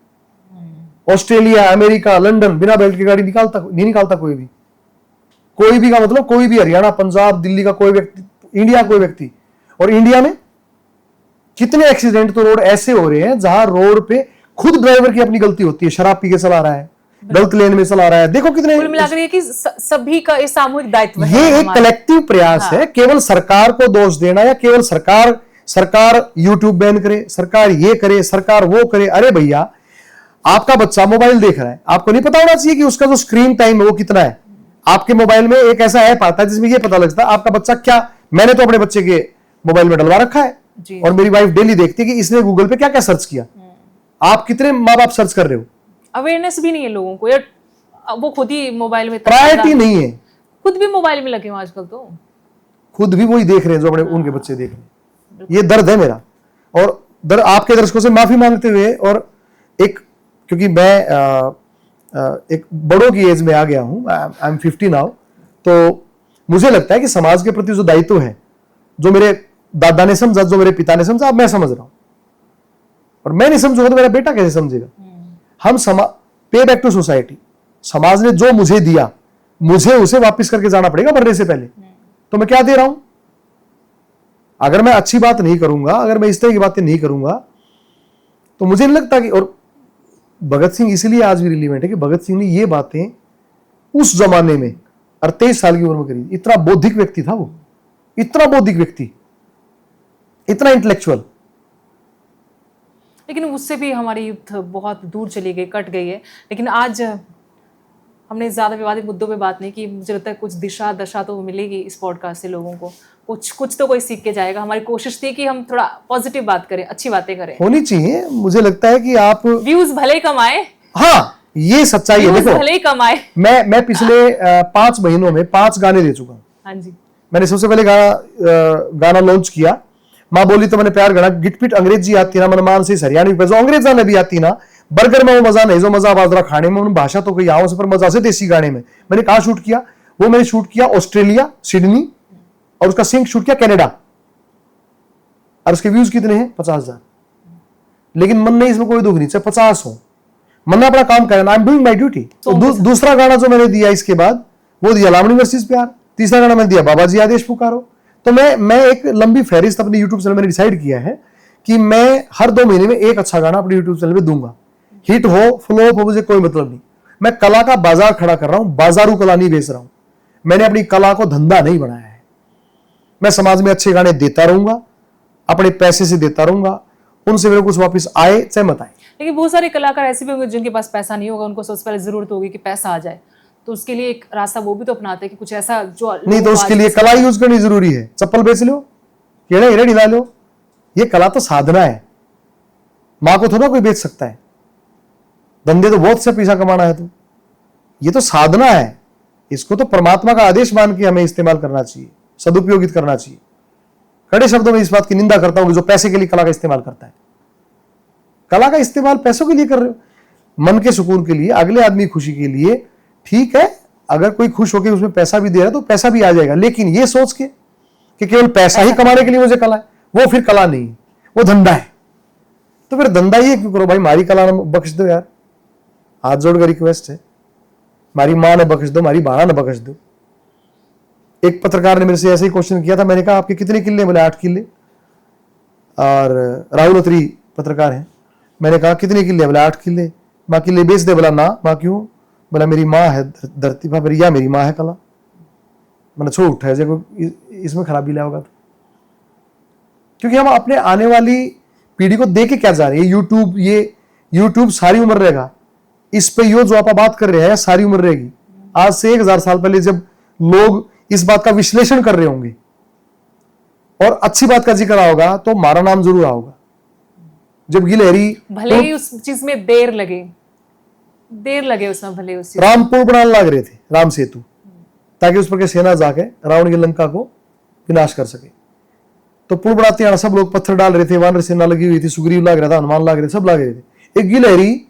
ऑस्ट्रेलिया, अमेरिका, लंदन बिना बेल्ट की गाड़ी नहीं निकालता कोई भी का मतलब कोई भी, हरियाणा, पंजाब, दिल्ली का कोई व्यक्ति, इंडिया कोई व्यक्ति। और इंडिया में कितने एक्सीडेंट तो रोड ऐसे हो रहे हैं जहां रोड पे खुद ड्राइवर की अपनी गलती होती है, शराब पी के चला रहा है, गलत लेन में चला रहा है। देखो कितने कुल मिलाकर ये कि सभी का ये सामूहिक दायित्व है, ये एक कलेक्टिव प्रयास है। केवल सरकार को दोष देना या केवल सरकार यूट्यूब बैन करे, सरकार ये करे, सरकार वो करे। अरे भैया, आपका बच्चा मोबाइल देख रहा है, आपको नहीं पता होना चाहिए कि उसका जो स्क्रीन टाइम है वो कितना है? आपके मोबाइल में एक ऐसा ऐप आता है जिसमें ये पता लगता है आपका बच्चा क्या, मैंने तो अपने बच्चे के मोबाइल में डलवा रखा है और मेरी वाइफ डेली देखती है कि इसने गूगल पे क्या क्या सर्च किया। आप कितने माँ बाप सर्च कर रहे हो? अवेयरनेस भी नहीं है लोगों को, या वो खुद ही मोबाइल में, प्रायोरिटी नहीं है, खुद भी मोबाइल में लगे हो आजकल, तो खुद भी वही देख रहे हैं जो अपने उनके बच्चे देख रहे हैं। ये दर्द है मेरा, और आपके दर्शकों से माफी मांगते हुए, और एक क्योंकि मैं एक बड़ों की एज में आ गया हूं, आई एम 50 नाउ, तो मुझे लगता है कि समाज के प्रति जो दायित्व है, जो मेरे दादा ने समझा, जो मेरे पिता ने समझा, अब मैं समझ रहा हूं। और मैं नहीं समझूंगा तो मेरा बेटा कैसे समझेगा? हम पे बैक टू सोसाइटी, समाज ने जो मुझे दिया मुझे उसे वापस करके जाना पड़ेगा मरने से पहले। तो मैं क्या दे रहा हूं? अगर मैं अच्छी बात नहीं करूंगा, अगर मैं इस तरह की बातें नहीं करूंगा, तो मुझे नहीं लगता कि, और भगत सिंह इसलिए आज भी रिलीवेंट है कि भगत सिंह ने ये बातें उस जमाने में 28 साल की उम्र में करी। इतना बौद्धिक व्यक्ति था वो, इतना बौद्धिक व्यक्ति, इतना इंटेलेक्चुअल। लेकिन उससे भी हमारी यूथ बहुत दूर चली गई, कट गई है। लेकिन आज हमने ज्यादा विवादित मुद्दों पे बात नहीं की। मुझे लगता है कुछ दिशा दशा तो मिलेगी इस पॉडकास्ट से लोगों को, कुछ तो कोई सीख के जाएगा। हमारी कोशिश थी कि हम थोड़ा पॉजिटिव बात करें, अच्छी बातें करें, होनी चाहिए। मुझे लगता है कि आप व्यूज भले ही कमाए, हाँ ये सच्चाई है। देखो भले ही कमाए। मैं पिछले 5 महीनों में 5 गाने दे चुका हूं। हाँ जी, मैंने सबसे पहले गाना लॉन्च किया, माँ बोली तो मैंने प्यार गणा, गिटपिट अंग्रेजी आती ना, मनमान से हरियाणी पे जो अंग्रेजा में भी आती ना, बर्गर में वो मजा नहीं जो मजा बाजरा खाने में, भाषा तो कोई आओ से पर मजा से देसी गाने में। मैंने कहा शूट किया, वो मैंने शूट किया ऑस्ट्रेलिया, सिडनी, और उसका सिंक शूट किया कनाडा, और उसके व्यूज कितने हैं? 50,000। लेकिन मन नहीं, इसमें कोई दुख नहीं, चाहे 50 हो, मन ने अपना काम करना, I am doing my duty. दूसरा गाना जो मैंने दिया इसके बाद, वो दिया लावणी वर्सेस प्यार। तीसरा गाना मैंने दिया बाबा जी आदेश पुकारो। तो मैं एक लंबी फहरिस्त अपने यूट्यूब चैनल में डिसाइड किया है कि मैं हर 2 महीने में एक अच्छा गाना अपने यूट्यूब चैनल में दूंगा। हिट हो फ्लॉप हो मुझे कोई मतलब नहीं, मैं कला का बाजार खड़ा कर रहा हूं, बाजारू कला नहीं बेच रहा हूं। मैंने अपनी कला को धंधा नहीं बनाया है। मैं समाज में अच्छे गाने देता रहूंगा, अपने पैसे से देता रहूंगा, उनसे मेरे कुछ वापस आए चाहे मत आए। लेकिन बहुत सारे कलाकार ऐसे भी होंगे जिनके पास पैसा नहीं होगा, उनको सबसे पहले जरूरत होगी कि पैसा आ जाए, तो उसके लिए एक रास्ता वो भी तो अपनाते हैं कि कुछ ऐसा जो नहीं, तो उसके लिए कला यूज करनी जरूरी है। चप्पल बेच लो, केड़ा हीरा ढिला लो, ये कला तो साधना है। माँ को थोड़ा कोई बेच सकता है, धंधे तो बहुत से पैसा कमाना है, तो ये तो साधना है। इसको तो परमात्मा का आदेश मान के हमें इस्तेमाल करना चाहिए, सदुपयोगित करना चाहिए। कड़े शब्दों में इस बात की निंदा करता हूं कि जो पैसे के लिए कला का इस्तेमाल करता है। कला का इस्तेमाल पैसों के लिए कर रहे हो, मन के सुकून के लिए, अगले आदमी खुशी के लिए, ठीक है। अगर कोई खुश होकर उसमें पैसा भी दे रहा है तो पैसा भी आ जाएगा, लेकिन ये सोच के कि केवल पैसा ही कमाने के लिए मुझे कला है, वो फिर कला नहीं, वो धंधा है। तो फिर धंधा ही क्यों करो भाई? मारी कला बख्श दो यार, हाथ जोड़ कर रिक्वेस्ट है, मारी मां ने बख्श दो, मारी बाणा ने बख्श दो। एक पत्रकार ने मेरे से ऐसे ही क्वेश्चन किया था, मैंने कहा आपके कितने किले? बोले 8 किले। और राहुल अत्री पत्रकार हैं, मैंने कहा कितने किले? बोला 8 किले। माँ किले बेच दे। बोला ना। माँ क्यों? बोला मेरी माँ है धरती पर, या मेरी माँ है कला। मैंने छोड़ उठा है जो इसमें खराबी लाया होगा तो, क्योंकि हम अपने आने वाली पीढ़ी को दे के क्या जा रहे हैं? ये यूट्यूब सारी उम्र रहेगा, इस पे यो जो आप बात कर रहे हैं सारी उम्र रहेगी। आज से 1000 साल पहले जब लोग इस बात का विश्लेषण कर रहे होंगे और अच्छी बात का जिक्र होगा तो हमारा नाम जरूर आओगा। जब गिलहरी, भले ही उस चीज में देर लगे उसमें, भले उस राम पुल बनाने लग रहे थे, राम सेतु, ताकि उस पर के सेना जाके रावण की लंका को विनाश कर सके। तो पुल बनाते हैं, सब लोग पत्थर डाल रहे थे, वानर सेना लगी हुई थी, सुग्रीव लाग रहा था, हनुमान लाग रहे थे, सब लाग रहे थे। एक गिलहरी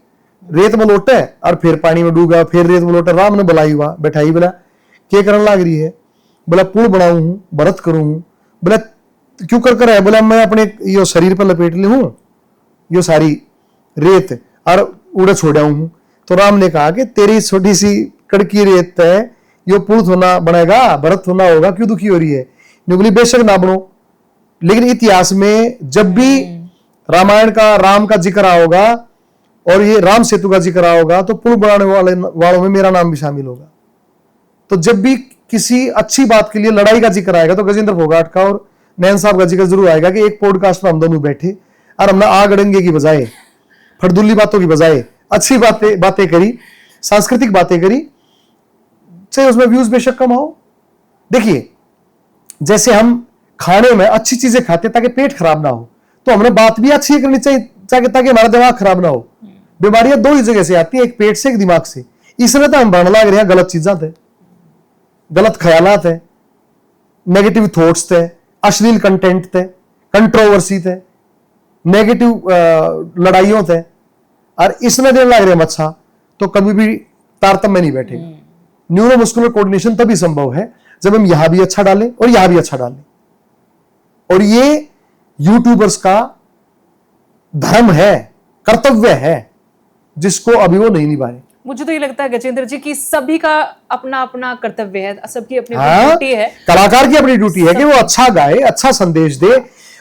रेत में लोटे और फिर पानी में डूबा, फिर रेत में लोटे। राम ने बुलाई हुआ बैठाई, बोला क्या करने लाग रही है? बोला पुल बनाऊ हूं, व्रत करूं हूं। बोला क्यों कर है? बोला मैं अपने यो शरीर पर लपेट ली हूं यो सारी रेत और उड़े छोड़ा हूं। तो राम ने कहा कि तेरी छोटी सी कड़की रेत है, यो पुल थोड़ा बनेगा, व्रत थोड़ा होगा, क्यों दुखी हो रही है? ने बोली बेशक ना बनो, लेकिन इतिहास में जब भी रामायण का राम का जिक्र होगा और ये राम सेतु का जिक्र होगा तो पुल बनाने वालों में मेरा नाम भी शामिल होगा। तो जब भी किसी अच्छी बात के लिए लड़ाई का जिक्र आएगा तो गजेंद्र फोगाट का और नैन साहब का जिक्र जरूर आएगा कि एक पॉडकास्ट में हम दोनों बैठे और हमने आग अड़ंगे की बजाय, फटदुल्ली बातों की बजाय अच्छी बातें करी, सांस्कृतिक बातें करी, चाहे उसमें व्यूज बेशक कम हो। देखिए जैसे हम खाने में अच्छी चीजें खाते ताकि पेट खराब ना हो, तो हमने बात भी अच्छी करनी चाहिए ताकि हमारा दिमाग खराब ना हो। बीमारियां दो ही जगह से आती है, एक पेट से, एक दिमाग से। इसलिए तो हम बढ़ने लग रहे हैं गलत चीजें थे, गलत ख्यालात है, नेगेटिव थॉट्स थे, अश्लील कंटेंट थे, कंट्रोवर्सी थे, नेगेटिव लड़ाइयों थे, और इसमें देने लग रहे हैं अच्छा, तो कभी भी तारतम्य नहीं बैठेगा। न्यूरोमस्कुलर कोऑर्डिनेशन तभी संभव है जब हम यहां भी अच्छा डालें और यहां भी अच्छा डालें। और ये यूट्यूबर्स का धर्म है, कर्तव्य है, जिसको अभी वो नहीं निभा रहे। मुझे तो ये लगता है गजेंद्र जी कि सभी का अपना अपना कर्तव्य है, सबकी अपनी ड्यूटी है। कलाकार की अपनी ड्यूटी है कि वो अच्छा गाए, अच्छा संदेश दे,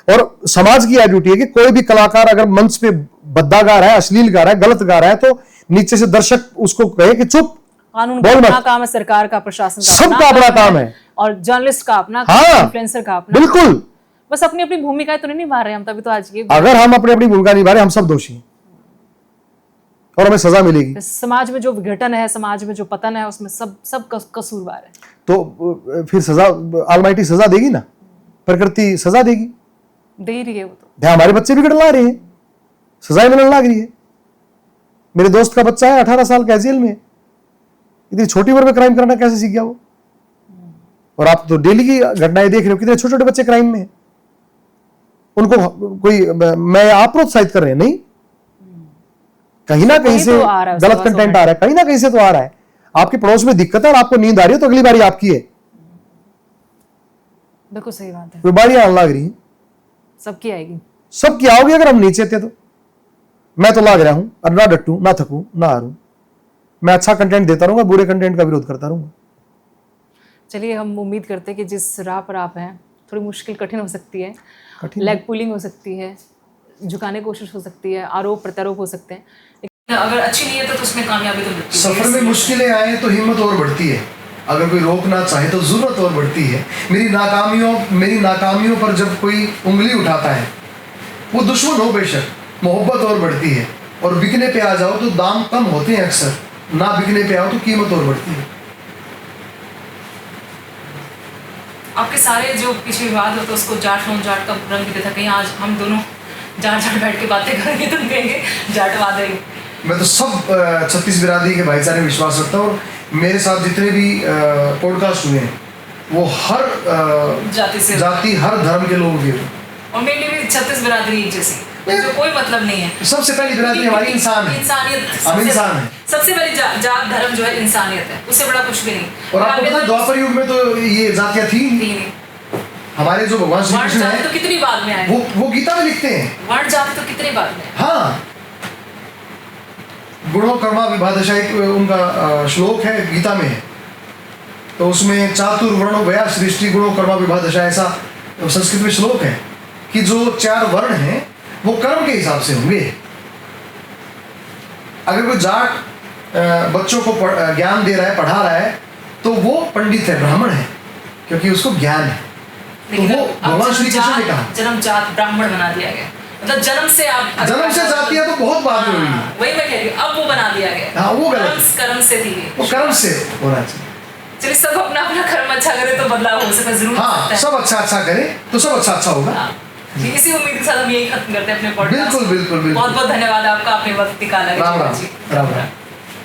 और समाज की यह ड्यूटी है कि कोई भी कलाकार अगर मंच पे भद्दा गा रहा है, अश्लील गा रहा है, गलत गा रहा है, तो नीचे से दर्शक उसको कहे कि चुप। कानून का अपना काम है, सरकार का, प्रशासन का सबका अपना काम है, और जर्नलिस्ट का अपना, इन्फ्लुएंसर का अपना। बिल्कुल, बस अपनी अपनी भूमिका तो नहीं निभा रहे हम, तभी तो आज ये। अगर हम अपनी अपनी भूमिका निभा रहे, हम सब दोषी हैं और हमें सजा मिलेगी। समाज में जो विघटन है, समाज में जो पतन है, उसमें सब कसूरवार है। तो फिर सजा ऑलमाइटी सजा देगी ना, प्रकृति सजा देगी, दे रही है वो तो। हमारे बच्चे बिगड़ ला रहे हैं, सजाएं मिलने लग रही है। मेरे दोस्त का बच्चा है 18 साल का, जेल में। इतनी छोटी उम्र में क्राइम करना कैसे सीख गया वो? और आप तो डेली की घटनाएं देख रहे हो, कितने छोटे छोटे बच्चे क्राइम में। उनको कोई मैं आप प्रोत्साहित कर रहे हैं नहीं, कहीं ना कहीं से गलत कंटेंट आ रहा है, कहीं ना कहीं से तो आ रहा है। आपके पड़ोस में दिक्कत है और आपको नींद आ रही है, तो अगली बारी आपकी है। बिल्कुल सही बात है। बीमारियां आने लग रही है, सबकी आएगी, सबकी आओगी अगर हम नहीं चेते तो। मैं तो लाग रहा हूं, और ना डटू, ना थकू, ना हारूं। मैं अच्छा कंटेंट देता रहूंगा, बुरे कंटेंट का विरोध करता रहूंगा। चलिए, हम उम्मीद करते हैं कि जिस राह पर आप हैं, थोड़ी मुश्किल कठिन हो सकती है, लेग पुलिंग हो सकती है, झुकाने की कोशिश हो सकती है, आरोप प्रत्यारोप हो सकते हैं, लेकिन अगर अच्छी नीयत है तो उसमें कामयाबी तो मिलती है। सफर में मुश्किलें आए तो हिम्मत और बढ़ती है, अगर कोई रोकना चाहे तो जरूरत और बढ़ती है। मेरी नाकामियों पर जब कोई उंगली उठाता है, वो दुश्मन हो बेशक, मोहब्बत और बढ़ती है। और बिकने पे आ जाओ तो दाम कम होते हैं अक्सर, ना बिकने पे आओ तो कीमत और बढ़ती है। आपके सारे जो पीछे विवाद होते उसको जाट नॉन जाट का रंग भी था। कहीं आज हम दोनों जाट बैठ के बातें करेंगे तो कहेंगे जाटवाद है। मैं तो सब 36 बिरादरी के भाईचारे में विश्वास रखता हूँ, और मेरे साथ जितने भी पॉडकास्ट हुए हैं वो हर जाति हर धर्म के लोग हैं, और मेरी भी 36 बिरादरी एक जैसी, जो कोई मतलब नहीं है। सबसे पहली बिरादरी हमारी इंसान है, इंसानियत। हम इंसान है। सबसे पहली जात धर्म जो है इंसानियत है, उससे बड़ा कुछ भी नहीं। और आपको पता है द्वापर युग में तो ये जातियां थी नहीं। हमारे जो भगवान श्री कृष्ण है, तो कितनी बाद में आए, वो गीता में लिखते हैं। वर्ण जाति तो कितनी बाद में। हाँ, गुणों कर्मा विभादशा एक उनका श्लोक है, गीता में है। तो उसमें चातुर्वर्णो वया सृष्टि गुणों कर्मा विभादशा, ऐसा संस्कृत में श्लोक है कि जो 4 वर्ण हैं वो कर्म के हिसाब से होंगे। अगर कोई जाट बच्चों को ज्ञान दे रहा है, पढ़ा रहा है, तो वो पंडित है, ब्राह्मण है, क्योंकि उसको ज्ञान है। तो वो भगवान श्री कृष्ण ने कहा जन्म जात ब्राह्मण बना दिया गया, मतलब जन्म से जातियां तो बहुत बाद में हुई, वही मैं कह रही हूँ, अब वो बना दिया गया। हाँ, वो गलत, कर्म से थी, वो कर्म से होना चाहिए। चलिए, सब अपना अपना कर्म अच्छा करे तो बदलाव हो सकता है, जरूर। हाँ, सब अच्छा करे तो सब अच्छा होगा। इसी उम्मीद के साथ हम यही खत्म करते हैं अपने पॉडकास्ट। बिल्कुल। बहुत बहुत धन्यवाद आपका, अपने वक्त निकाला। राम राम।